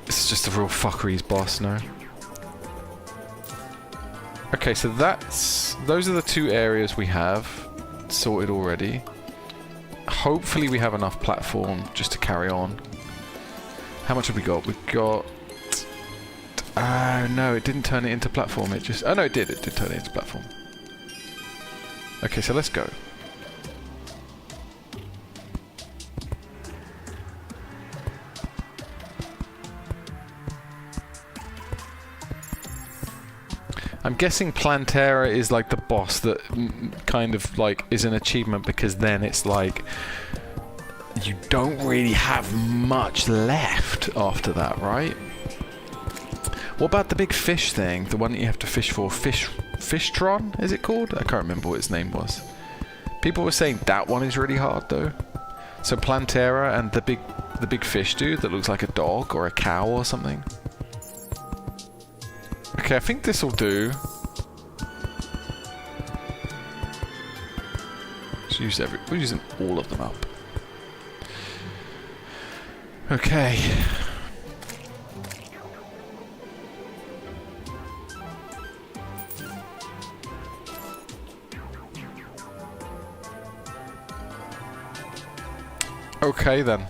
This is just a real fuckery's boss now. Okay, so those are the 2 areas we have sorted already. Hopefully we have enough platform just to carry on. How much have we got? We've got... no, it didn't turn it into platform. It just... Oh, no, it did. It did turn it into platform. Okay, so let's go. I'm guessing Plantera is like the boss that kind of like is an achievement, because then it's like you don't really have much left after that, right? What about the big fish thing? The one that you have to fish for? Fishtron, is it called? I can't remember what its name was. People were saying that one is really hard though. So Plantera and the big fish dude that looks like a dog or a cow or something. Okay, I think this will do. We're using all of them up. Okay. Okay then.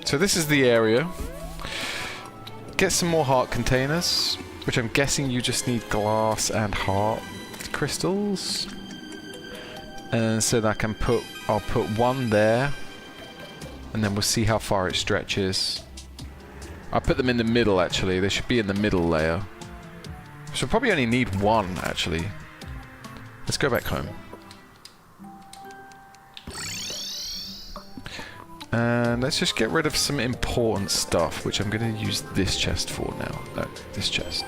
So this is the area. Get some more heart containers, which I'm guessing you just need glass and heart crystals. And so that I'll put one there, and then we'll see how far it stretches. I'll put them in the middle actually. They should be in the middle layer. So probably only need one actually. Let's go back home. And let's just get rid of some important stuff, which I'm going to use this chest for now. No, this chest.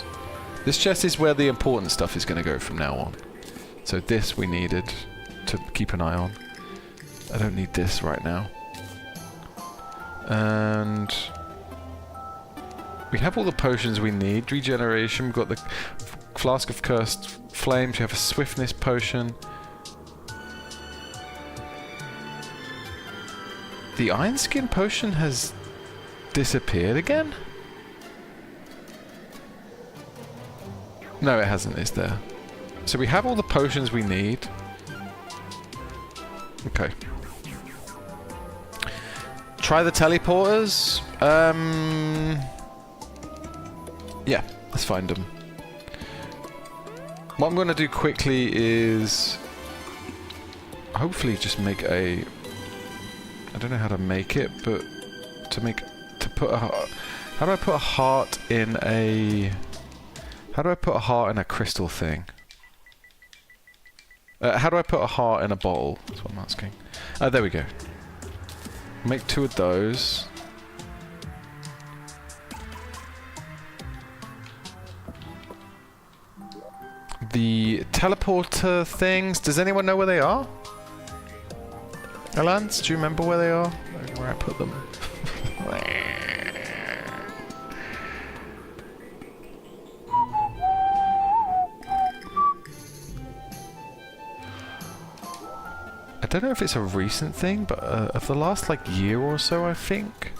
This chest is where the important stuff is going to go from now on. So this we needed to keep an eye on. I don't need this right now. And we have all the potions we need. Regeneration, we've got the Flask of Cursed Flames, we have a Swiftness potion. The Iron Skin potion has disappeared again? No, it hasn't, it's there. So we have all the potions we need. Okay. Try the teleporters. Yeah, let's find them. What I'm going to do quickly is hopefully just make a... I don't know how to make it, but how do I put a heart in a... How do I put a heart in a crystal thing? How do I put a heart in a bottle? That's what I'm asking. There we go. Make 2 of those. The teleporter things, does anyone know where they are? Alans, do you remember where they are? Where I put them? I don't know if it's a recent thing, but of the last like year or so, I think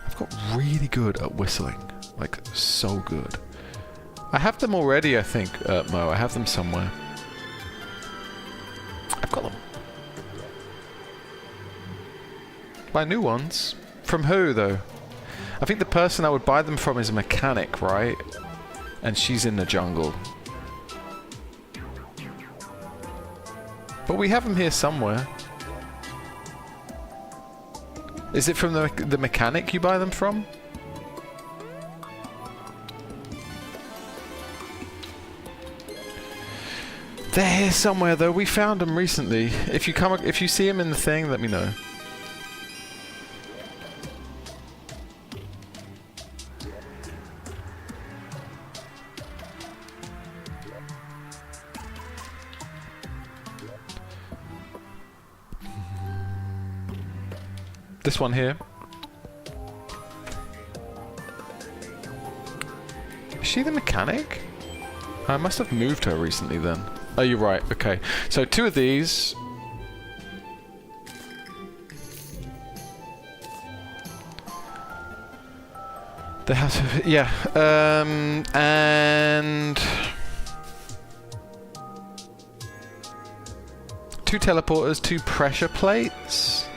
I've got really good at whistling, like so good. I have them already, I think, Mo. I have them somewhere. I've got them. Buy new ones? From who, though? I think the person I would buy them from is a mechanic, right? And she's in the jungle. But we have them here somewhere. Is it from the mechanic you buy them from? They're here somewhere, though. We found them recently. If you see them in the thing, let me know. This one here. Is she the mechanic? I must have moved her recently then. Oh, you're right. Okay. So 2 of these. They have to, yeah. And 2 teleporters, 2 pressure plates.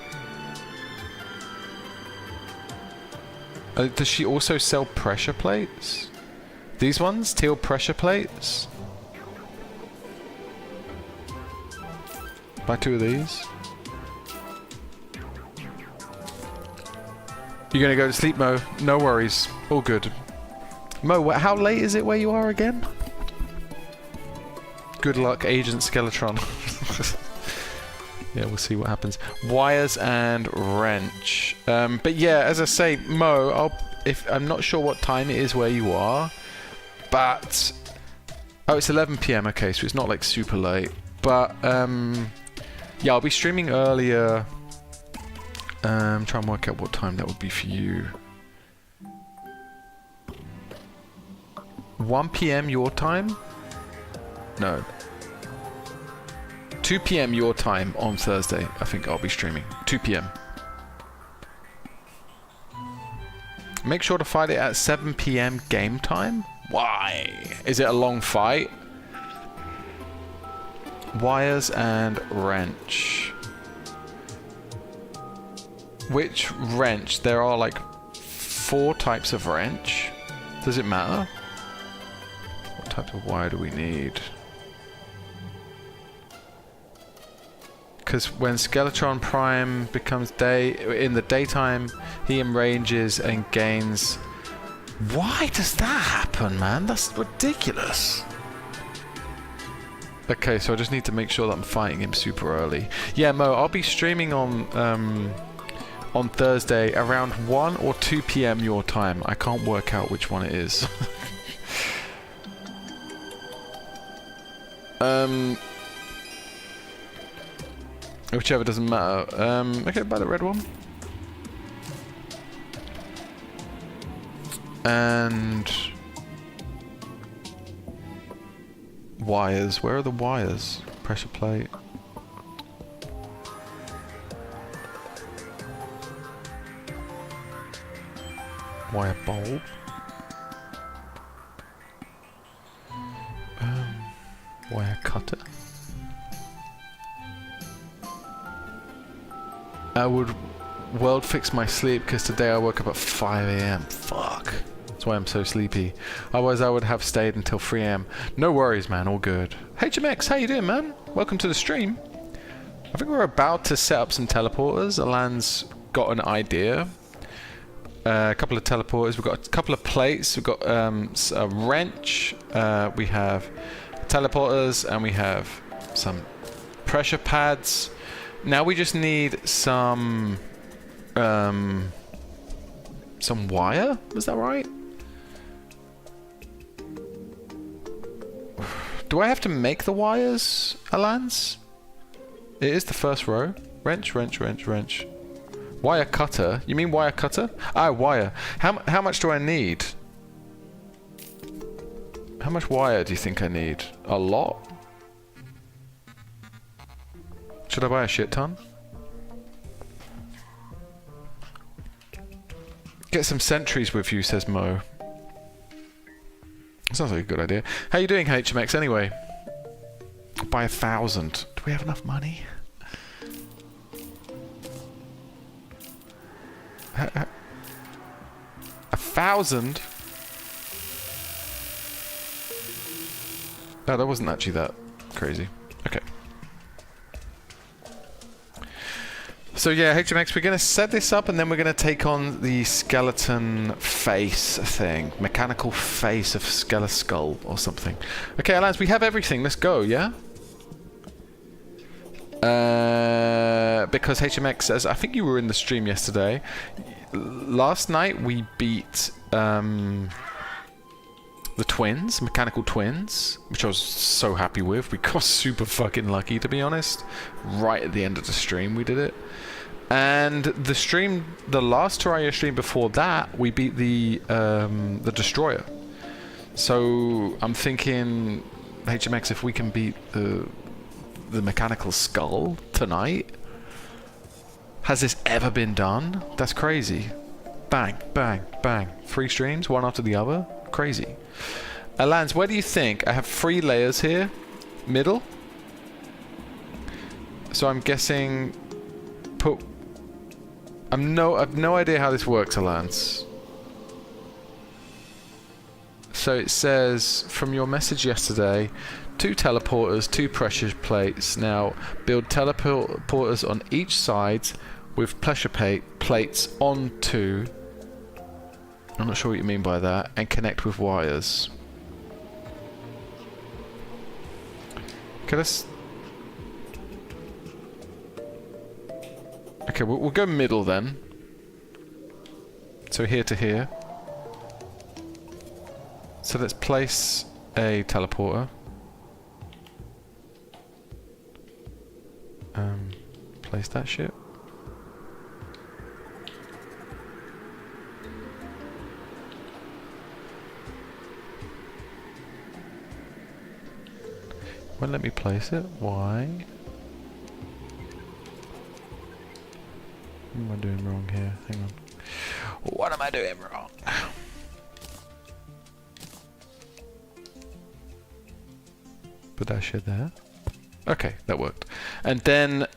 Does she also sell pressure plates? These ones? Teal pressure plates? Buy 2 of these. You're gonna go to sleep, Mo? No worries. All good. Mo, how late is it where you are again? Good luck, Agent Skeletron. Yeah, we'll see what happens. Wires and wrench. But yeah, as I say, Mo, I'm not sure what time it is where you are, but oh, it's 11 PM. Okay, so it's not like super late. But yeah, I'll be streaming earlier. Try and work out what time that would be for you. 1 PM your time? No. 2 PM your time on Thursday. I think I'll be streaming. 2 PM. Make sure to fight it at 7 PM game time? Why? Is it a long fight? Wires and wrench. Which wrench? There are like 4 types of wrench. Does it matter? What type of wire do we need? Because when Skeletron Prime becomes in the daytime, he enranges and gains. Why does that happen, man? That's ridiculous. Okay, so I just need to make sure that I'm fighting him super early. Yeah, Mo, I'll be streaming on Thursday around 1 or 2 PM your time. I can't work out which one it is. Whichever doesn't matter. Okay, buy the red one. And wires. Where are the wires? Pressure plate. Wire bulb. Wire cutter. I would world fix my sleep because today I woke up at 5 AM. Fuck. That's why I'm so sleepy. Otherwise I would have stayed until 3 AM. No worries, man. All good. HMX, how you doing, man? Welcome to the stream. I think we're about to set up some teleporters. Alan's got an idea. A couple of teleporters. We've got a couple of plates. We've got a wrench. We have teleporters, and we have some pressure pads. Now we just need some wire. Is that right? Do I have to make the wires, Alans? It is the first row. Wrench, wrench, wrench, wrench. Wire cutter? You mean wire cutter? Ah, wire. How much do I need? How much wire do you think I need? A lot? Should I buy a shit ton? Get some sentries with you, says Mo. Sounds like a good idea. How you doing, HMX, anyway? Buy 1,000. Do we have enough money? 1,000? No, that wasn't actually that crazy. Okay. So yeah, HMX, we're going to set this up and then we're going to take on the skeleton face thing. Mechanical face of Skeletoskull or something. Okay, Alans, we have everything. Let's go, yeah? Because HMX says, I think you were in the stream yesterday. Last night we beat the twins, mechanical twins, which I was so happy with. We got super fucking lucky, to be honest. Right at the end of the stream we did it. And the stream, the last Terraria stream before that, we beat the destroyer. So I'm thinking, HMX, if we can beat the mechanical skull tonight. Has this ever been done? That's crazy. Bang, bang, bang. 3 streams, one after the other. Crazy. Alans, where do you think? I have 3 layers here. Middle. So I'm guessing... I've no idea how this works, Alans. So it says, from your message yesterday, 2 teleporters, 2 pressure plates. Now, build teleporters on each side with pressure plates onto... I'm not sure what you mean by that. And connect with wires. Okay, let's... Okay, we'll go middle then. So here to here. So let's place a teleporter. Place that shit. Won't let me place it. Why? What am I doing wrong here? Hang on. What am I doing wrong? Put that shit there. Okay, that worked. And then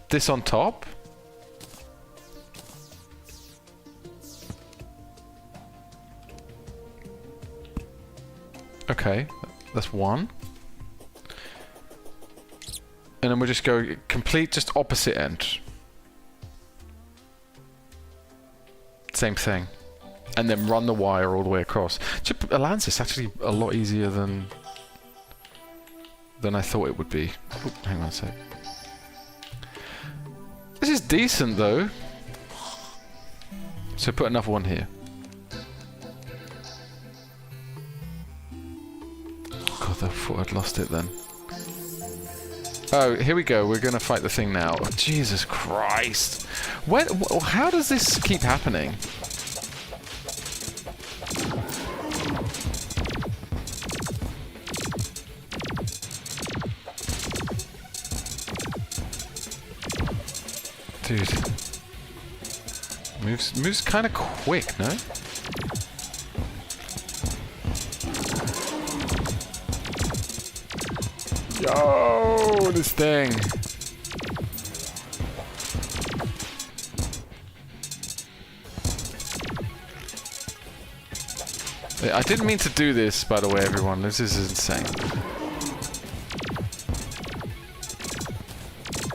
this on top. Okay, that's one. And then we'll just go complete, just opposite end. Same thing. And then run the wire all the way across. Alans is actually a lot easier than I thought it would be. Oop, hang on a sec. This is decent though. So put another one here. God, I thought I'd lost it then. Oh, here we go. We're gonna fight the thing now. Oh, Jesus Christ! How does this keep happening? Dude, moves kind of quick, no? Yo, this thing. I didn't mean to do this, by the way, everyone. This is insane.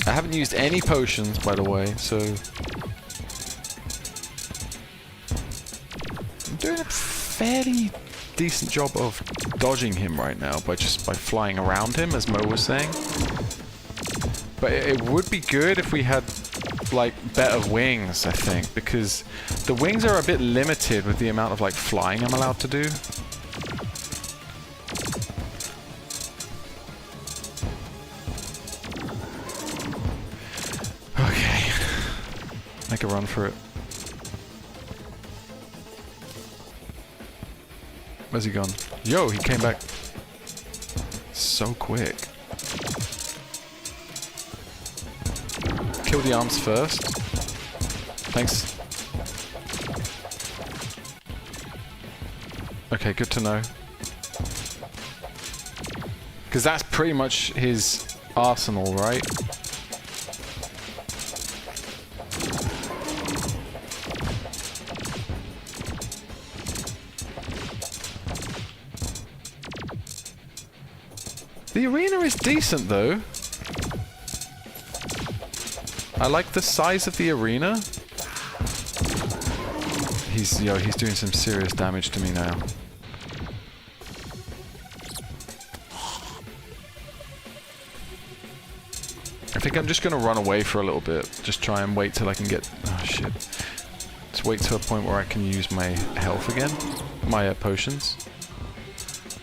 I haven't used any potions, by the way, so I'm doing a fairly decent job of dodging him right now by flying around him, as Mo was saying. But it would be good if we had like better wings, I think, because the wings are a bit limited with the amount of like flying I'm allowed to do. Okay, make a run for it. Where's he gone? Yo, he came back so quick. Kill the arms first. Thanks. Okay, good to know. Because that's pretty much his arsenal, right? The arena is decent, though. I like the size of the arena. He's doing some serious damage to me now. I think I'm just gonna run away for a little bit. Just try and wait till I can get... Oh, shit. Just wait to a point where I can use my health again. My potions.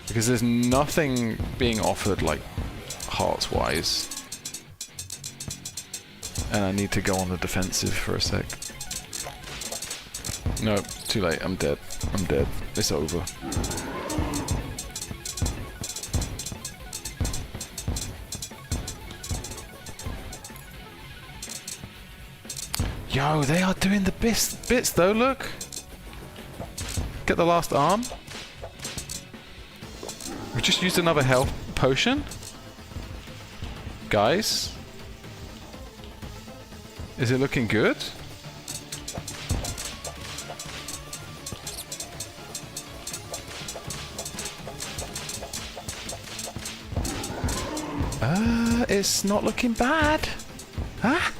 Because there's nothing being offered, like, hearts-wise. And I need to go on the defensive for a sec. No, too late. I'm dead. I'm dead. It's over. Yo, they are doing the bits though, look. Get the last arm. We just used another health potion. Guys. Is it looking good? It's not looking bad. Huh?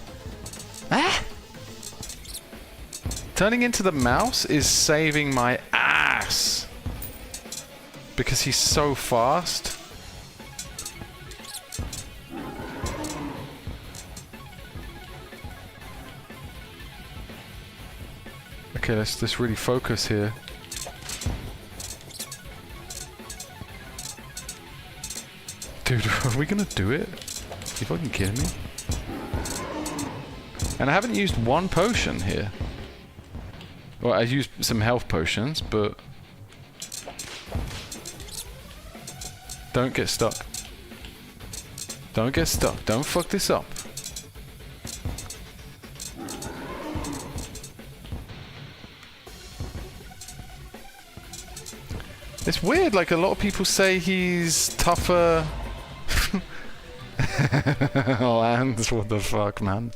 Ah? Turning into the mouse is saving my ass. Because he's so fast. Okay, let's really focus here. Dude, are we gonna do it? You fucking kidding me? And I haven't used one potion here. Well, I used some health potions, but... Don't get stuck. Don't get stuck. Don't fuck this up. It's weird, like a lot of people say he's tougher. Lands, what the fuck, man?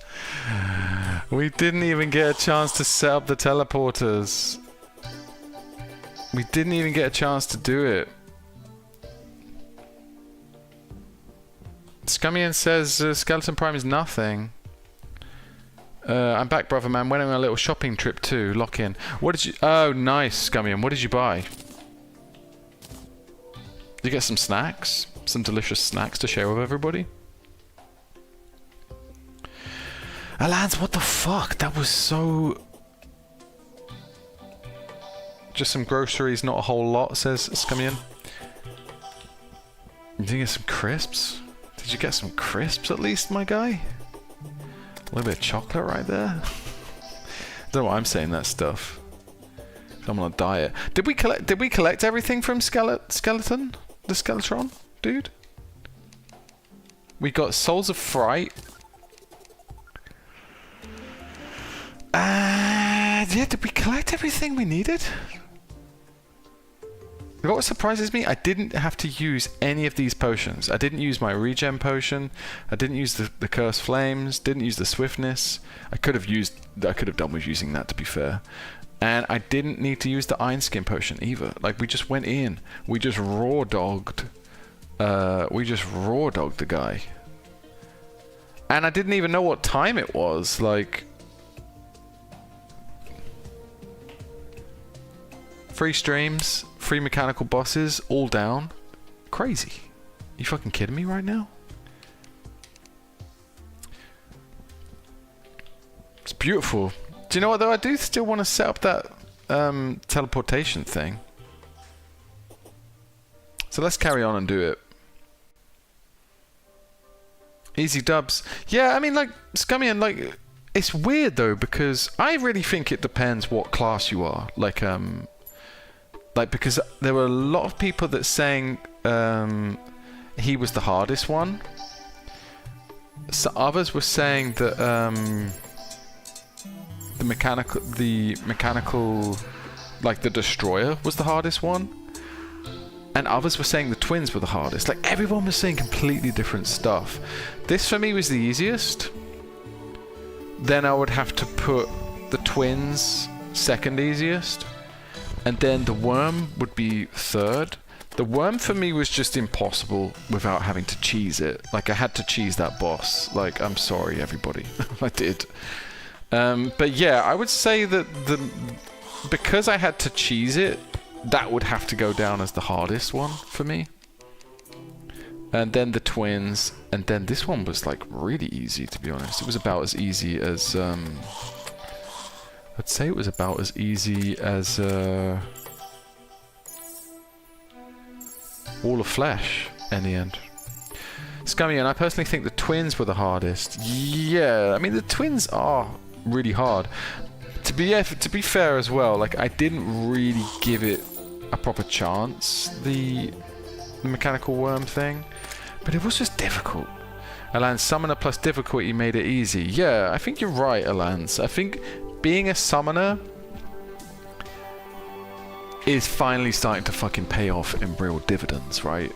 We didn't even get a chance to set up the teleporters. We didn't even get a chance to do it. Scummian says Skeleton Prime is nothing. I'm back, brother man. Went on a little shopping trip too. Lock in. What did you... Oh, nice, Scummian. What did you buy? Did you get some snacks? Some delicious snacks to share with everybody? Alans, what the fuck? That was so... Just some groceries, not a whole lot, says Scummian. Did you get some crisps? Did you get some crisps at least, my guy? A little bit of chocolate right there. I don't know why I'm saying that stuff. I'm on a diet. Did we collect everything from Skeleton? The Skeletron, dude? We got Souls of Fright. Yeah, did we collect everything we needed? What surprises me, I didn't have to use any of these potions. I didn't use my regen potion. I didn't use the Cursed Flames. Didn't use the Swiftness. I could have done with using that, to be fair. And I didn't need to use the Iron Skin potion either. Like, we just went in. We just raw dogged. The guy. And I didn't even know what time it was. Like, 3 streams, 3 mechanical bosses, all down. Crazy. You fucking kidding me right now? It's beautiful. Do you know what though? I do still want to set up that teleportation thing. So let's carry on and do it. Easy dubs. Yeah, I mean, like, Scummian, like, it's weird though, because I really think it depends what class you are. Like, because there were a lot of people that saying he was the hardest one. So others were saying that the mechanical, like the Destroyer was the hardest one. And others were saying the Twins were the hardest. Like, everyone was saying completely different stuff. This for me was the easiest. Then I would have to put the Twins second easiest. And then the Worm would be third. The Worm for me was just impossible without having to cheese it. Like, I had to cheese that boss. Like, I'm sorry, everybody. I did. But yeah, I would say that because I had to cheese it, that would have to go down as the hardest one for me. And then the Twins. And then this one was, like, really easy, to be honest. It was about as easy as... I'd say it was about as easy as Wall of Flesh in the end. Scummy, and I personally think the Twins were the hardest. Yeah, I mean the Twins are really hard. To be fair as well, like I didn't really give it a proper chance, the mechanical worm thing, but it was just difficult. Alans, summoner plus difficulty made it easy. Yeah, I think you're right, Alans. I think being a summoner is finally starting to fucking pay off in real dividends, right?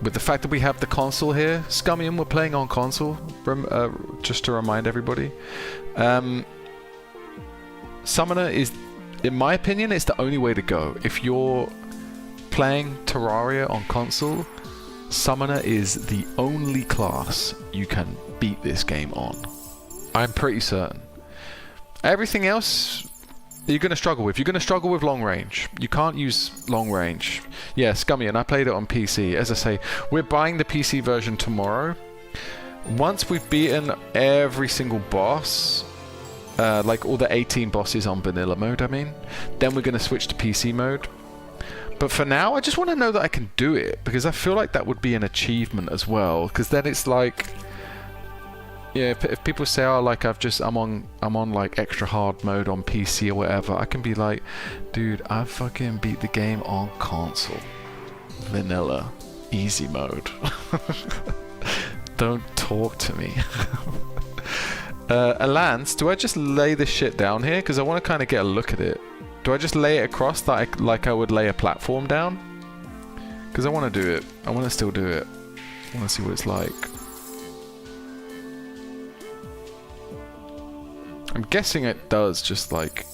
With the fact that we have the console here, Scummian, we're playing on console, just to remind everybody. Summoner is, in my opinion, it's the only way to go. If you're playing Terraria on console, Summoner is the only class you can beat this game on. I'm pretty certain. Everything else, you're going to struggle with. You're going to struggle with long range. You can't use long range. Yeah, Scummian, I played it on PC. As I say, we're buying the PC version tomorrow. Once we've beaten every single boss, like all the 18 bosses on vanilla mode, I mean. Then we're going to switch to PC mode. But for now, I just want to know that I can do it, because I feel like that would be an achievement as well. Because then it's like, yeah, if people say, oh, like I'm on like extra hard mode on PC or whatever, I can be like, dude, I fucking beat the game on console, vanilla, easy mode. Don't talk to me. Alance, do I just lay this shit down here? Because I want to kind of get a look at it. Do I just lay it across like I would lay a platform down? Because I want to do it. I want to still do it. I want to see what it's like. I'm guessing it does, just like...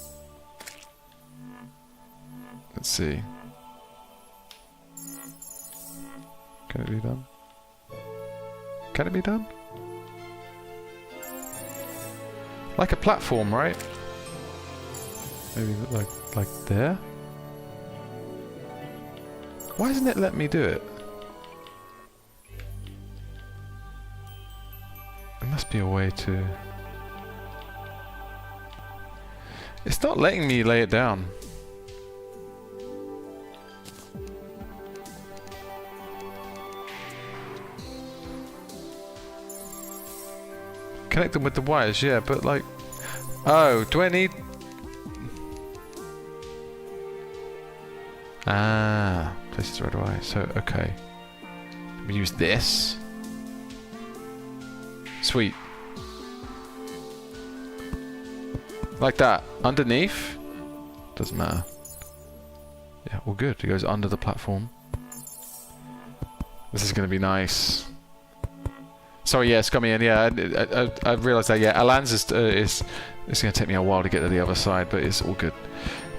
Let's see. Can it be done? Can it be done? Like a platform, right? Maybe like there? Why isn't it letting me do it? There must be a way to... It's not letting me lay it down. Connect them with the wires, yeah, but like... Oh, do I need... Ah, places right away. So, okay. We use this. Sweet. Like that. Underneath? Doesn't matter. Yeah, all good. It goes under the platform. This is going to be nice. Sorry, yeah, Scummy, and yeah, I realised that, yeah, Alans is it's going to take me a while to get to the other side, but it's all good.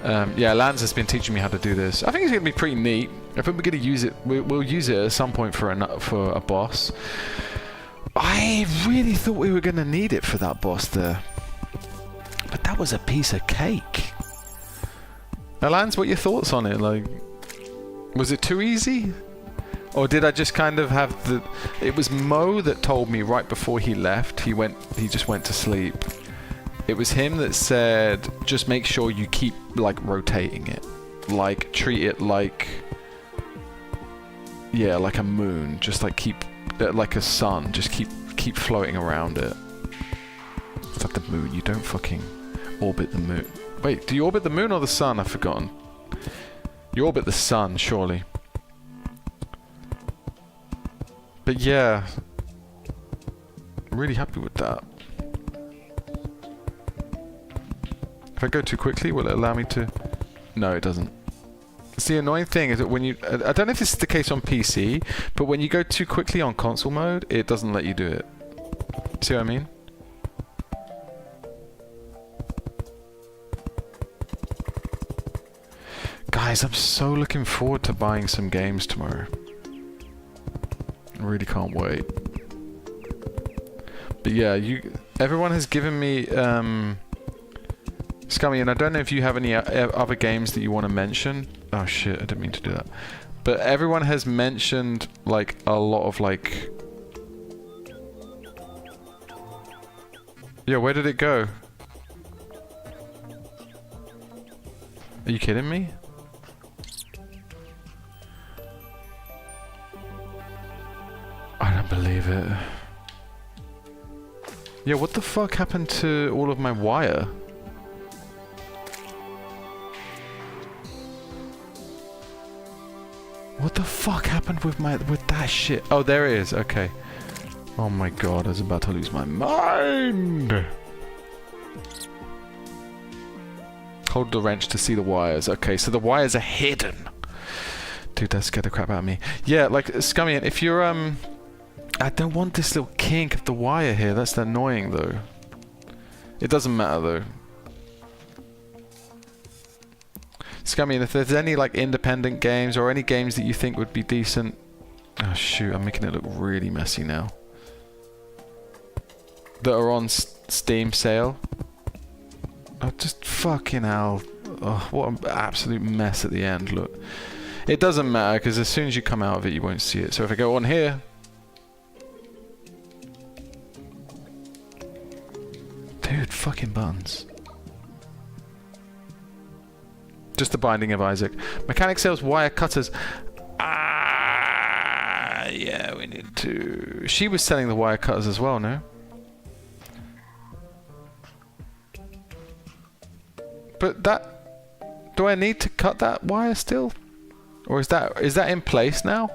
Yeah, Alans has been teaching me how to do this. I think it's going to be pretty neat. I think we're going to use it, we'll use it at some point for a boss. I really thought we were going to need it for that boss there. But that was a piece of cake. Alans, what are your thoughts on it? Like, was it too easy? Or did I just kind of have the... It was Mo that told me right before he left, he just went to sleep. It was him that said, just make sure you keep, like, rotating it. Like, treat it like... Yeah, like a moon. Just, like, keep... Like a sun. Just keep floating around it. It's like the moon. You don't fucking orbit the moon. Wait, do you orbit the moon or the sun? I've forgotten. You orbit the sun, surely. But yeah, I'm really happy with that. If I go too quickly, will it allow me to... No, it doesn't. See, the annoying thing is that when you... I don't know if this is the case on PC, but when you go too quickly on console mode, it doesn't let you do it. See what I mean? Guys, I'm so looking forward to buying some games tomorrow. I really can't wait. But yeah, everyone has given me Scummy, and I don't know if you have any other games that you want to mention. Oh shit, I didn't mean to do that. But everyone has mentioned like a lot of like... Yeah, where did it go? Are you kidding me? I don't believe it. Yeah, what the fuck happened to all of my wire? What the fuck happened with that shit? Oh, there it is. Okay. Oh my god, I was about to lose my mind. Hold the wrench to see the wires. Okay, so the wires are hidden. Dude, that scared the crap out of me. Yeah, like, Scummy, if you're, I don't want this little kink of the wire here. That's annoying, though. It doesn't matter, though. Scummy, if there's any, like, independent games or any games that you think would be decent... Oh, shoot, I'm making it look really messy now. That are on Steam sale. Oh, just fucking hell. Oh, what an absolute mess at the end, look. It doesn't matter, because as soon as you come out of it, you won't see it. So if I go on here... Dude, stupid fucking buttons. Just the Binding of Isaac. Mechanic sells wire cutters. Yeah, we need to... She was selling the wire cutters as well, no? But that... Do I need to cut that wire still? Or is that in place now?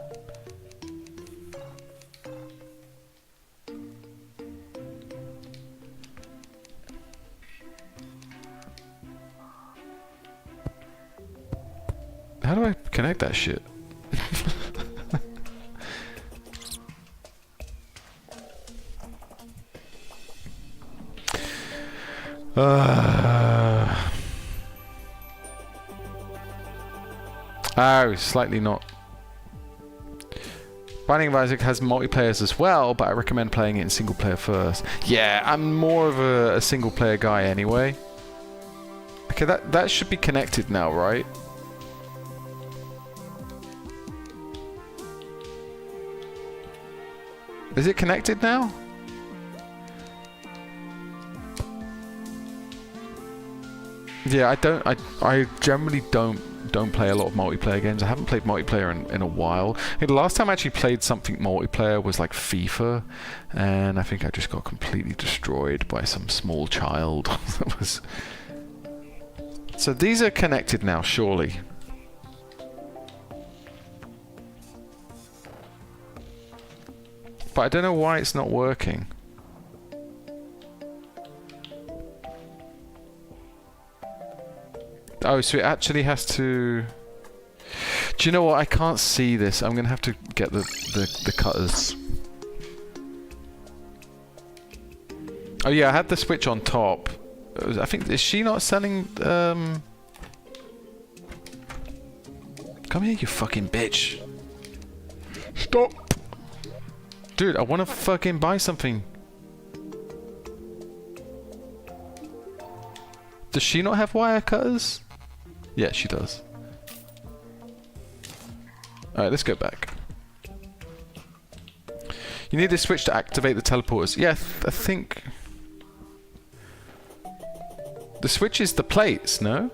How do I connect that shit? Oh, slightly not. Binding of Isaac has multiplayers as well, but I recommend playing it in single player first. Yeah, I'm more of a single player guy anyway. Okay, that should be connected now, right? Is it connected now? Yeah, I generally don't play a lot of multiplayer games. I haven't played multiplayer in a while. I think the last time I actually played something multiplayer was like FIFA, and I think I just got completely destroyed by some small child. That was... So these are connected now, surely. But I don't know why it's not working. Oh, so it actually has to... Do you know what? I can't see this. I'm going to have to get the cutters. Oh yeah, I had the switch on top. I think... Is she not selling... Come here, you fucking bitch. Stop! Dude, I want to fucking buy something. Does she not have wire cutters? Yeah, she does. Alright, let's go back. You need this switch to activate the teleporters. Yeah, I think... The switch is the plates, no?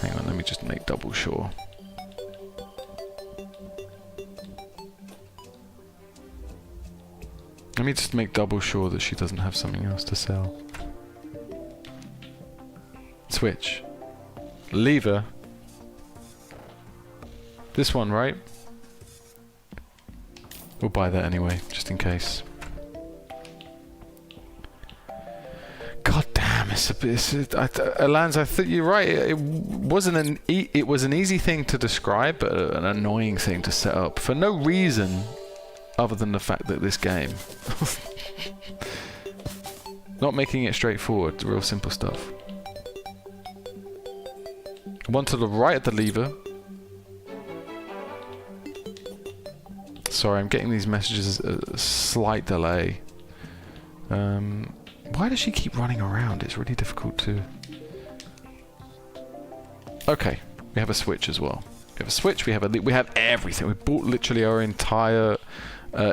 Hang on, let me just make double sure. Let me just make double sure that she doesn't have something else to sell. Switch. Lever. This one, right? We'll buy that anyway, just in case. God damn, Alans, I think you're right. It wasn't it was an easy thing to describe, but an annoying thing to set up for no reason other than the fact that this game. Not making it straightforward, real simple stuff. One to the right of the lever. Sorry, I'm getting these messages a slight delay. Why does she keep running around? It's really difficult to... Okay, we have a switch as well. We have a switch, we have everything. We bought literally our entire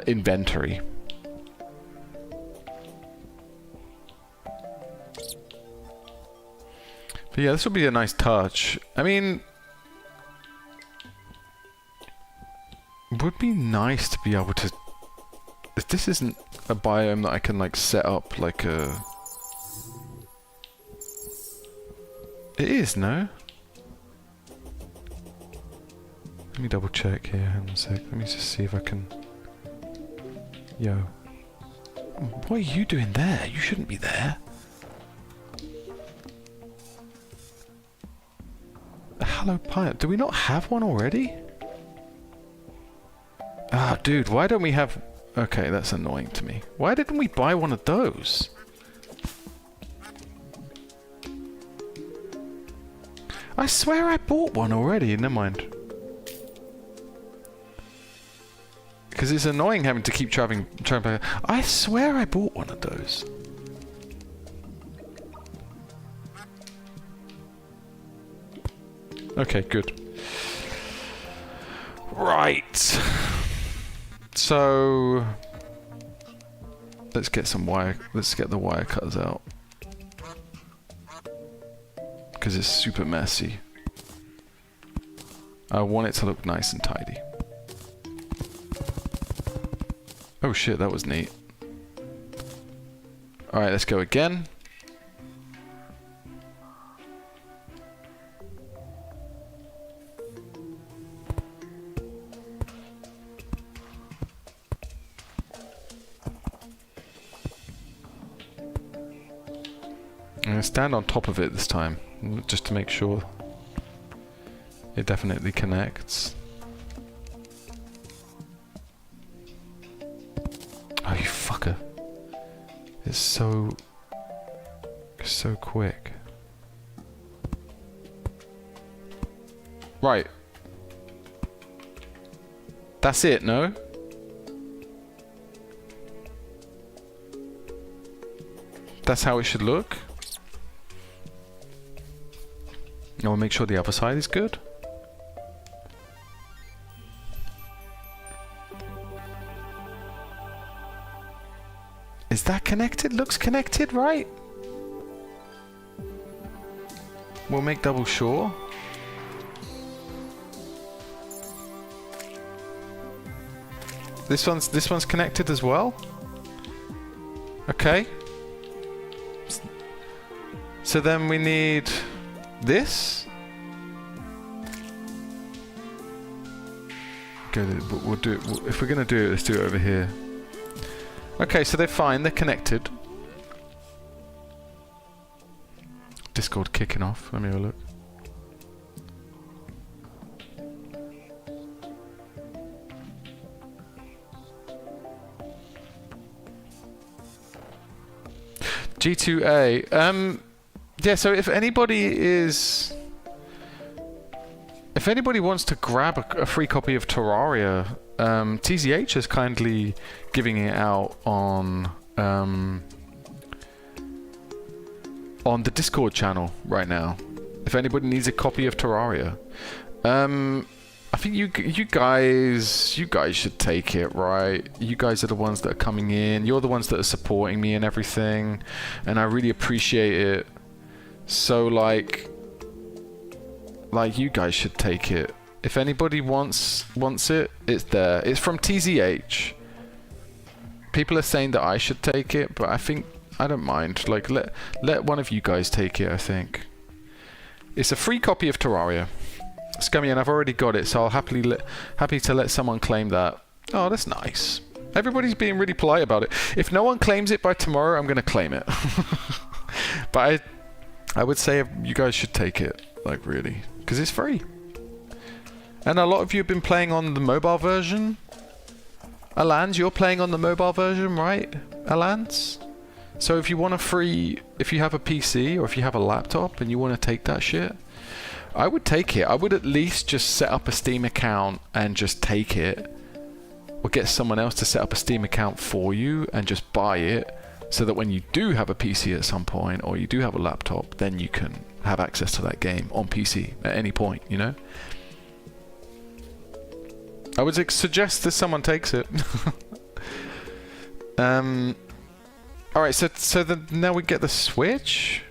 inventory. But yeah, this would be a nice touch. I mean... It would be nice to be able to... If this isn't a biome that I can like set up like a... It is, no? Let me double check here, hang on a sec. Let me just see if I can... Yo. What are you doing there? You shouldn't be there. Hello, Pipe. Do we not have one already? Ah, dude, why don't we have... Okay, that's annoying to me. Why didn't we buy one of those? I swear I bought one already. Never mind. Because it's annoying having to keep trying to... I swear I bought one of those. Okay, good. Right. So... Let's get some wire. Let's get the wire cutters out. Because it's super messy. I want it to look nice and tidy. Oh shit, that was neat. Alright, let's go again. I'm going to stand on top of it this time, just to make sure it definitely connects. Oh, you fucker. It's so quick. Right. That's it, no? That's how it should look. I want to make sure the other side is good. Is that connected? Looks connected, right? We'll make double sure. This one's connected as well. Okay. So then we need this. Good. We'll do it. If we're gonna do it, let's do it over here. Okay, so they're fine. They're connected. Discord kicking off. Let me have a look. G2A. Yeah, so if anybody wants to grab a free copy of Terraria, TZH is kindly giving it out on the Discord channel right now. If anybody needs a copy of Terraria, I think you guys should take it, right? You guys are the ones that are coming in. You're the ones that are supporting me and everything, and I really appreciate it. So like you guys should take it. If anybody wants it, it's there. It's from TZH. People are saying that I should take it, but I think I don't mind. Like let one of you guys take it. I think it's a free copy of Terraria. Scummy, and I've already got it, so I'll happy to let someone claim that. Oh, that's nice. Everybody's being really polite about it. If no one claims it by tomorrow, I'm gonna claim it. But I would say you guys should take it, like really, because it's free. And a lot of you have been playing on the mobile version. Alans, you're playing on the mobile version, right? Alans? So if you want if you have a PC or if you have a laptop and you want to take that shit, I would take it. I would at least just set up a Steam account and just take it. Or get someone else to set up a Steam account for you and just buy it, so that when you do have a PC at some point, or you do have a laptop, then you can have access to that game on PC at any point, you know? I would suggest that someone takes it. Alright, so now we get the Switch.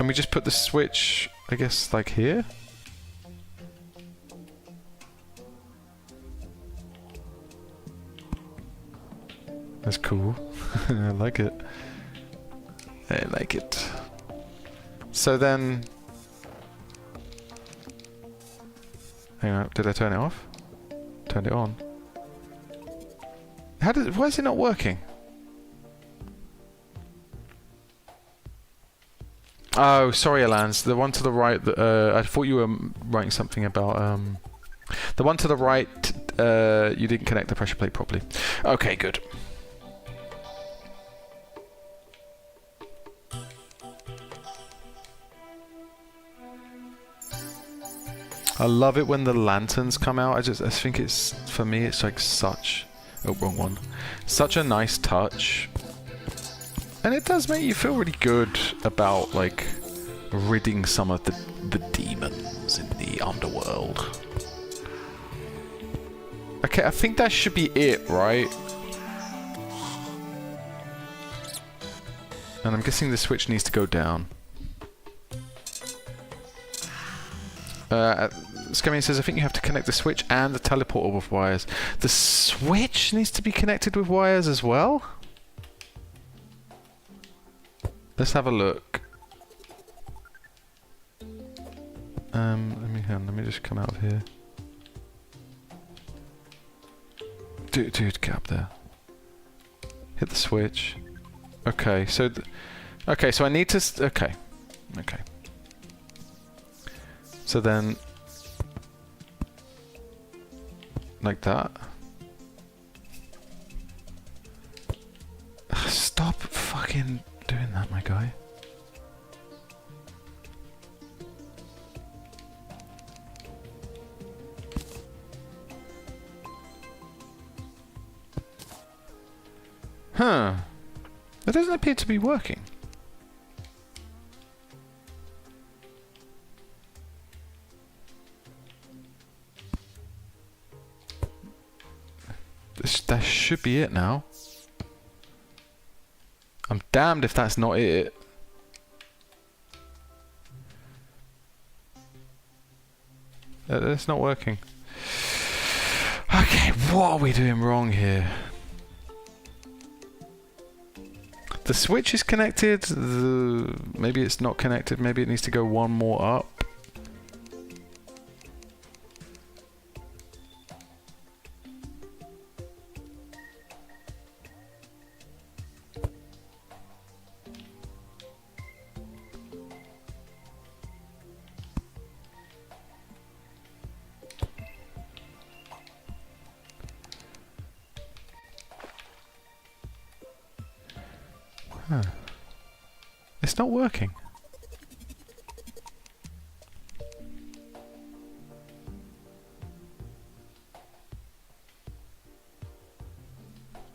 And we just put the Switch, I guess, like here? That's cool. I like it. I like it. So then... Hang on, did I turn it off? Turned it on. Why is it not working? Oh, sorry, Alans. The one to the right, I thought you were writing something about, the one to the right, you didn't connect the pressure plate properly. Okay, good. I love it when the lanterns come out. I think it's, for me, it's like such... Oh, wrong one. Such a nice touch. And it does make you feel really good about, like, ridding some of the demons in the underworld. Okay, I think that should be it, right? And I'm guessing the switch needs to go down. Scummy says, I think you have to connect the switch and the teleporter with wires. The switch needs to be connected with wires as well? Let's have a look. Let me just come out of here. Dude, get up there. Hit the switch. Okay, so... okay, so I need to... okay. Okay. So then... like that. Stop fucking doing that, my guy. Huh. It doesn't appear to be working. That should be it now. I'm damned if that's not it. It's not working. Okay, what are we doing wrong here? The switch is connected. Maybe it's not connected. Maybe it needs to go one more up. Huh. It's not working.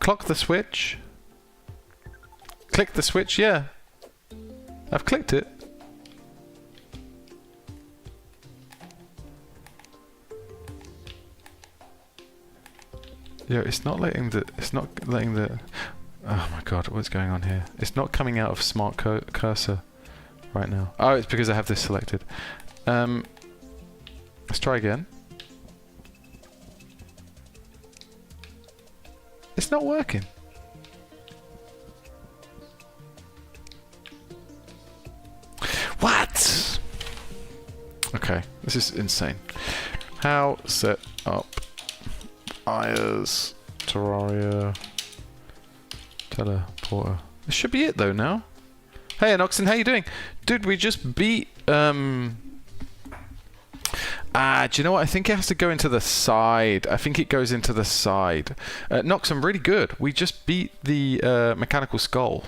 Clock the switch. Click the switch, yeah. I've clicked it. Yeah, it's not letting the... oh my god, what's going on here? It's not coming out of smart cursor right now. Oh, it's because I have this selected. Let's try again. It's not working. What? Okay, this is insane. How set up IOS Terraria teleporter. This should be it though now. Hey Anoxin, how you doing? Dude, we just beat do you know what? I think it has to go into the side. I think it goes into the side. Nox, I'm really good. We just beat the mechanical skull.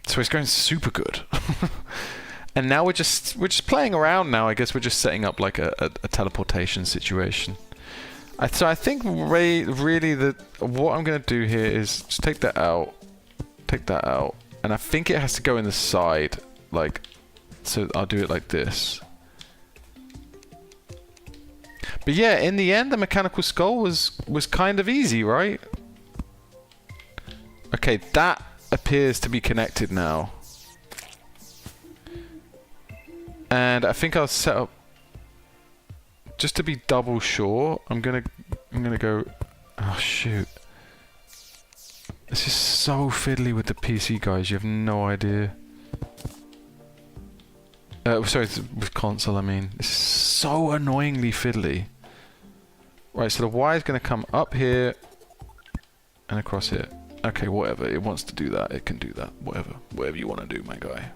So it's going super good. And now we're just playing around now. I guess we're just setting up like a teleportation situation. So I think really what I'm going to do here is just take that out, and I think it has to go in the side, like, so I'll do it like this. But yeah, in the end, the mechanical skull was kind of easy, right? Okay, that appears to be connected now. And I think I'll set up, just to be double sure, I'm gonna go. Oh shoot! This is so fiddly with the PC, guys. You have no idea. Sorry, with console. I mean, it's so annoyingly fiddly. Right, so the wire's gonna come up here and across here. Okay, whatever. It wants to do that. It can do that. Whatever you want to do, my guy.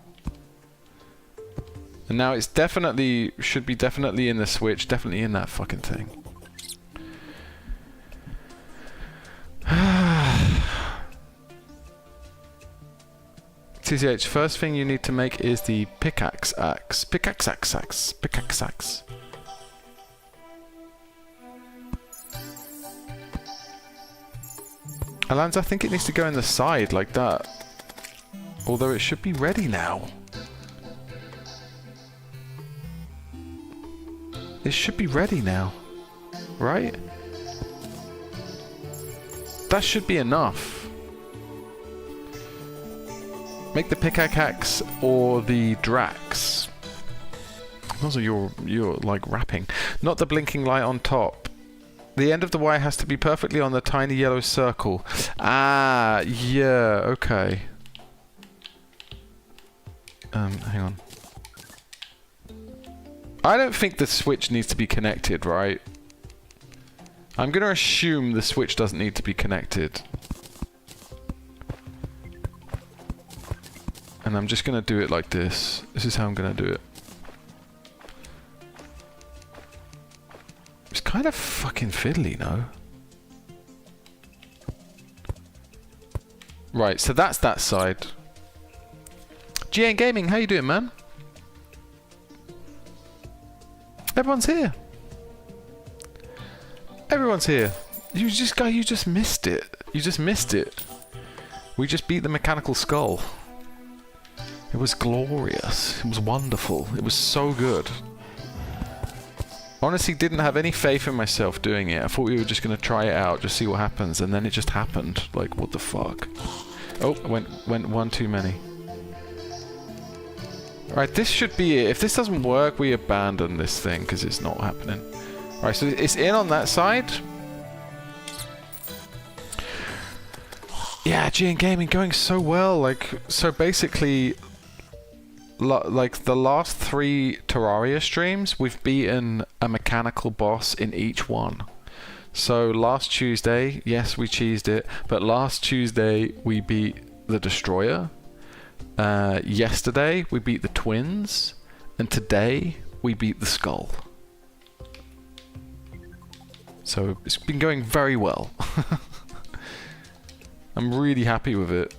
And now it's definitely, should be definitely in the switch, definitely in that fucking thing. TCH, first thing you need to make is the pickaxe axe. Pickaxe axe. Alans, I think it needs to go in the side like that. Although it should be ready now. It should be ready now, right? That should be enough. Make the pickaxe or the Drax. Those are your like rapping. Not the blinking light on top. The end of the wire has to be perfectly on the tiny yellow circle. Ah, yeah, okay. Hang on. I don't think the switch needs to be connected, right? I'm gonna assume the switch doesn't need to be connected. And I'm just gonna do it like this. This is how I'm gonna do it. It's kind of fucking fiddly, no? Right, so that's that side. GN Gaming, how you doing, man? Everyone's here. Everyone's here. You just missed it. You just missed it. We just beat the mechanical skull. It was glorious. It was wonderful. It was so good. Honestly, didn't have any faith in myself doing it. I thought we were just going to try it out, just see what happens, and then it just happened. Like, what the fuck? Oh, went one too many. Alright, this should be it. If this doesn't work, we abandon this thing, because it's not happening. Alright, so it's in on that side. Yeah, GN Gaming going so well. Like, so basically, like the last 3 Terraria streams, we've beaten a mechanical boss in each one. So last Tuesday, yes, we cheesed it, but last Tuesday we beat the Destroyer. Yesterday we beat the Twins, and today we beat the Skull. So it's been going very well. I'm really happy with it.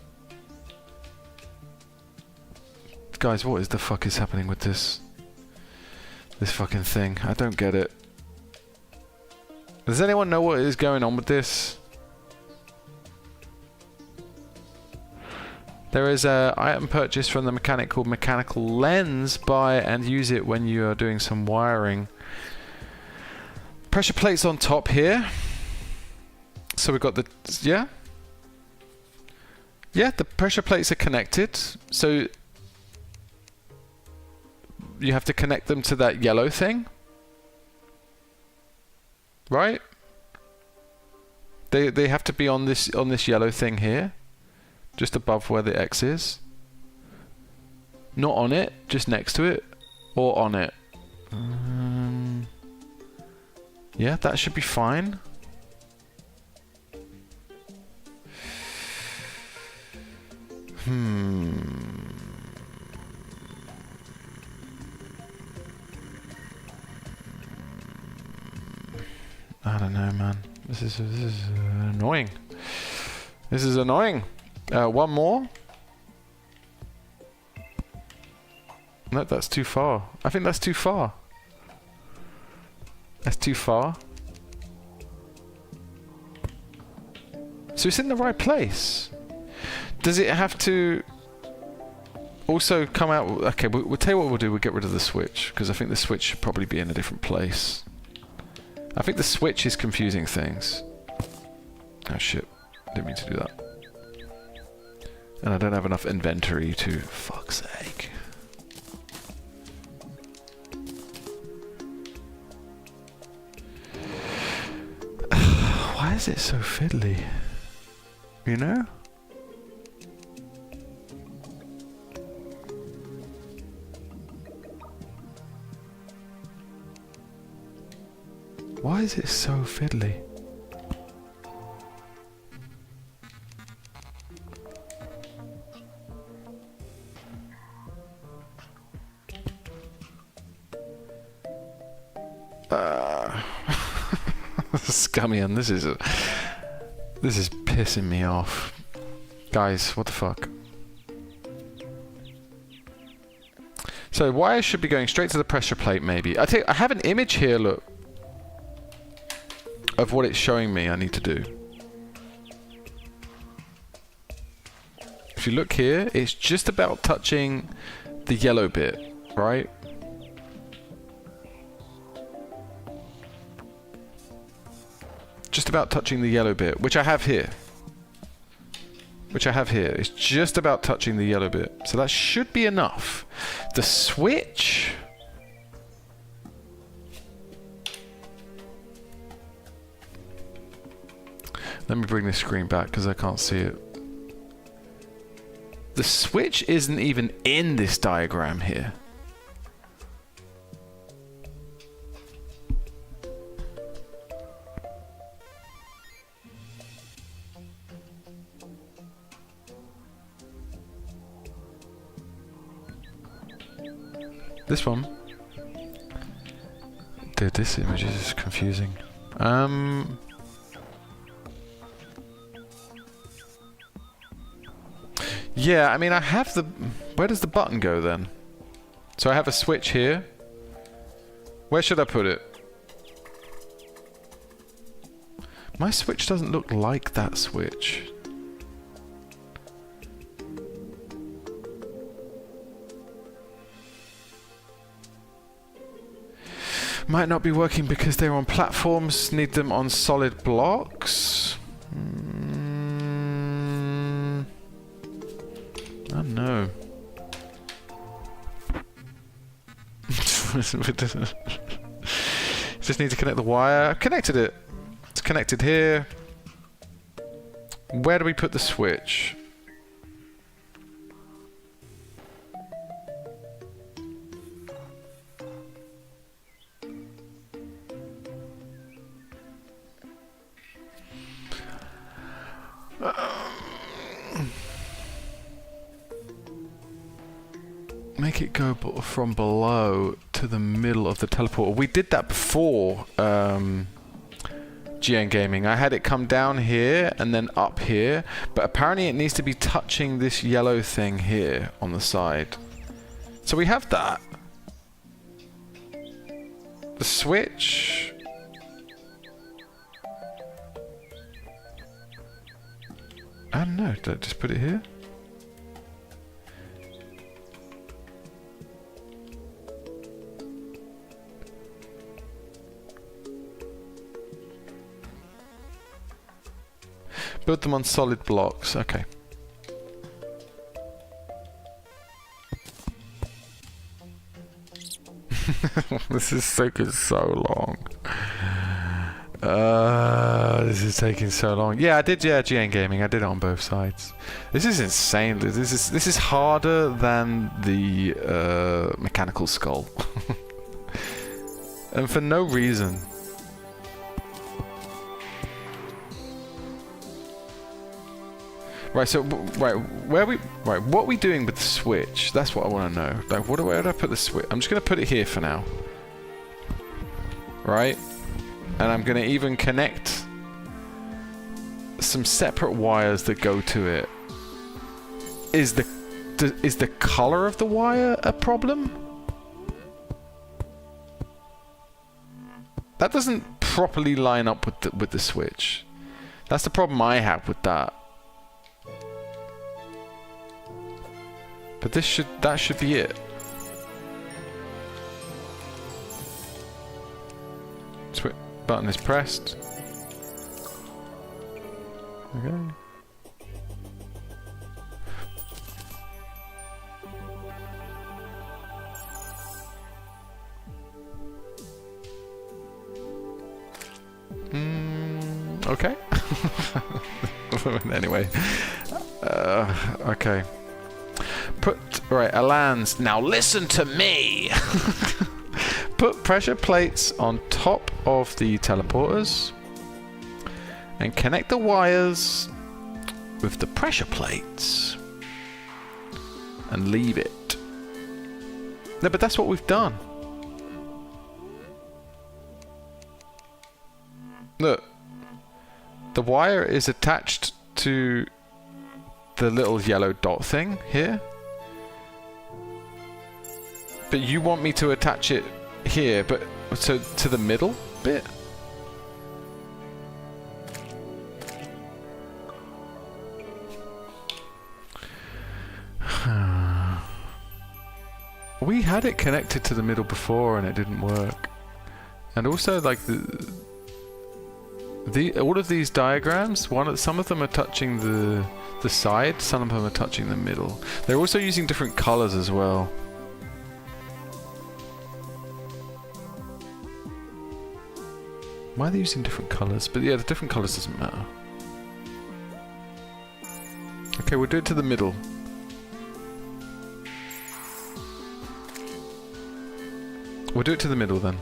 Guys, what is the fuck is happening with this fucking thing? I don't get it. Does anyone know what is going on with this? There is a item purchase from the mechanic called Mechanical Lens. Buy and use it when you are doing some wiring. Pressure plates on top here. So we've got the... Yeah? Yeah, the pressure plates are connected. So... you have to connect them to that yellow thing. Right? They have to be on this yellow thing here. Just above where the X is. Not on it, just next to it. Or on it. Yeah, that should be fine. I don't know, man. This is annoying. This is annoying. One more. No, that's too far. I think that's too far. That's too far. So it's in the right place. Does it have to also come out? Okay, we'll tell you what we'll do. We'll get rid of the switch, because I think the switch should probably be in a different place. I think the switch is confusing things. Oh shit. Didn't mean to do that. And I don't have enough inventory to... Fuck's sake. Why is it so fiddly? You know? Why is it so fiddly? Scummian, this is pissing me off. Guys, what the fuck? So wires should be going straight to the pressure plate, maybe. I have an image here, look, of what it's showing me I need to do. If you look here, it's just about touching the yellow bit, right? Just about touching the yellow bit, which I have here. which I have here, is just about touching the yellow bit. So that should be enough. The switch... Let me bring this screen back because I can't see it. The switch isn't even in this diagram here. This one. Dude, this image is confusing. Yeah, I mean, I have the... Where does the button go then? So I have a switch here. Where should I put it? My switch doesn't look like that switch. Might not be working because they're on platforms. Need them on solid blocks. I don't know. Just need to connect the wire. I've connected it. It's connected here. Where do we put the switch? Make it go from below to the middle of the teleporter. We did that before GN Gaming. I had it come down here and then up here, but apparently it needs to be touching this yellow thing here on the side. So we have that. The switch. I don't know. Did I just put it here? Build them on solid blocks. Okay. This is taking so long. This is taking so long. Yeah, I did. Yeah, GN Gaming. I did it on both sides. This is insane. This is harder than the mechanical skull, and for no reason. Right, so, what are we doing with the switch? That's what I want to know. Like, where do I put the switch? I'm just going to put it here for now. Right? And I'm going to even connect some separate wires that go to it. Is the color of the wire a problem? That doesn't properly line up with the switch. That's the problem I have with that. But that should be it. Switch button is pressed. Okay. Okay. Anyway. Okay. Right, Alan's. Now listen to me! Put pressure plates on top of the teleporters and connect the wires with the pressure plates and leave it. No, but that's what we've done. Look, the wire is attached to the little yellow dot thing here. But you want me to attach it here, but so to the middle bit? We had it connected to the middle before and it didn't work. And also, like, All of these diagrams, some of them are touching the side, some of them are touching the middle. They're also using different colors as well. Why are they using different colors? But yeah, the different colors doesn't matter. Okay, we'll do it to the middle. We'll do it to the middle then.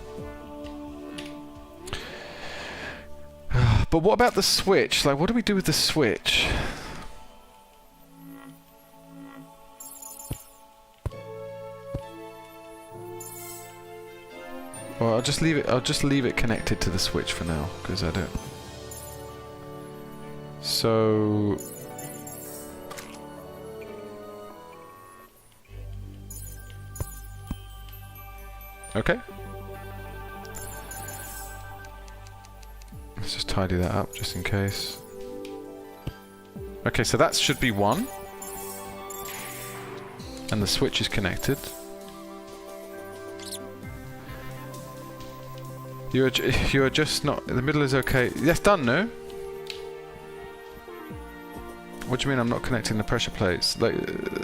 But what about the switch? Like, what do we do with the switch? Well, I'll just leave it connected to the switch for now, because I don't. So. Okay. Let's just tidy that up just in case. Okay, so that should be 1. And the switch is connected. You're just not... The middle is okay. Yes, done, no? What do you mean I'm not connecting the pressure plates? Like,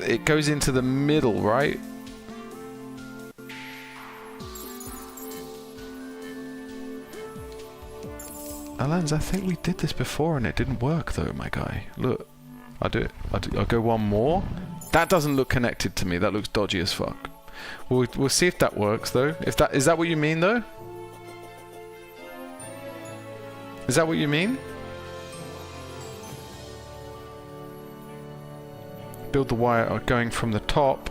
it goes into the middle, right? Alans, I think we did this before and it didn't work though, my guy. Look, I'll do it. I'll go one more. That doesn't look connected to me. That looks dodgy as fuck. We'll see if that works though. Is that what you mean though? Is that what you mean? Build the wire going from the top.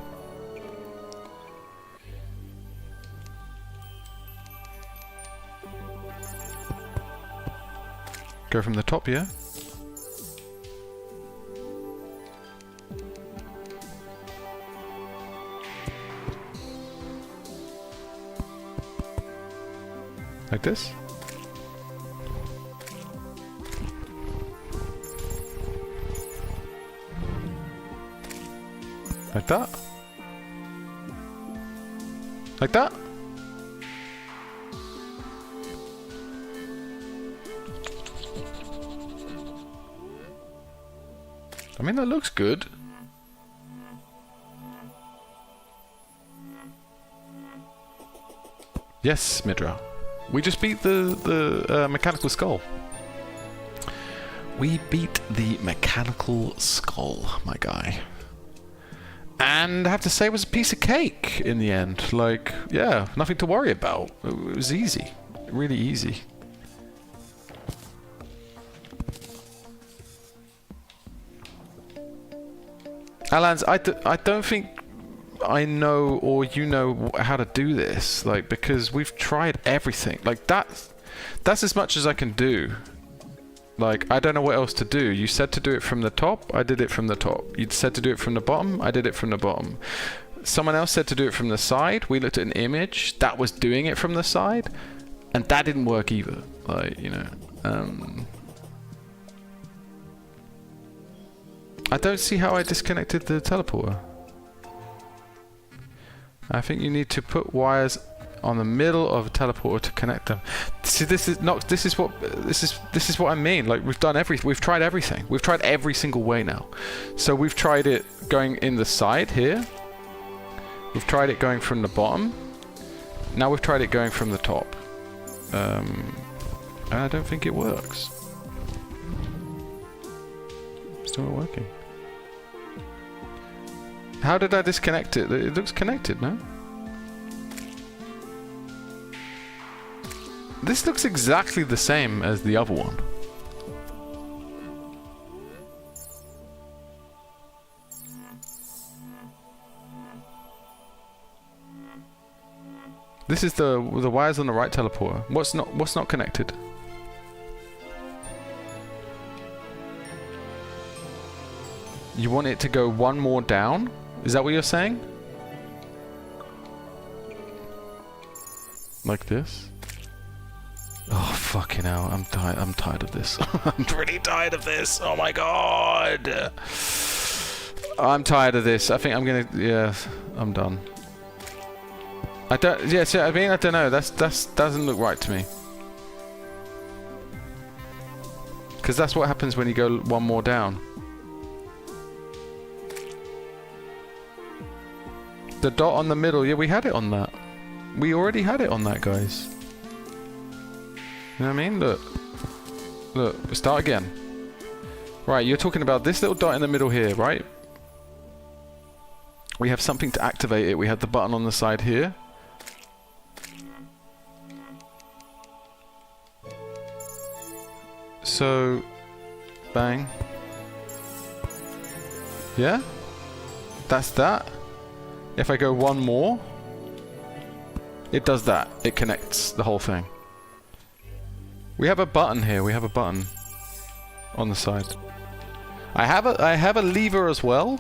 Go from the top, yeah? Like this? Like that? Like that? I mean, that looks good. Yes, Midra. We just beat the mechanical skull. We beat the mechanical skull, my guy. And I have to say it was a piece of cake in the end. Like, yeah, nothing to worry about. It was easy. Really easy. Alans, I don't think I know or you know how to do this. Like, because we've tried everything. Like, that's as much as I can do. Like, I don't know what else to do. You said to do it from the top, I did it from the top. You said to do it from the bottom, I did it from the bottom. Someone else said to do it from the side. We looked at an image that was doing it from the side, and that didn't work either. Like, you know, I don't see how I disconnected the teleporter. I think you need to put wires on the middle of a teleporter to connect them. See, this is what I mean. Like, we've tried everything. We've tried every single way now. So we've tried it going in the side here. We've tried it going from the bottom. Now we've tried it going from the top. And I don't think it works. Still not working. How did I disconnect it? It looks connected, no? This looks exactly the same as the other one. This is the wires on the right teleporter. What's not connected? You want it to go one more down? Is that what you're saying? Like this? Oh, fucking hell. I'm tired of this. I'm really tired of this. Oh my god. I'm tired of this. I think I'm gonna... Yeah, I'm done. I don't... Yeah, see, I mean, I don't know. That doesn't look right to me. Because that's what happens when you go one more down. The dot on the middle, yeah, we had it on that. We already had it on that, guys. You know what I mean? Look. Look, start again. Right, you're talking about this little dot in the middle here, right? We have something to activate it. We had the button on the side here. So, bang. Yeah? That's that. If I go one more, it does that. It connects the whole thing. We have a button here. We have a button on the side. I have a lever as well.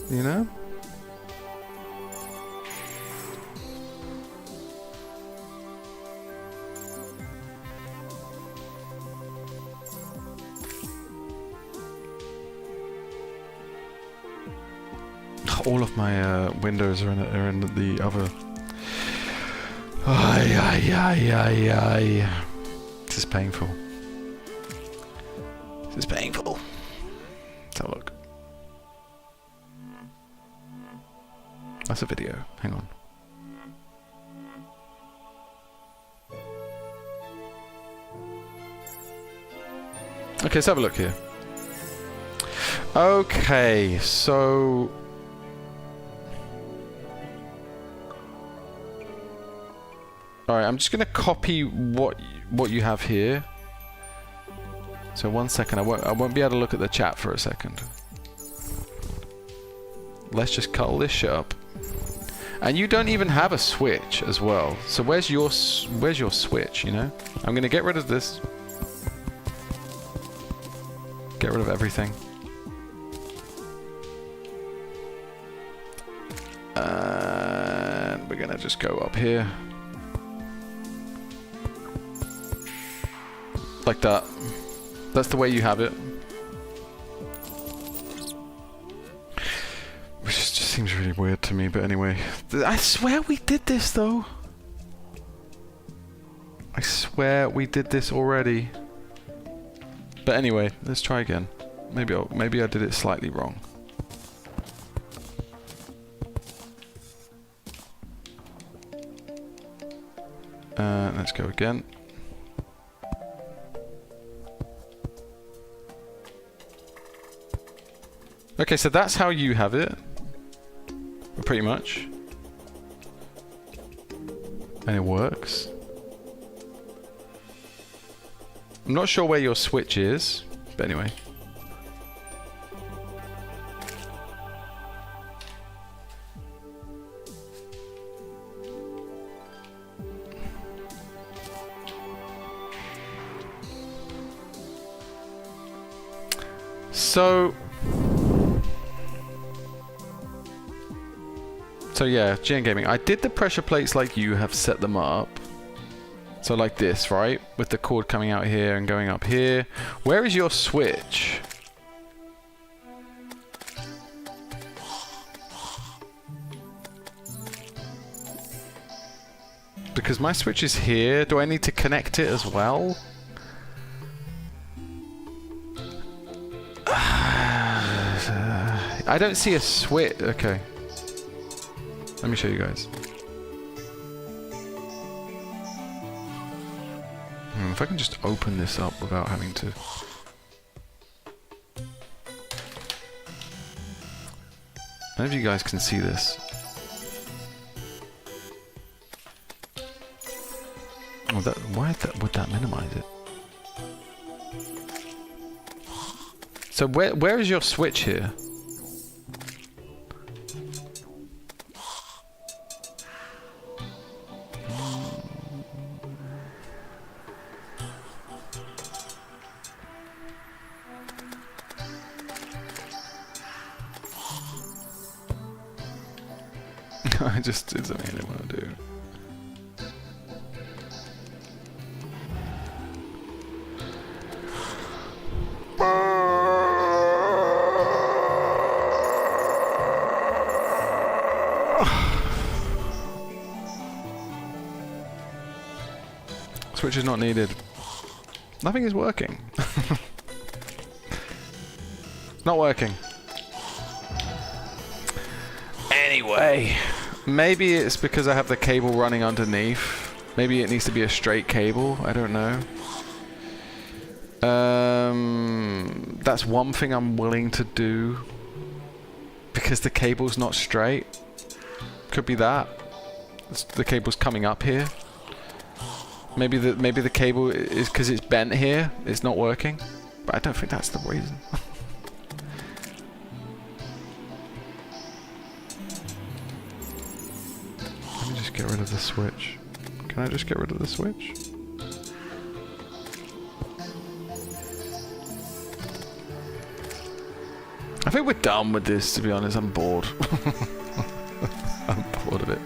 You know? All of my windows are in the other. Ay. This is painful. This is painful. Let's have a look. That's a video. Hang on. Okay, let's have a look here. Okay, so... Alright, I'm just going to copy what you have here. So 1 second, I won't be able to look at the chat for a second. Let's just cut all this shit up. And you don't even have a switch as well. So where's your switch, you know? I'm going to get rid of this. Get rid of everything. And we're going to just go up here. Like that. That's the way you have it. Which just seems really weird to me, but anyway. I swear we did this though. I swear we did this already. But anyway, let's try again. Maybe I did it slightly wrong. Let's go again. Okay, so that's how you have it. Pretty much. And it works. I'm not sure where your switch is, but anyway. So yeah, GN Gaming. I did the pressure plates like you have set them up. So like this, right? With the cord coming out here and going up here. Where is your switch? Because my switch is here. Do I need to connect it as well? I don't see a switch. Okay. Let me show you guys. If I can just open this up without having to... None of you guys can see this. Oh, why would that minimize it? So where is your switch here? I just did something I didn't want to do. So switch is not needed. Nothing is working. Not working. Anyway, maybe it's because I have the cable running underneath. Maybe it needs to be a straight cable. I don't know. That's one thing I'm willing to do. Because the cable's not straight. Could be that. The cable's coming up here. Maybe the cable is because it's bent here. It's not working. But I don't think that's the reason. Let me just get rid of the switch. Can I just get rid of the switch? I think we're done with this, to be honest. I'm bored. I'm bored of it.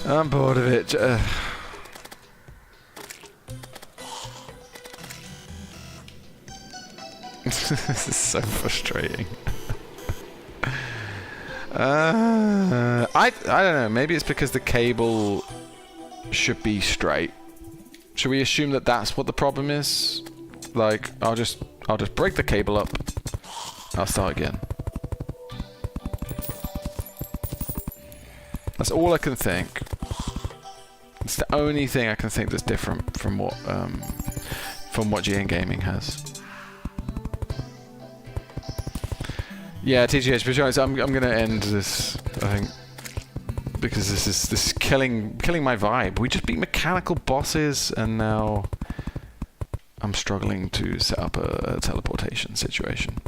I'm bored of it. This is so frustrating. I don't know. Maybe it's because the cable should be straight. Should we assume that that's what the problem is? Like, I'll just break the cable up. I'll start again. That's all I can think. It's the only thing I can think that's different from what GN Gaming has. Yeah, TGH, but honest, I'm gonna end this, I think, because this is killing my vibe. We just beat mechanical bosses, and now I'm struggling to set up a teleportation situation.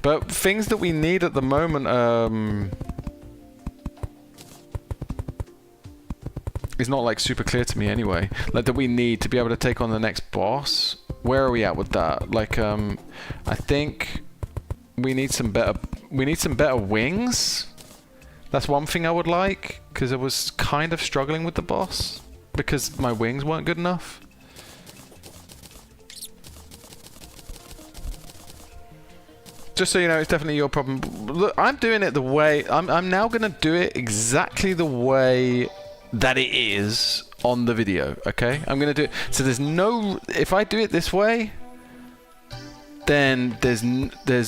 But things that we need at the moment is not like super clear to me anyway. Like that we need to be able to take on the next boss. Where are we at with that? Like I think we need some better wings. That's one thing I would like, because I was kind of struggling with the boss because my wings weren't good enough. Just so you know, it's definitely your problem. Look, I'm doing it the way I'm now gonna do it exactly the way that it is on the video. Okay, I'm gonna do it. So there's no. If I do it this way, then there's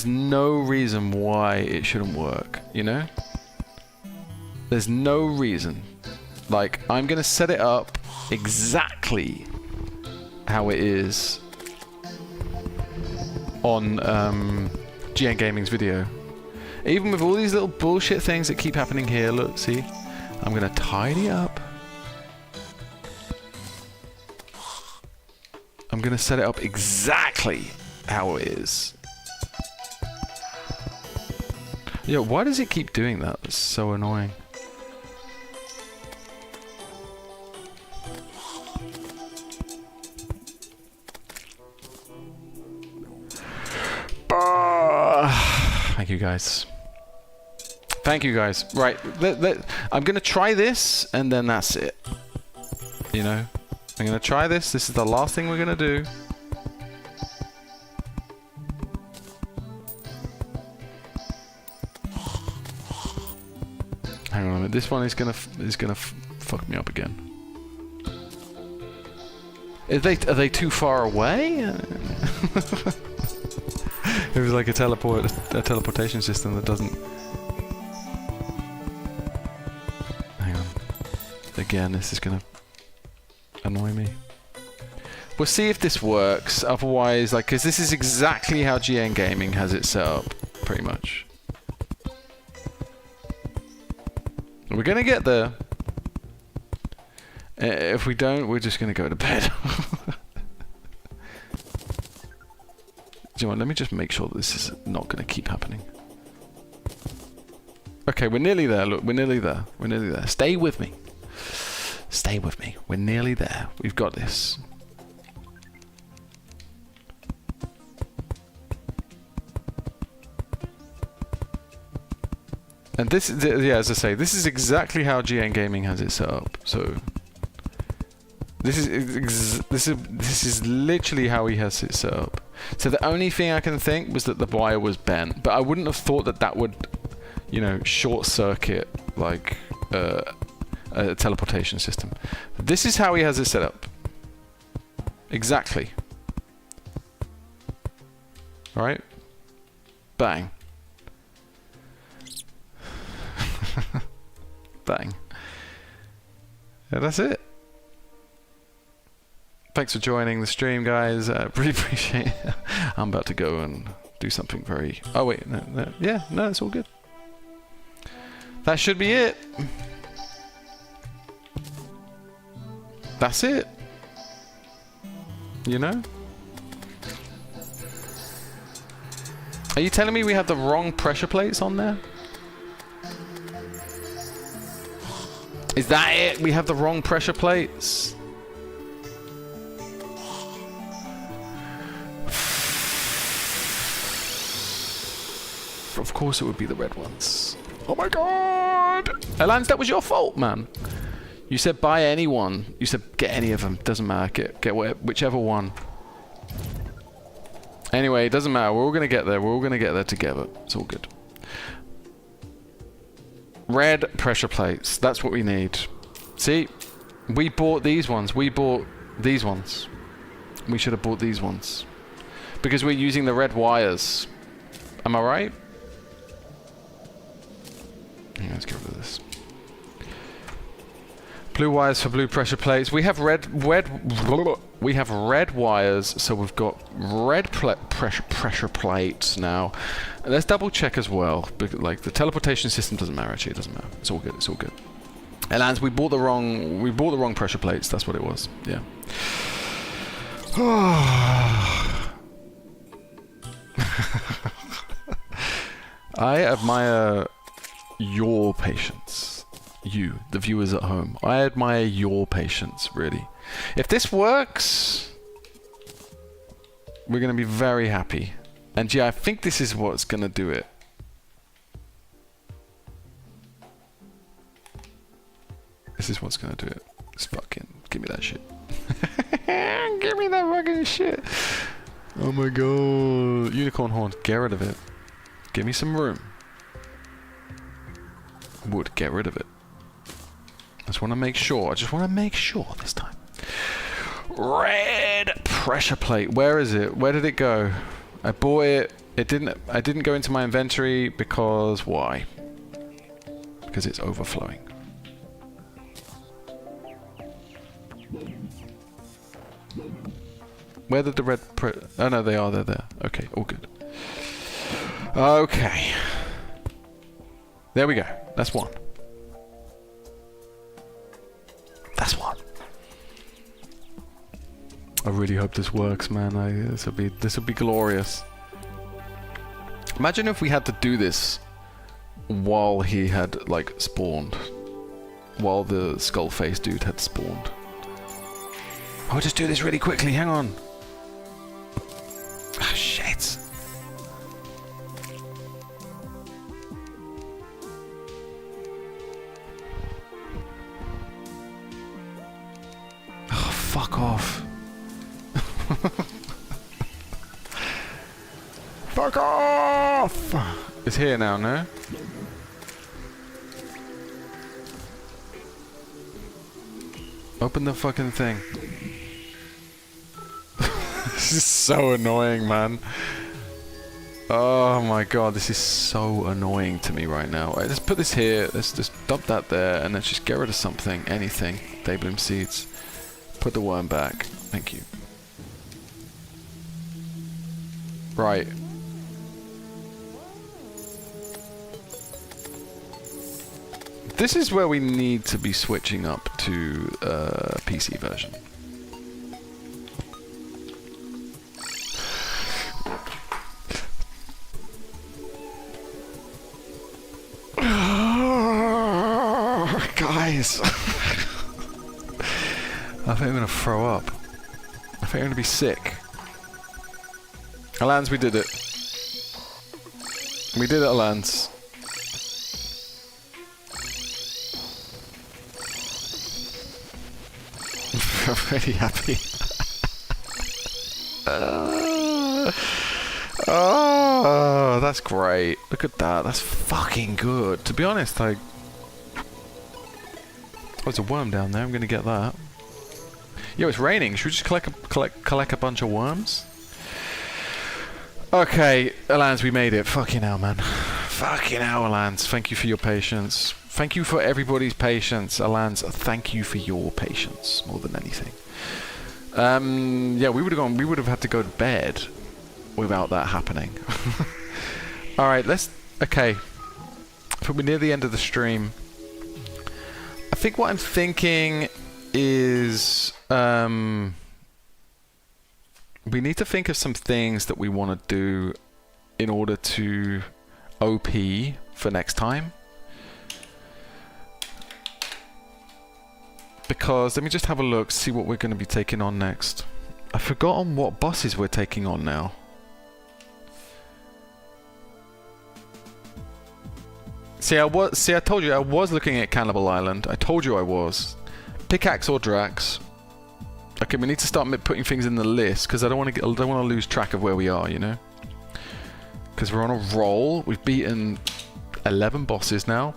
no reason why it shouldn't work. You know, there's no reason. Like, I'm gonna set it up exactly how it is on GN Gaming's video. Even with all these little bullshit things that keep happening here, look, see? I'm gonna tidy up. I'm gonna set it up exactly how it is. Yo, why does it keep doing that? It's so annoying. Thank you guys. Thank you guys. Right, I'm gonna try this and then that's it. You know, I'm gonna try this. This is the last thing we're gonna do. Hang on a minute. This one is gonna fuck me up again. Are they too far away? It was like a teleportation system that doesn't. Hang on. Again, this is gonna annoy me. We'll see if this works. Otherwise, like, because this is exactly how GN Gaming has it set up, pretty much. We're gonna get there. If we don't, we're just gonna go to bed. Do you know what, let me just make sure that this is not going to keep happening. Okay, we're nearly there. Look, we're nearly there. We're nearly there. Stay with me. Stay with me. We're nearly there. We've got this. And this, yeah, as I say, this is exactly how GN Gaming has it set up. So this is literally how he has it set up. So the only thing I can think was that the wire was bent, but I wouldn't have thought that that would, you know, short circuit like a teleportation system. This is how he has it set up. Exactly. Alright? Bang. Bang. Yeah, that's it. Thanks for joining the stream, guys. Really appreciate it. I'm about to go and do something very... Oh, wait. No. Yeah, no, it's all good. That should be it. That's it. You know? Are you telling me we have the wrong pressure plates on there? Is that it? We have the wrong pressure plates? Of course it would be the red ones. Oh my god! Lance, that was your fault, man. You said buy anyone. You said get any of them. Doesn't matter. Get whichever one. Anyway, it doesn't matter. We're all going to get there. We're all going to get there together. It's all good. Red pressure plates. That's what we need. See? We bought these ones. We bought these ones. We should have bought these ones. Because we're using the red wires. Am I right? Yeah, let's get rid of this. Blue wires for blue pressure plates. We have red wires, so we've got red pressure plates now. Let's double check as well. Like the teleportation system doesn't matter. Actually, it doesn't matter. It's all good. It's all good. Elans, we bought the wrong pressure plates. That's what it was. Yeah. I admire your patience. You, the viewers at home. I admire your patience, really. If this works, we're going to be very happy. And yeah, I think this is what's going to do it. This is what's going to do it. Just fucking give me that shit. Give me that fucking shit. Oh my god. Unicorn horn, get rid of it. Give me some room. Wood, get rid of it. I just want to make sure. I just want to make sure this time. Red pressure plate. Where is it? Where did it go? I bought it. It didn't. I didn't go into my inventory because why? Because it's overflowing. Where did the red? Oh no, they are. They're there. Okay, all good. Okay. There we go. That's one. That's one. I really hope this works, man. This will be glorious. Imagine if we had to do this while he had like spawned, while the skull face dude had spawned. I'll just do this really quickly. Hang on. Ah, shit. Fuck off. Fuck off! It's here now, no? Open the fucking thing. This is so annoying, man. Oh my god, this is so annoying to me right now. Right, let's put this here, let's just dump that there, and let's just get rid of something, anything. Daybloom seeds. Put the worm back. Thank you. Right. This is where we need to be switching up to PC version. Guys. I think I'm going to throw up. I think I'm going to be sick. Alans, we did it. We did it, Alans. I'm really happy. Oh, that's great. Look at that. That's fucking good. To be honest, oh, there's a worm down there. I'm going to get that. Yo, it's raining. Should we just collect a bunch of worms? Okay, Alans, we made it. Fucking hell, man. Fucking hell, Alans. Thank you for your patience. Thank you for everybody's patience, Alans. Thank you for your patience more than anything. Yeah, we would have had to go to bed without that happening. All right, okay. So we're near the end of the stream. I think what I'm thinking is we need to think of some things that we want to do in order to OP for next time. Because let me just have a look, see what we're going to be taking on next. I've forgotten what bosses we're taking on now. See, I told you I was looking at Cannibal Island. I told you I was. Pickaxe or Drax. Okay, we need to start putting things in the list because I don't want to lose track of where we are, you know. Because we're on a roll. We've beaten 11 bosses now.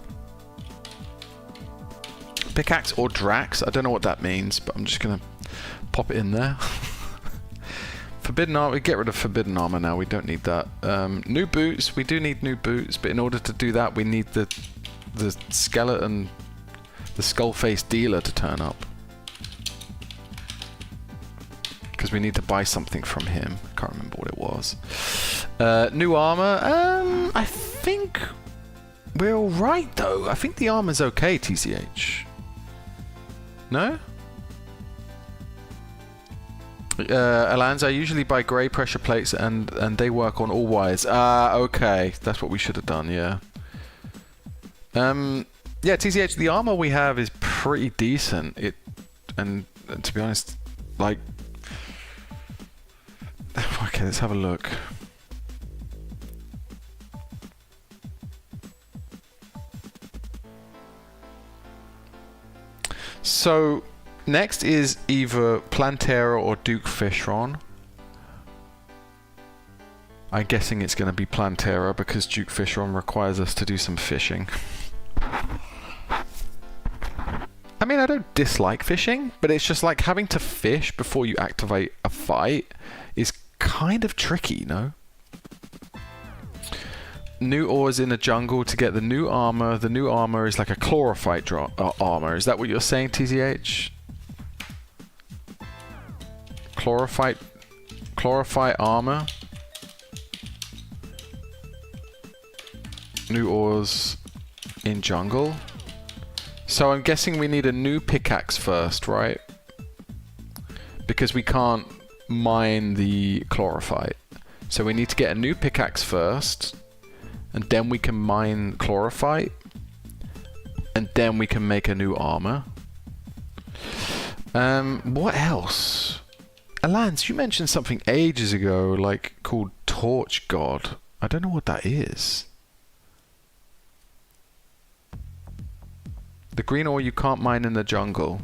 Pickaxe or Drax. I don't know what that means, but I'm just gonna pop it in there. Forbidden armor. We get rid of forbidden armor now. We don't need that. New boots. We do need new boots, but in order to do that, we need the skeleton, the skull-faced dealer to turn up. Because we need to buy something from him. Can't remember what it was. New armor. I think we're all right though. I think the armor's okay. TCH. No. Alans, I usually buy grey pressure plates and they work on all wires. Okay, that's what we should have done. Yeah. Yeah, TCH. The armor we have is pretty decent. And to be honest, like. Okay, let's have a look. So, next is either Plantera or Duke Fishron. I'm guessing it's going to be Plantera because Duke Fishron requires us to do some fishing. I mean, I don't dislike fishing, but it's just like having to fish before you activate a fight is kind of tricky, no? New ores in the jungle to get the new armor. The new armor is like a chlorophyte armor. Is that what you're saying, TZH? Chlorophyte armor. New ores in jungle. So I'm guessing we need a new pickaxe first, right? Because we can't mine the chlorophyte. So we need to get a new pickaxe first. And then we can mine chlorophyte. And then we can make a new armor. What else? Alans, you mentioned something ages ago, like called Torch God. I don't know what that is. The green ore you can't mine in the jungle.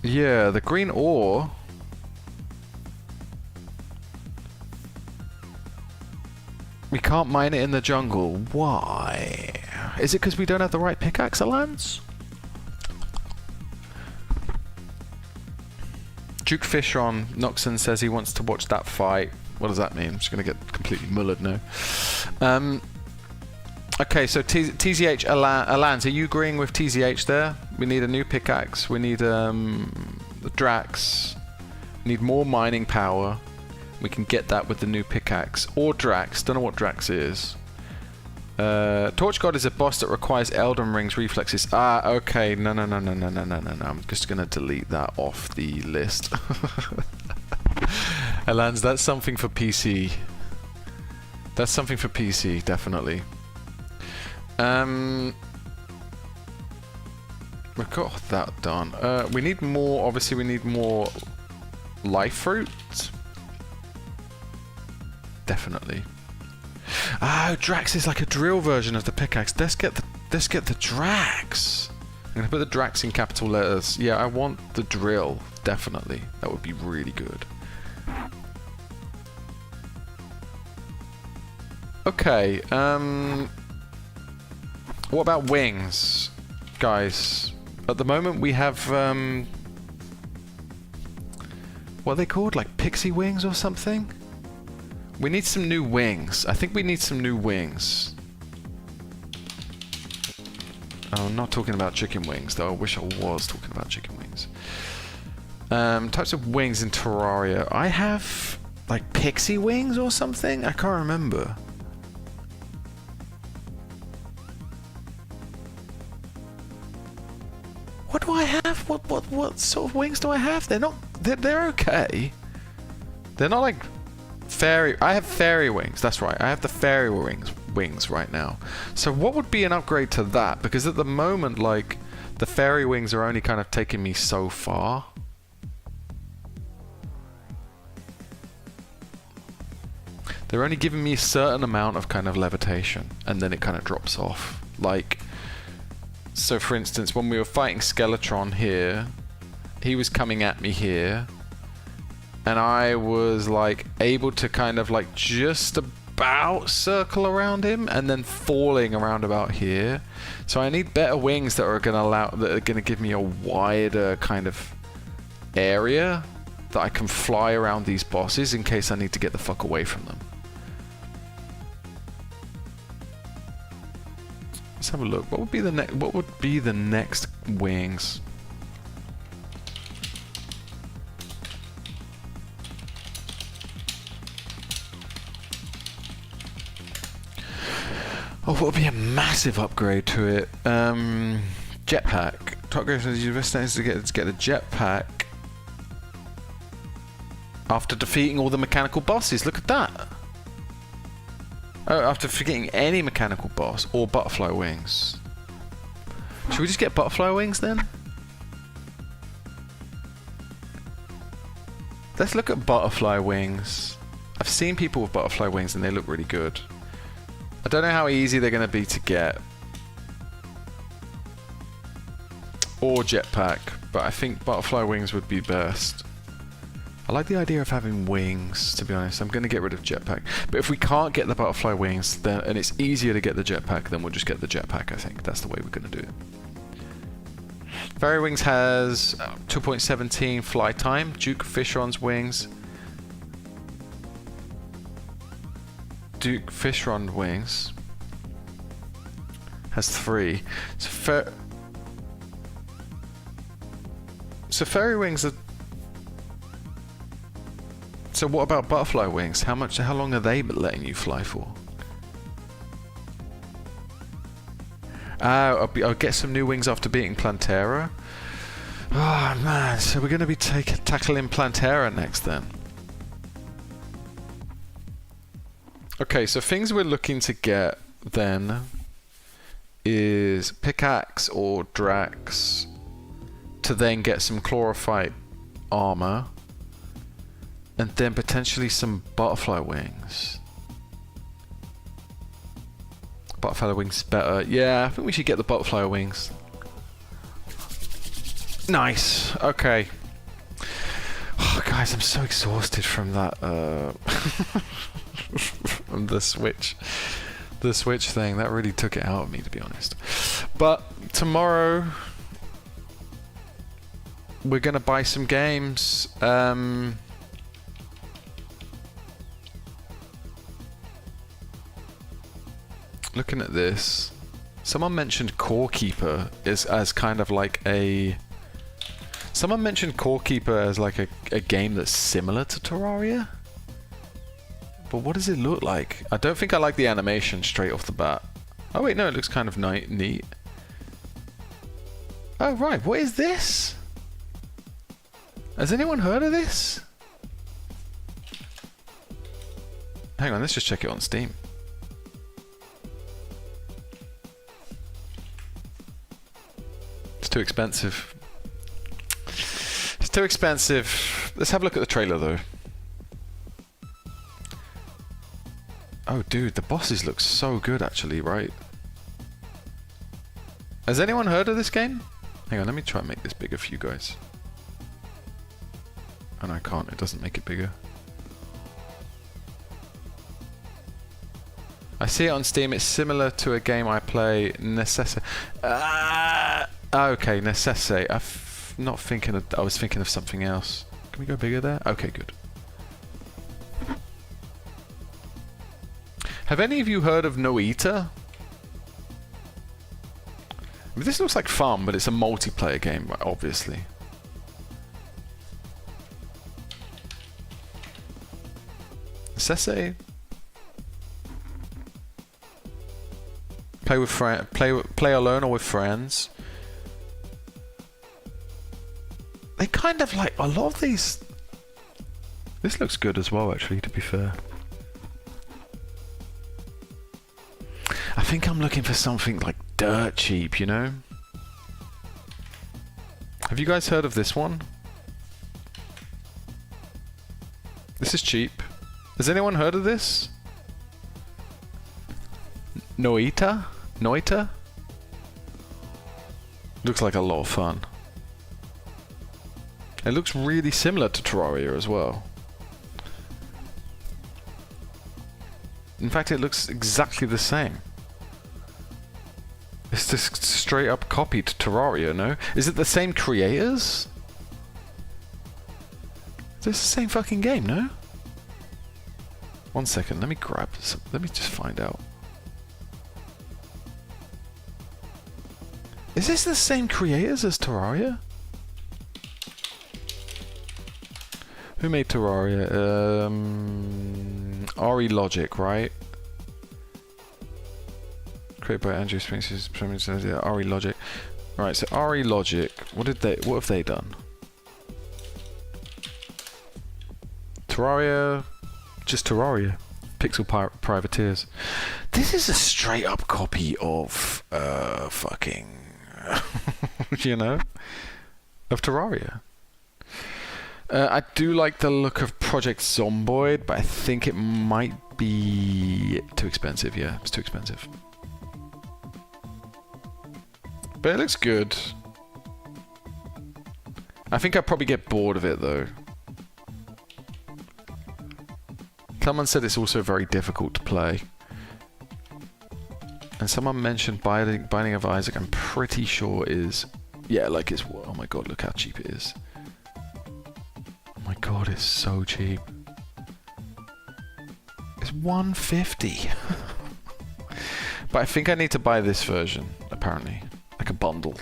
Yeah, the green ore. We can't mine it in the jungle. Why? Is it because we don't have the right pickaxe, Alans? Duke Fishron, Noxon says he wants to watch that fight. What does that mean? I'm just going to get completely mullered now. Okay, so TZH, Alans, are you agreeing with TZH there? We need a new pickaxe. We need the Drax. We need more mining power. We can get that with the new pickaxe. Or Drax. Don't know what Drax is. Torch God is a boss that requires Elden Ring's reflexes. Ah, okay. No. I'm just going to delete that off the list. Alans, that's something for PC. That's something for PC, definitely. We've got that done. We need more, obviously we need more life fruit. Definitely. Oh, Drax is like a drill version of the pickaxe. Let's get the Drax. I'm gonna put the Drax in capital letters. Yeah, I want the drill. Definitely. That would be really good. Okay, What about wings, guys? At the moment we have what are they called? Like pixie wings or something? We need some new wings. I think we need some new wings. Oh, I'm not talking about chicken wings, though. I wish I was talking about chicken wings. Types of wings in Terraria. I have like pixie wings or something? I can't remember. What do I have? What sort of wings do I have? They're not... They're okay. They're not like fairy... I have fairy wings. That's right. I have the fairy wings right now. So what would be an upgrade to that? Because at the moment, like, the fairy wings are only kind of taking me so far. They're only giving me a certain amount of kind of levitation, and then it kind of drops off. Like... So for instance, when we were fighting Skeletron here, he was coming at me here, and I was like able to kind of like just about circle around him and then falling around about here. So I need better wings that are gonna give me a wider kind of area that I can fly around these bosses in case I need to get the fuck away from them. Let's have a look. What would be the next wings? Oh, what would be a massive upgrade to it? Jetpack. Top goes to the university to get the jetpack after defeating all the mechanical bosses. Look at that. Oh, after forgetting any mechanical boss or butterfly wings. Should we just get butterfly wings then? Let's look at butterfly wings. I've seen people with butterfly wings and they look really good. I don't know how easy they're going to be to get. Or jetpack, but I think butterfly wings would be best. I like the idea of having wings, to be honest. I'm going to get rid of jetpack. But if we can't get the butterfly wings, then, and it's easier to get the jetpack, then we'll just get the jetpack, I think. That's the way we're going to do it. Fairy Wings has 2.17 fly time. Duke Fishron's wings. Duke Fishron wings has 3. So Fairy Wings are... So what about butterfly wings? How long are they letting you fly for? I'll get some new wings after beating Plantera. Oh man, so we're going to be tackling Plantera next then. Okay, so things we're looking to get then is pickaxe or Drax to then get some chlorophyte armor. And then potentially some butterfly wings. Butterfly wings better. Yeah, I think we should get the butterfly wings. Nice. Okay. Oh, guys, I'm so exhausted from that. From the Switch. The Switch thing. That really took it out of me, to be honest. But tomorrow, we're going to buy some games. Looking at this, someone mentioned Core Keeper as kind of like a... Someone mentioned Core Keeper as like a game that's similar to Terraria? But what does it look like? I don't think I like the animation straight off the bat. Oh wait, no, it looks kind of neat. Oh right, what is this? Has anyone heard of this? Hang on, let's just check it on Steam. It's too expensive. It's too expensive. Let's have a look at the trailer though. Oh dude, the bosses look so good actually, right? Has anyone heard of this game? Hang on, let me try and make this bigger for you guys. And I can't, it doesn't make it bigger. I see it on Steam. It's similar to a game I play, Necesse. Okay, Necesse. Not thinking of. I was thinking of something else. Can we go bigger there? Okay, good. Have any of you heard of Noita? I mean, this looks like fun, but it's a multiplayer game, obviously. Necesse. Play with play alone or with friends. They kind of like a lot of these. This looks good as well, actually, to be fair. I think I'm looking for something like dirt cheap, you know? Have you guys heard of this one? This is cheap. Has anyone heard of this? Noita? Noita? Looks like a lot of fun. It looks really similar to Terraria as well. In fact, it looks exactly the same. It's just straight up copied Terraria, no? Is it the same creators? Is this the same fucking game, no? 1 second, let me grab this. Let me just find out. Is this the same creators as Terraria? Who made Terraria? RE Logic, right? Created by Andrew Spinks, RE Logic. Right, so RE Logic. What have they done? Terraria, just Terraria. Pixel Privateers. This is a straight up copy of fucking you know, of Terraria. I do like the look of Project Zomboid, but I think it might be too expensive. Yeah, it's too expensive. But it looks good. I think I'd probably get bored of it though. Someone said it's also very difficult to play. And someone mentioned Binding of Isaac, I'm pretty sure is... Yeah, like it's... Oh my god, look how cheap it is. Oh my god, it's so cheap. It's $150. But I think I need to buy this version, apparently. Like a bundle.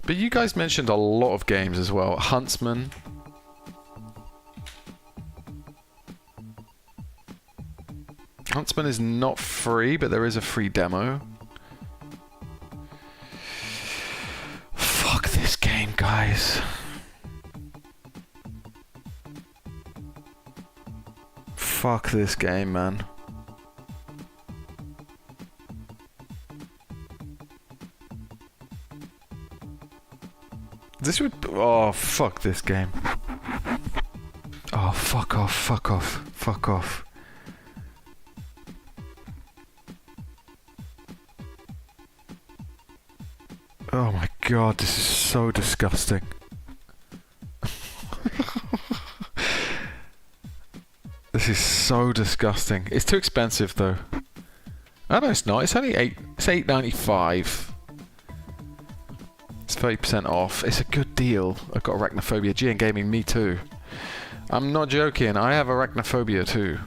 But you guys mentioned a lot of games as well. Huntsman. Huntsman is not free, but there is a free demo. Fuck this game, guys. Fuck this game, man. This would... Oh, fuck this game. Oh, fuck off, fuck off, fuck off. Oh my god, this is so disgusting. This is so disgusting. It's too expensive though. Oh no, it's not. It's only it's $8.95. It's 30% off. It's a good deal. I've got arachnophobia. GN Gaming, me too. I'm not joking. I have arachnophobia too.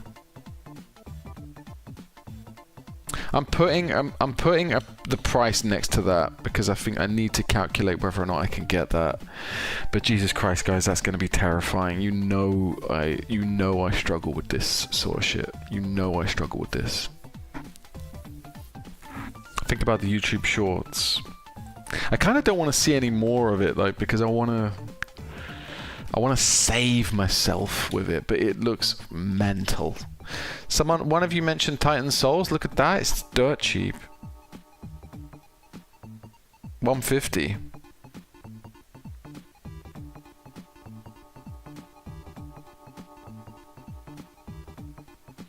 I'm putting the price next to that because I think I need to calculate whether or not I can get that. But Jesus Christ, guys, that's going to be terrifying. You know I struggle with this sort of shit. You know I struggle with this. Think about the YouTube Shorts. I kind of don't want to see any more of it, like, because I want to save myself with it. But it looks mental. One of you mentioned Titan Souls. Look at that. It's dirt cheap. $150.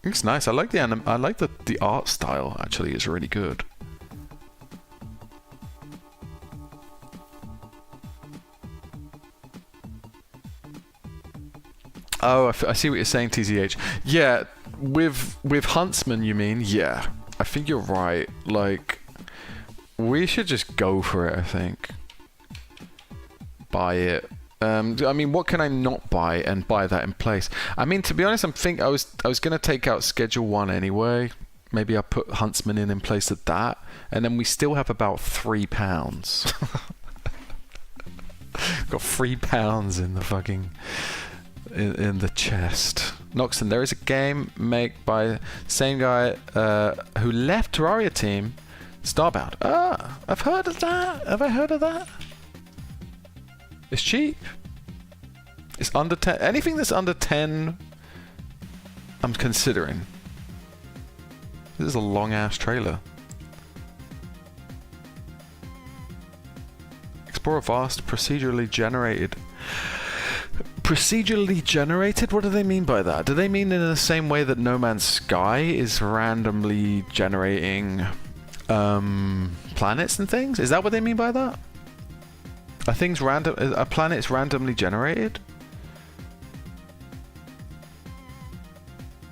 It's nice. I like the art style. Actually, is really good. Oh, I see what you're saying, TZH. Yeah, with Huntsman, you mean? Yeah, I think you're right. Like, we should just go for it, I think. Buy it. I mean, what can I not buy and buy that in place? I mean, to be honest, I was gonna take out Schedule 1 anyway. Maybe I'll put Huntsman in place of that, and then we still have about £3. Got £3 in the fucking in the chest. Noxon, there is a game made by same guy who left Terraria team, Starbound. Ah, I've heard of that. Have I heard of that? It's cheap. It's under 10. Anything that's under 10, I'm considering. This is a long ass trailer. Explore a vast procedurally generated. Procedurally generated? What do they mean by that? Do they mean in the same way that No Man's Sky is randomly generating planets and things? Is that what they mean by that? Are things random? Are planets randomly generated?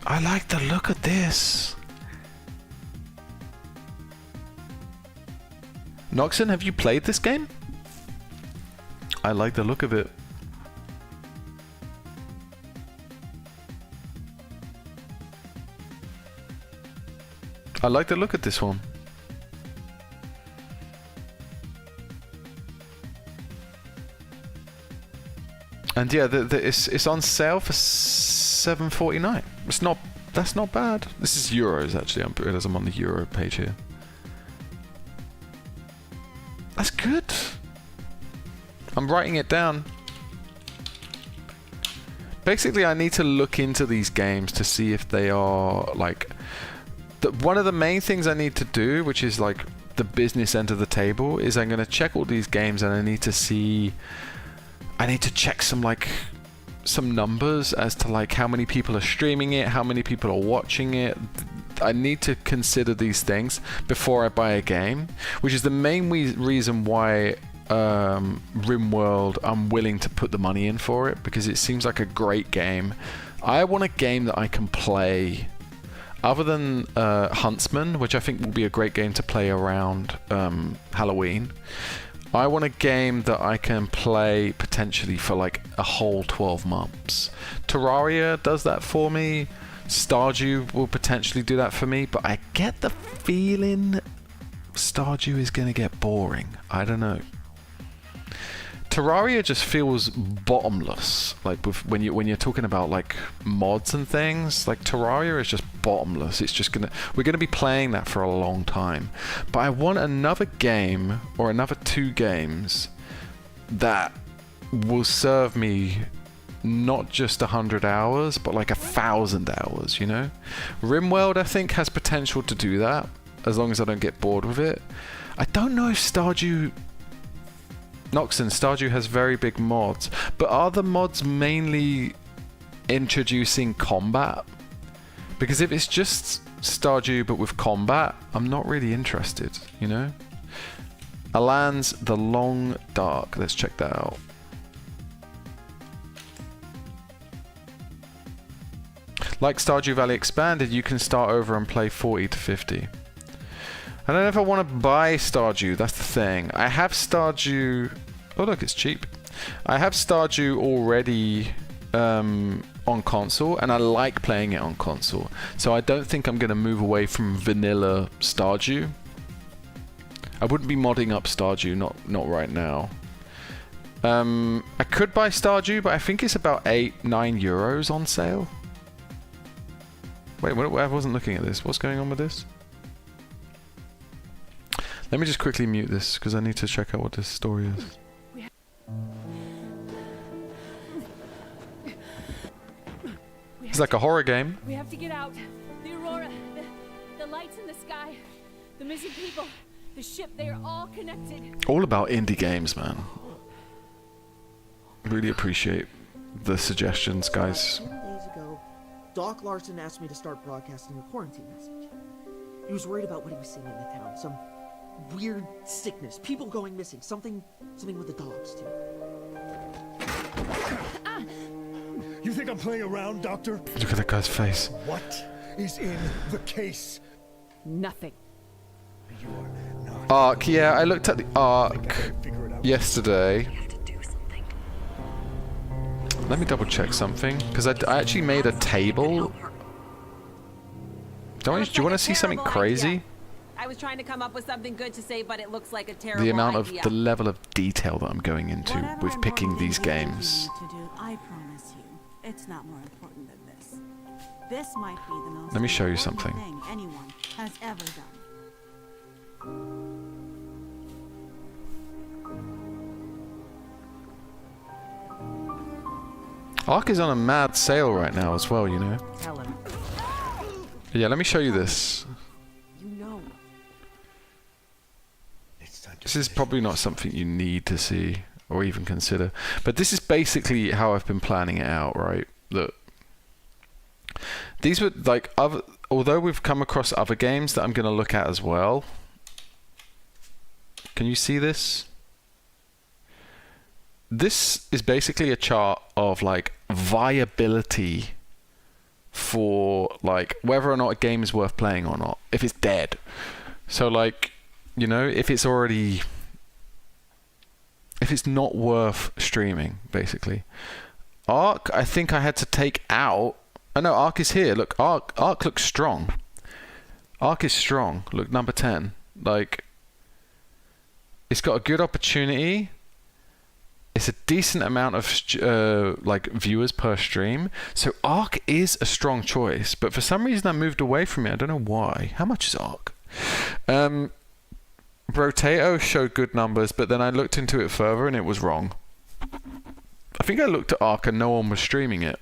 I like the look of this. Noxon, have you played this game? I like the look of it. I like the look of this one. And yeah, it's on sale for $7.49. It's not. That's not bad. This is euros actually. I'm on the euro page here. That's good. I'm writing it down. Basically, I need to look into these games to see if they are like. One of the main things I need to do, which is like the business end of the table, is I'm going to check all these games and I need to see. I need to check some numbers as to like how many people are streaming it, how many people are watching it. I need to consider these things before I buy a game, which is the main reason why RimWorld, I'm willing to put the money in for it, because it seems like a great game. I want a game that I can play other than Huntsman, which I think will be a great game to play around Halloween. I want a game that I can play potentially for like a whole 12 months. Terraria does that for me. Stardew will potentially do that for me, but I get the feeling Stardew is going to get boring. I don't know. Terraria just feels bottomless. Like when you're talking about like mods and things, like Terraria is just bottomless. It's just we're gonna be playing that for a long time. But I want another game or another 2 games that will serve me not just 100 hours, but like 1,000 hours. You know, RimWorld I think has potential to do that as long as I don't get bored with it. I don't know if Stardew has very big mods, but are the mods mainly introducing combat? Because if it's just Stardew but with combat, I'm not really interested, you know? Alan's The Long Dark, let's check that out. Like Stardew Valley Expanded, you can start over and play 40 to 50. I don't know if I want to buy Stardew, that's the thing. I have Stardew. Oh look, it's cheap. I have Stardew already on console, and I like playing it on console. So I don't think I'm going to move away from vanilla Stardew. I wouldn't be modding up Stardew, not right now. I could buy Stardew, but I think it's about 8-9 euros on sale. Wait, I wasn't looking at this. What's going on with this? Let me just quickly mute this, because I need to check out what this story is. It's like a horror game. We have to get out. The aurora, the lights in the sky, the missing people, the ship, they are all connected. All about indie games, man. Really appreciate the suggestions, guys. 10 days ago, Doc Larson asked me to start broadcasting a quarantine message. He was worried about what he was seeing in the town. Some weird sickness, people going missing, something with the dogs too. You think I'm playing around, Doctor? Look at that guy's face. What? is in the case? Nothing. You are not. Arc, yeah, I looked at the Arc Figure it out. yesterday. Let me double check something, because I actually made a table. Do you want to see something crazy? I was trying to come up with something good to say, but it looks like a terrible The amount idea. of, the level of detail that I'm going into with picking these games. To do, I promise you, it's not more important than this. This might be the most Let me show you important something. thing anyone has ever done. Arc is on a mad sale right now as well, you know. Tell him. Yeah, let me show you this. You know. It's time to This is probably not something you need to see or even consider. But this is basically how I've been planning it out, right? Look. These were like other, although we've come across other games that I'm going to look at as well. Can you see this? This is basically a chart of like viability for like whether or not a game is worth playing or not, if it's dead. So like, you know, if it's already, if it's not worth streaming, basically. Arc, I think I had to take out. Oh no, Arc is here. Look, Arc looks strong. Arc is strong. Look, number 10. Like, it's got a good opportunity. It's a decent amount of like viewers per stream. So Arc is a strong choice. But for some reason I moved away from it. I don't know why. How much is Arc? Rotato showed good numbers, but then I looked into it further and it was wrong. I think I looked at Arc and no one was streaming it.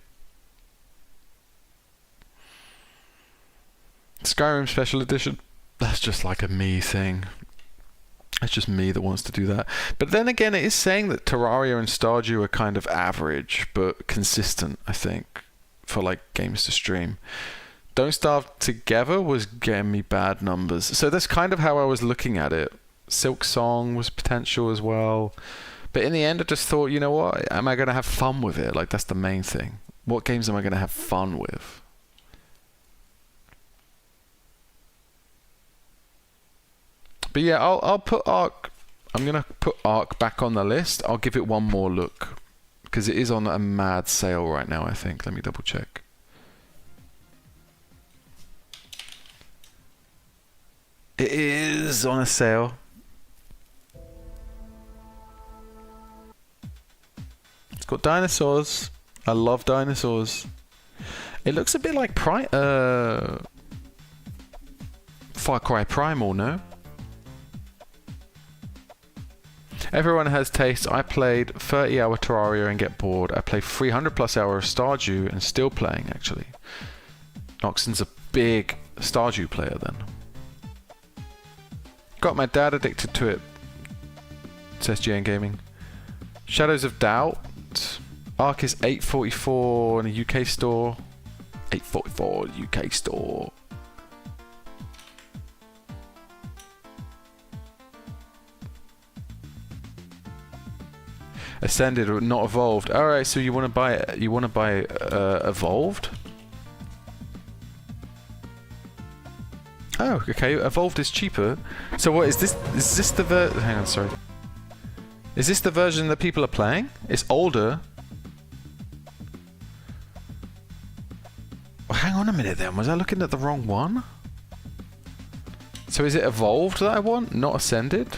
Skyrim Special Edition. That's just like a me thing. It's just me that wants to do that. But then again, it is saying that Terraria and Stardew are kind of average, but consistent, I think, for like games to stream. Don't Starve Together was getting me bad numbers. So that's kind of how I was looking at it. Silk Song was potential as well. But in the end, I just thought, you know what? Am I going to have fun with it? Like, that's the main thing. What games am I going to have fun with? But yeah, I'll put Arc. I'm gonna put Arc back on the list. I'll give it one more look because it is on a mad sale right now. I think. Let me double check. It is on a sale. It's got dinosaurs. I love dinosaurs. It looks a bit like Far Cry Primal, no? Everyone has taste. I played 30-hour Terraria and get bored. I played 300+ hours of Stardew and still playing, actually. Noxon's a big Stardew player, then. Got my dad addicted to it, says GN Gaming. Shadows of Doubt. Arc is $8.44 in a UK store. $8.44 UK store. Ascended or not evolved. All right, so you want to buy it? You want to buy evolved? Oh, okay. Evolved is cheaper. So what is this? Is this the hang on, sorry. Is this the version that people are playing? It's older. Well, hang on a minute then. Was I looking at the wrong one? So is it evolved that I want, not ascended?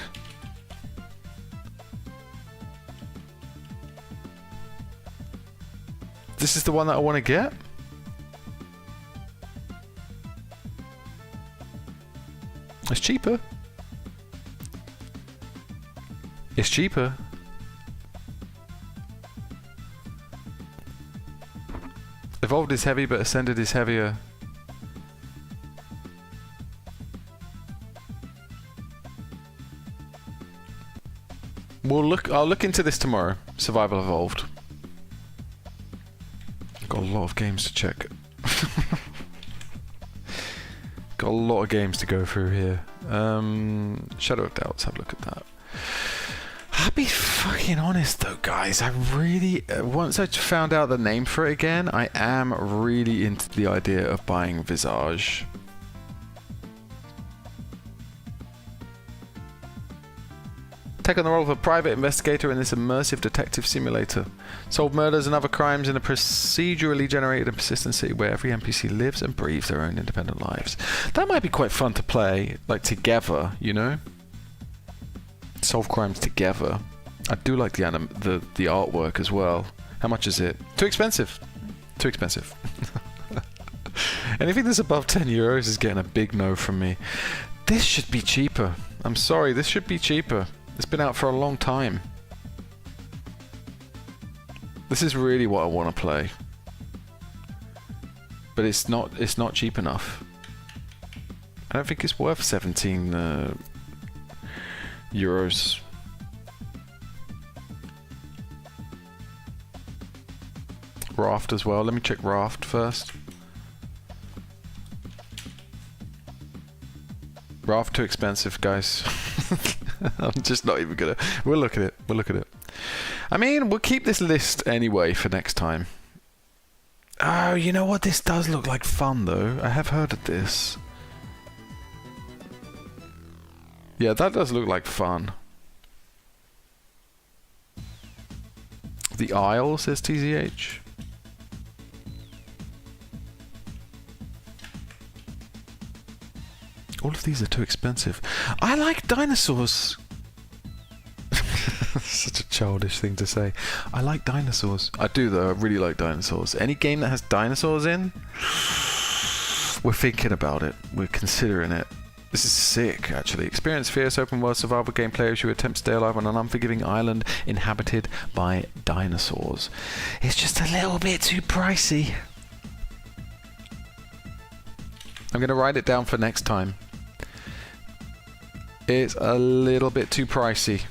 This is the one that I want to get? It's cheaper. It's cheaper. Evolved is heavy, but Ascended is heavier. I'll look into this tomorrow. Survival Evolved. Got a lot of games to check. Got a lot of games to go through here. Shadow of Doubt, let's have a look at that. I'll be fucking honest though, guys. I really, once I found out the name for it again, I am really into the idea of buying Visage. Take on the role of a private investigator in this immersive detective simulator. Solve murders and other crimes in a procedurally generated and persistent city where every NPC lives and breathes their own independent lives. That might be quite fun to play, like together, you know? Solve crimes together. I do like the artwork as well. How much is it? Too expensive. Too expensive. Anything that's above €10 is getting a big no from me. This should be cheaper. I'm sorry, this should be cheaper. It's been out for a long time. This is really what I want to play. But it's not cheap enough. I don't think it's worth 17 euros. Raft as well. Let me check Raft first. Raft too expensive, guys. I'm just not even gonna. We'll look at it. We'll look at it. I mean, we'll keep this list anyway for next time. Oh, you know what? This does look like fun, though. I have heard of this. Yeah, that does look like fun. The Isle, says TZH. All of these are too expensive. I like dinosaurs. Such a childish thing to say. I like dinosaurs. I do though, I really like dinosaurs. Any game that has dinosaurs in, we're thinking about it. We're considering it. This is sick, actually. Experience fierce open world survival game players who attempt to stay alive on an unforgiving island inhabited by dinosaurs. It's just a little bit too pricey. I'm going to write it down for next time. It's a little bit too pricey.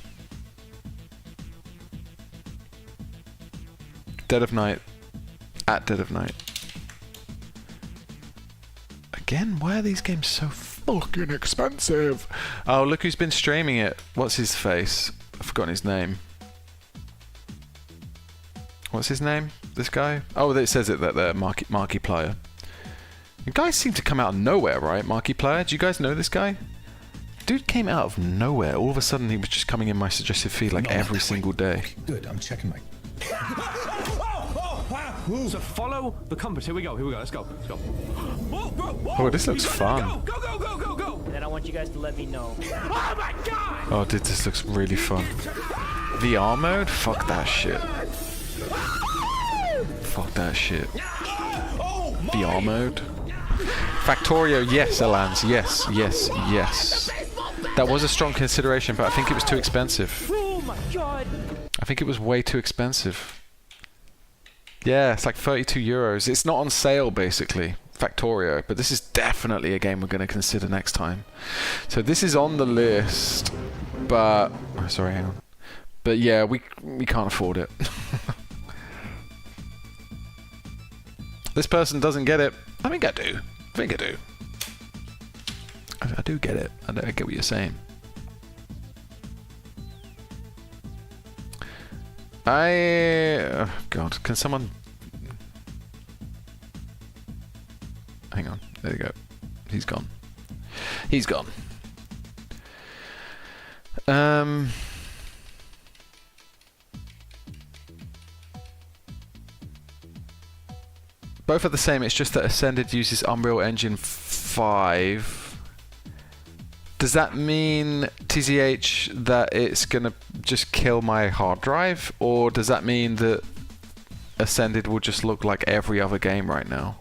Dead of Night. At Dead of Night. Again, why are these games so fucking expensive? Oh, look who's been streaming it. What's his face? I've forgotten his name. What's his name? This guy? Oh, it says it there, Markiplier. You guys seem to come out of nowhere, right? Markiplier? Do you guys know this guy? Dude came out of nowhere. All of a sudden, he was just coming in my suggested feed like every single day. Okay, good, I'm checking my... So follow the compass. Here we go. Let's go. Whoa, bro, whoa. Oh, this looks fun. Go. And then I want you guys to let me know. Oh my god! Oh, dude, this looks really fun. VR mode? Fuck that shit. Fuck that shit. VR mode? Factorio, yes, Alans. Yes. That was a strong consideration, but I think it was too expensive. Oh my god! I think it was way too expensive. Yeah, it's like €32. It's not on sale, basically. Factorio, but this is definitely a game we're going to consider next time. So this is on the list, but... Oh, sorry, hang on. But yeah, we can't afford it. This person doesn't get it. I think I do. I do get it. I get what you're saying. Oh God, can someone... Hang on, there you go. He's gone. Both are the same, it's just that Ascended uses Unreal Engine 5. Does that mean, TZH, that it's gonna just kill my hard drive? Or does that mean that Ascended will just look like every other game right now?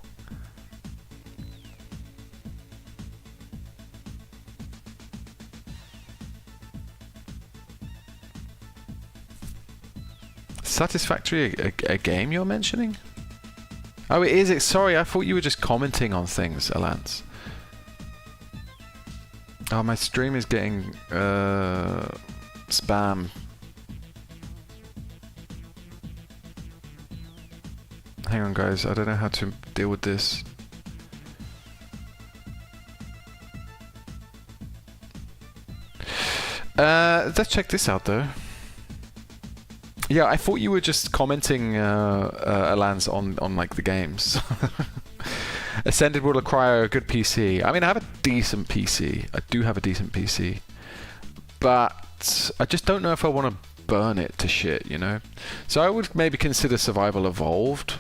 Satisfactory a game you're mentioning? Oh, it is. Sorry, I thought you were just commenting on things, Alance. Oh, my stream is getting spam. Hang on, guys. I don't know how to deal with this. Let's check this out, though. Yeah, I thought you were just commenting, Alans, on like the games. Ascended will require a good PC. I mean, I have a decent PC. I do have a decent PC, but I just don't know if I want to burn it to shit, you know? So I would maybe consider Survival Evolved.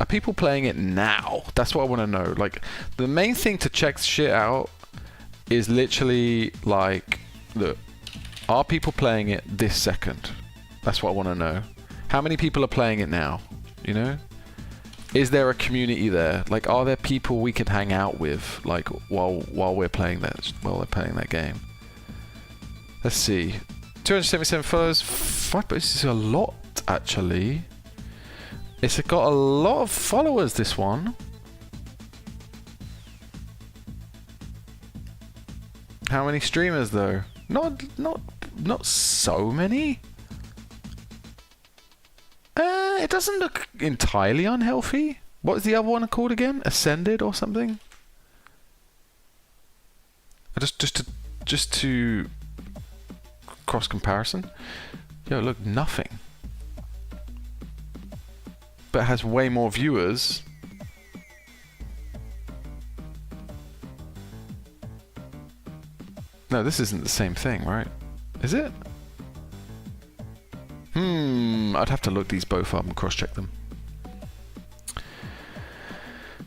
Are people playing it now? That's what I want to know. Like, the main thing to check shit out is literally like, look, are people playing it this second? That's what I want to know. How many people are playing it now? You know? Is there a community there? Like, are there people we can hang out with, like, while we're playing that game? Let's see. 277 followers. Fuck, but this is a lot, actually. It's got a lot of followers, this one. How many streamers, though? Not so many. It doesn't look entirely unhealthy. What is the other one called again? Ascended or something? Just to cross comparison. Yo, look, nothing. But it has way more viewers. No, this isn't the same thing, right? Is it? I'd have to look these both up and cross-check them.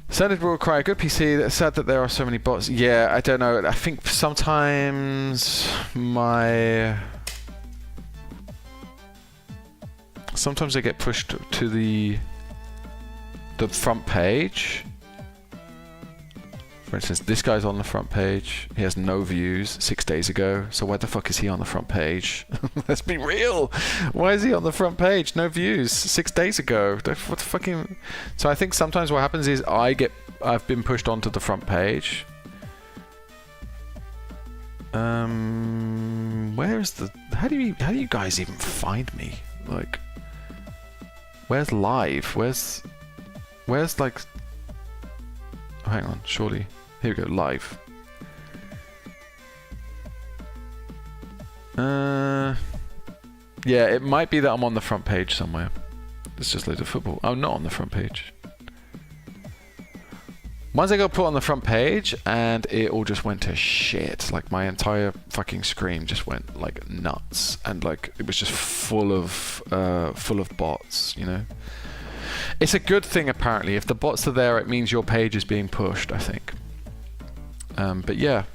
Standard will require a good PC. It's sad that there are so many bots. Yeah, I don't know. I think sometimes I get pushed to the front page. For instance, this guy's on the front page. He has no views 6 days ago. So why the fuck is he on the front page? Let's be real. Why is he on the front page? No views 6 days ago. What the fucking... So I think sometimes what happens is I've been pushed onto the front page. Where is the... How do you guys even find me? Like, where's live? Where's like... Oh, hang on, surely. Here we go, live. Yeah, it might be that I'm on the front page somewhere. There's just loads of football. I'm not on the front page. Once I got put on the front page, and it all just went to shit. Like, my entire fucking screen just went, like, nuts. And, like, it was just full of bots, you know? It's a good thing, apparently. If the bots are there, it means your page is being pushed, I think. But yeah.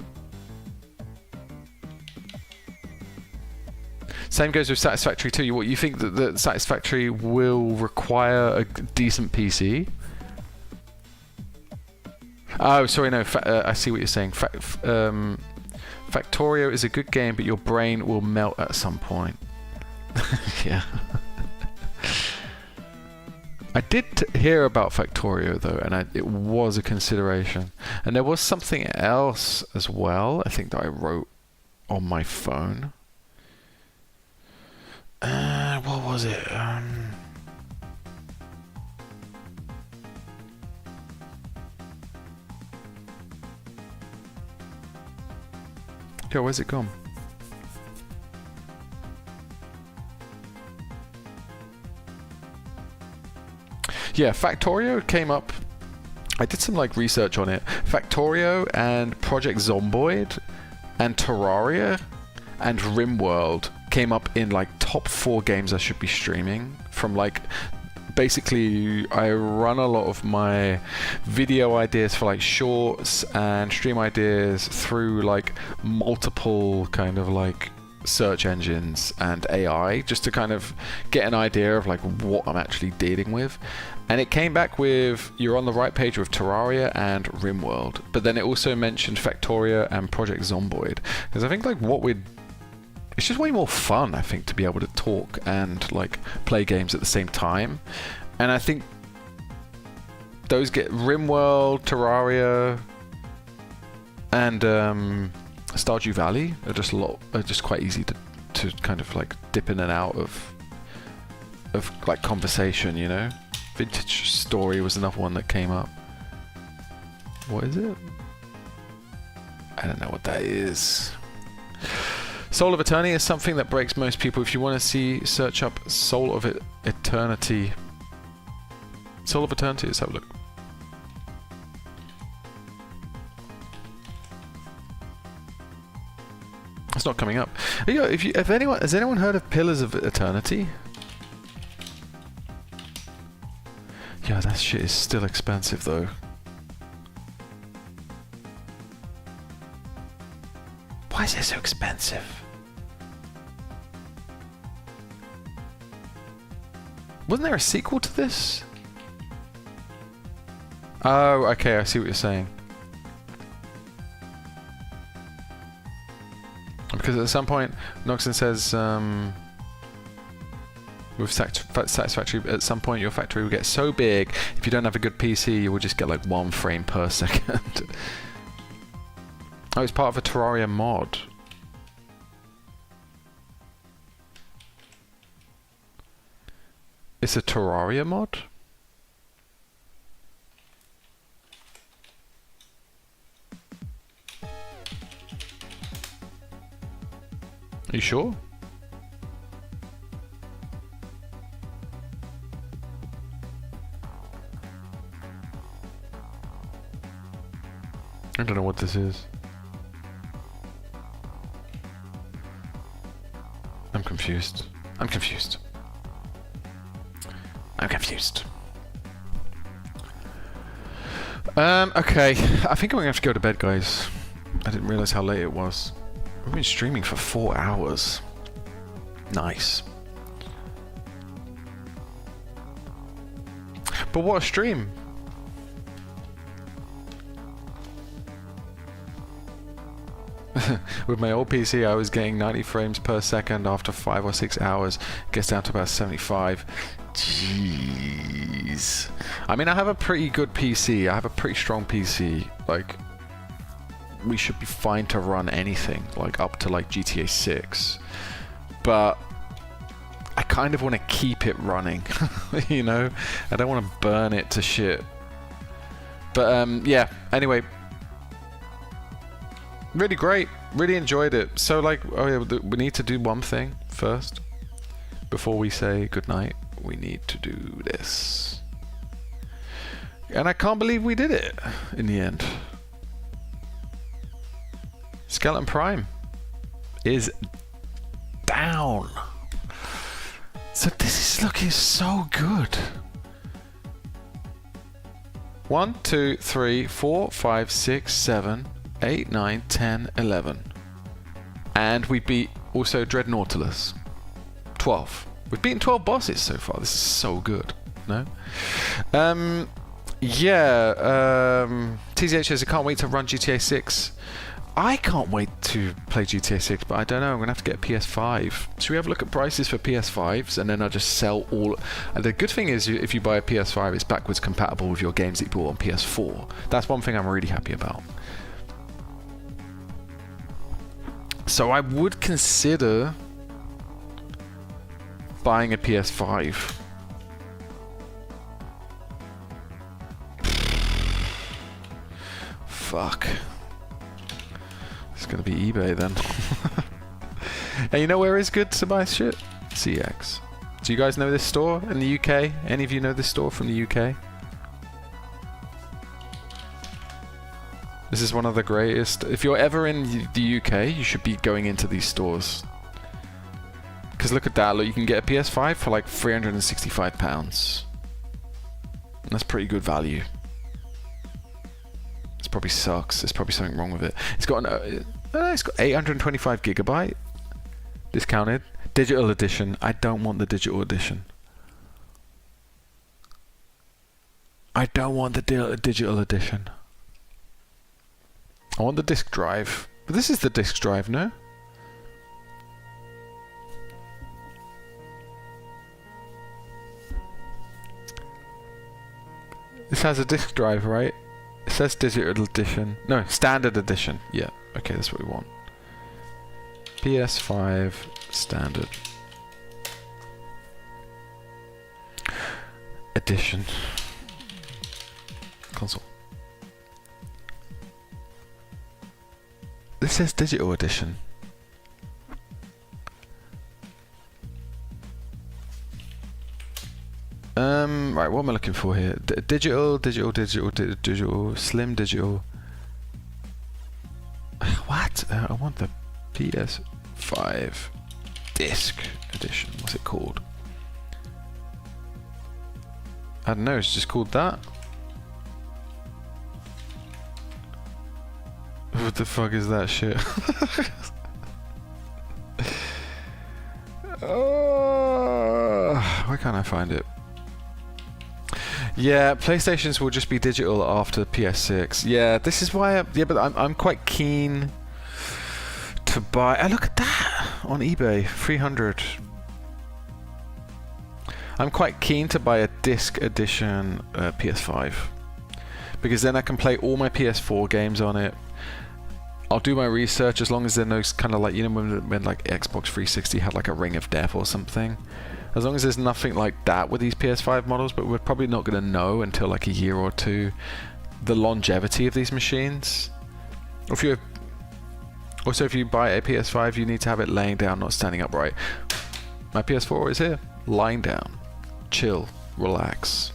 Same goes with Satisfactory too. What, you think that the Satisfactory will require a decent PC? Oh, sorry, no. I see what you're saying. Factorio is a good game, but your brain will melt at some point. Yeah. I did hear about Factorio though, and it was a consideration. And there was something else as well, I think, that I wrote on my phone. What was it? Yo, where's it gone? Yeah, Factorio came up. I did some like research on it. Factorio and Project Zomboid and Terraria and RimWorld came up in like top 4 games I should be streaming. From like, basically I run a lot of my video ideas for like shorts and stream ideas through like multiple kind of like search engines and AI, just to kind of get an idea of like what I'm actually dealing with. And it came back with, you're on the right page with Terraria and RimWorld, but then it also mentioned Factorio and Project Zomboid, because I think like it's just way more fun, I think, to be able to talk and like play games at the same time. And I think those get RimWorld, Terraria, and Stardew Valley are just quite easy to kind of like dip in and out of like conversation, you know. Vintage Story was another one that came up. What is it? I don't know what that is. Soul of Eternity is something that breaks most people. If you want to see, search up Soul of Eternity. Soul of Eternity, let's have a look. It's not coming up. Has anyone heard of Pillars of Eternity? Yeah, that shit is still expensive though. Why is it so expensive? Wasn't there a sequel to this? Oh, okay, I see what you're saying. Because at some point, Noxon says, with Satisfactory, at some point your factory will get so big, if you don't have a good PC, you will just get like 1 frame per second. Oh, it's part of a Terraria mod. It's a Terraria mod? Are you sure? I don't know what this is. I'm confused. I'm confused. I'm confused. Okay. I think I'm gonna have to go to bed, guys. I didn't realize how late it was. We've been streaming for 4 hours. Nice. But what a stream! With my old PC, I was getting 90 frames per second after 5 or 6 hours. It gets down to about 75. Jeez. I mean, I have a pretty good PC. I have a pretty strong PC. Like, we should be fine to run anything, like up to like GTA 6. But I kind of want to keep it running, you know? I don't want to burn it to shit. But yeah, anyway. Really great. Really enjoyed it. So like, oh yeah, we need to do one thing first. Before we say goodnight, we need to do this. And I can't believe we did it in the end. Skeleton Prime is down. So this is looking so good. 1, 2, 3, 4, 5, 6, 7, 8, 9, 10, 11. And we beat also Dread Nautilus. 12. We've beaten 12 bosses so far. This is so good. No? Yeah. TZH says, I can't wait to run GTA 6. I can't wait to play GTA 6, but I don't know. I'm going to have to get a PS5. Should we have a look at prices for PS5s? And then I'll just sell all... And the good thing is, if you buy a PS5, it's backwards compatible with your games that you bought on PS4. That's one thing I'm really happy about. So I would consider buying a PS5. Fuck. It's gonna be eBay then. And you know where is good to buy shit? CX. Do you guys know this store in the UK? Any of you know this store from the UK? This is one of the greatest. If you're ever in the UK, you should be going into these stores. Because look at that, look, you can get a PS5 for like £365. And that's pretty good value. This probably sucks. There's probably something wrong with it. It's got 825 gigabyte discounted. Digital edition. I don't want the digital edition. I don't want the digital edition. I want the disk drive. But this is the disk drive, no? This has a disk drive, right? It says digital edition. No, standard edition. Yeah, okay, that's what we want. PS5 standard edition. Console. This says digital edition. Right, what am I looking for here? Digital, slim digital. What? I want the PS5 disc edition. What's it called? I don't know, it's just called that. What the fuck is that shit? Why can't I find it? Yeah, PlayStations will just be digital after PS6. Yeah, this is why. But I'm quite keen to buy. Look at that on eBay, 300. I'm quite keen to buy a disc edition PS5 because then I can play all my PS4 games on it. I'll do my research as long as there's no kind of like, you know, when like Xbox 360 had like a Ring of Death or something. As long as there's nothing like that with these PS5 models, but we're probably not going to know until like a year or two the longevity of these machines. Also, if you buy a PS5, you need to have it laying down, not standing upright. My PS4 is here, lying down, chill, relax.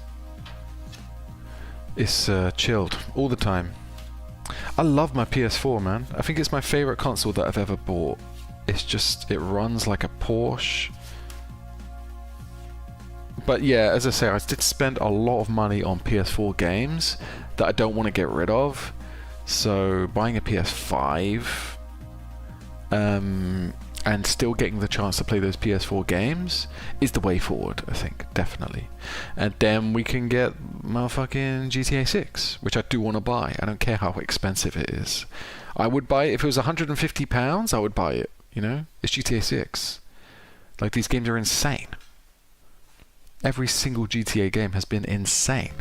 It's chilled all the time. I love my PS4, man. I think it's my favorite console that I've ever bought. It's just, it runs like a Porsche. But yeah, as I say, I did spend a lot of money on PS4 games that I don't want to get rid of. So buying a PS5 and still getting the chance to play those PS4 games is the way forward, I think, definitely. And then we can get motherfucking GTA 6, which I do want to buy. I don't care how expensive it is. I would buy it if it was £150, I would buy it, you know? It's GTA 6. Like, these games are insane. Every single GTA game has been insane.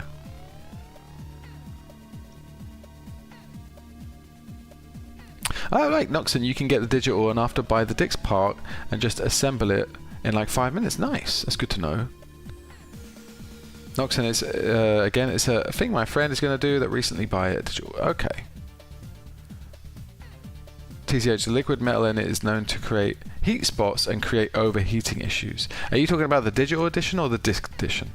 Oh, like Noxon, you can get the digital and after buy the disc part and just assemble it in like 5 minutes. Nice, that's good to know. Noxon is again, it's a thing my friend is going to do that recently buy it digital. Okay. TCH, the liquid metal in it is known to create heat spots and create overheating issues. Are you talking about the digital edition or the disc edition?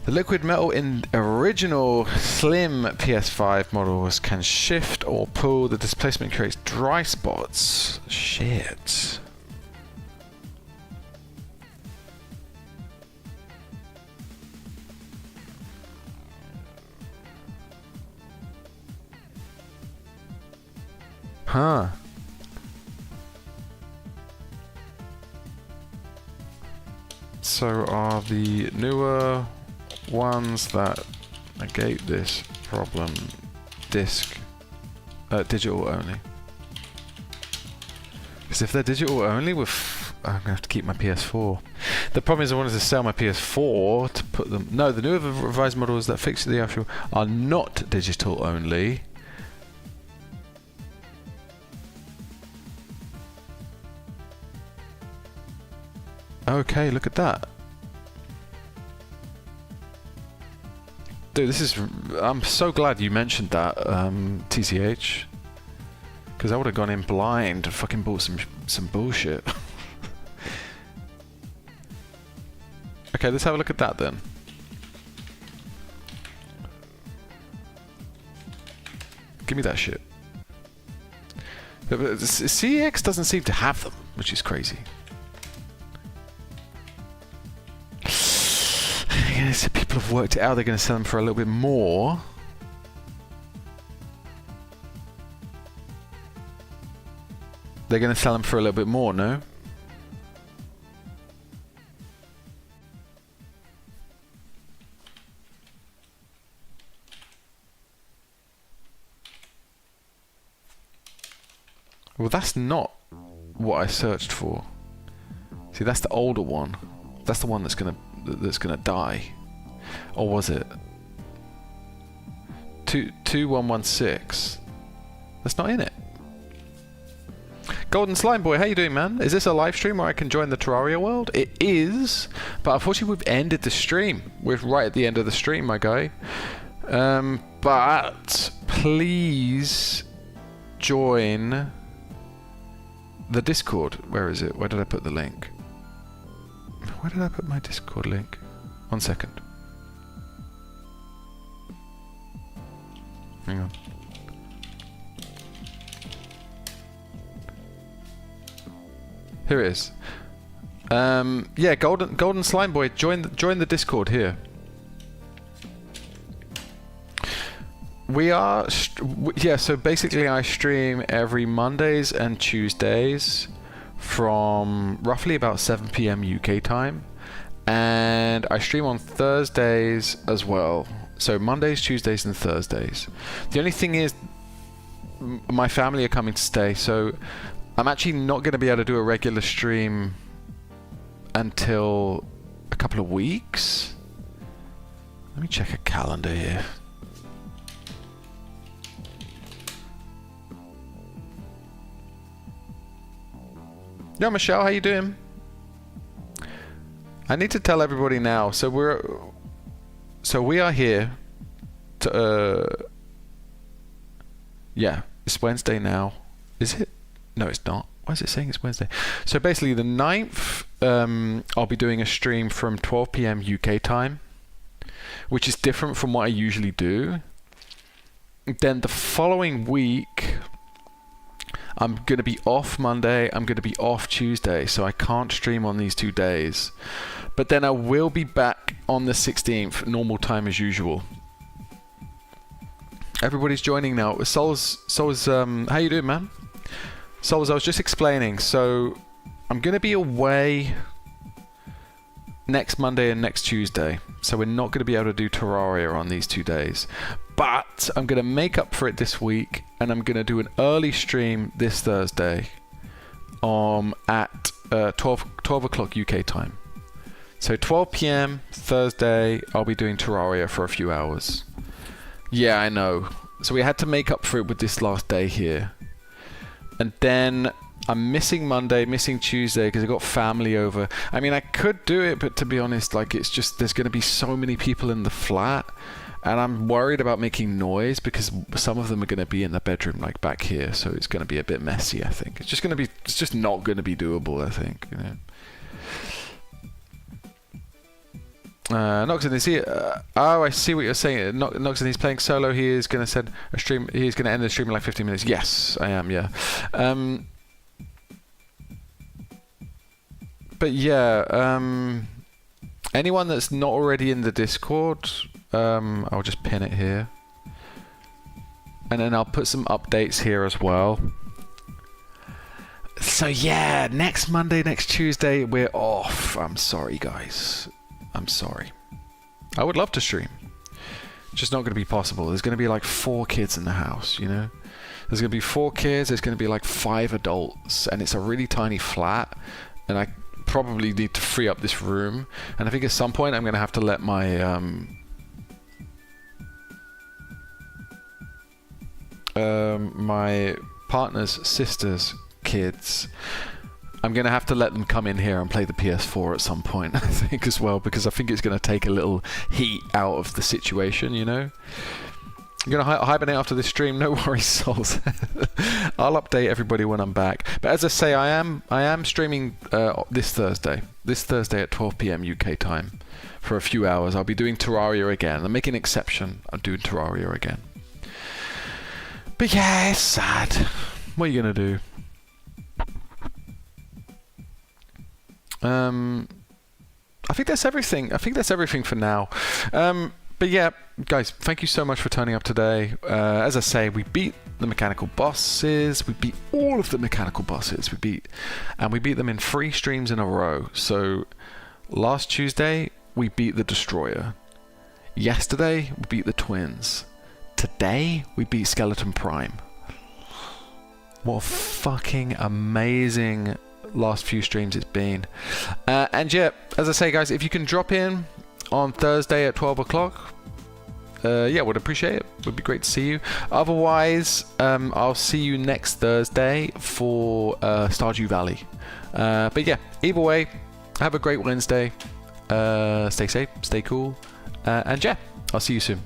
The liquid metal in original slim PS5 models can shift or pull. The displacement creates dry spots. Shit. Huh. So are the newer ones that negate this problem digital only? Because if they're digital only, I'm gonna have to keep my PS4. The problem is I wanted to sell my PS4 to put them. No, the newer revised models that fix the actual are not digital only. Okay, look at that. Dude, this is... I'm so glad you mentioned that, TCH. Because I would have gone in blind and fucking bought some bullshit. Okay, let's have a look at that then. Give me that shit. But CEX doesn't seem to have them, which is crazy. So people have worked it out, they're going to sell them for a little bit more. They're going to sell them for a little bit more, no? Well, that's not what I searched for. See, that's the older one. That's the one that's gonna die. Or was it? 2116. That's not in it. Golden Slime Boy, how you doing, man? Is this a live stream where I can join the Terraria world? It is, but unfortunately we've ended the stream. We're right at the end of the stream, my guy. But please join the Discord. Where is it? Where did I put the link? Where did I put my Discord link? 1 second. Hang on. Here it is. Yeah, Golden Slime Boy, join the Discord here. We are, yeah, so basically I stream every Mondays and Tuesdays from roughly about 7 PM UK time. And I stream on Thursdays as well. So Mondays, Tuesdays and Thursdays. The only thing is, my family are coming to stay, so I'm actually not going to be able to do a regular stream until a couple of weeks. Let me check a calendar here. Yo, Michelle, how you doing? I need to tell everybody now. So we are here to yeah, it's Wednesday now. Is it? No, it's not. Why is it saying it's Wednesday? So basically the 9th, I'll be doing a stream from 12 PM UK time, which is different from what I usually do. Then the following week, I'm going to be off Monday, I'm going to be off Tuesday, so I can't stream on these 2 days. But then I will be back on the 16th, normal time as usual. Everybody's joining now. Souls, how you doing, man? Souls, I was just explaining, so I'm going to be away next Monday and next Tuesday, so we're not going to be able to do Terraria on these 2 days. But I'm going to make up for it this week, and I'm going to do an early stream this Thursday at 12 o'clock UK time. So 12 PM Thursday, I'll be doing Terraria for a few hours. Yeah, I know. So we had to make up for it with this last day here. And then I'm missing Monday, missing Tuesday because I got family over. I mean, I could do it, but to be honest, like, it's just, there's going to be so many people in the flat. And I'm worried about making noise because some of them are going to be in the bedroom, like back here. So it's going to be a bit messy, I think. It's just not going to be doable, I think, you know. Noxon, is he? Oh, I see what you're saying. Noxon, he's playing solo. He is going to send a stream. He's going to end the stream in like 15 minutes. Yes, I am. Yeah. But yeah. Anyone that's not already in the Discord, I'll just pin it here, and then I'll put some updates here as well. So yeah, next Monday, next Tuesday, we're off. I'm sorry, guys. I'm sorry. I would love to stream. It's just not going to be possible. There's going to be like 4 kids in the house, you know? There's going to be 4 kids, there's going to be like 5 adults, and it's a really tiny flat, and I probably need to free up this room. And I think at some point I'm going to have to let my my partner's sister's kids, I'm going to have to let them come in here and play the PS4 at some point, I think, as well, because I think it's going to take a little heat out of the situation, you know? I'm going to hibernate after this stream, no worries, souls. I'll update everybody when I'm back. But as I say, I am streaming this Thursday at 12 PM UK time for a few hours. I'll be doing Terraria again. I'm making an exception. I'm doing Terraria again. But yeah, it's sad. What are you going to do? I think that's everything. I think that's everything for now. But yeah, guys, thank you so much for turning up today. As I say, we beat the mechanical bosses. We beat all of the mechanical bosses. We beat them in 3 streams in a row. So last Tuesday, we beat the Destroyer. Yesterday, we beat the Twins. Today, we beat Skeleton Prime. What a fucking amazing last few streams it's been. And yeah, as I say, guys, if you can drop in on Thursday at 12 o'clock, yeah, would appreciate it. Would be great to see you. Otherwise, I'll see you next Thursday for Stardew Valley. But yeah, either way, have a great Wednesday. Stay safe, stay cool, and yeah, I'll see you soon.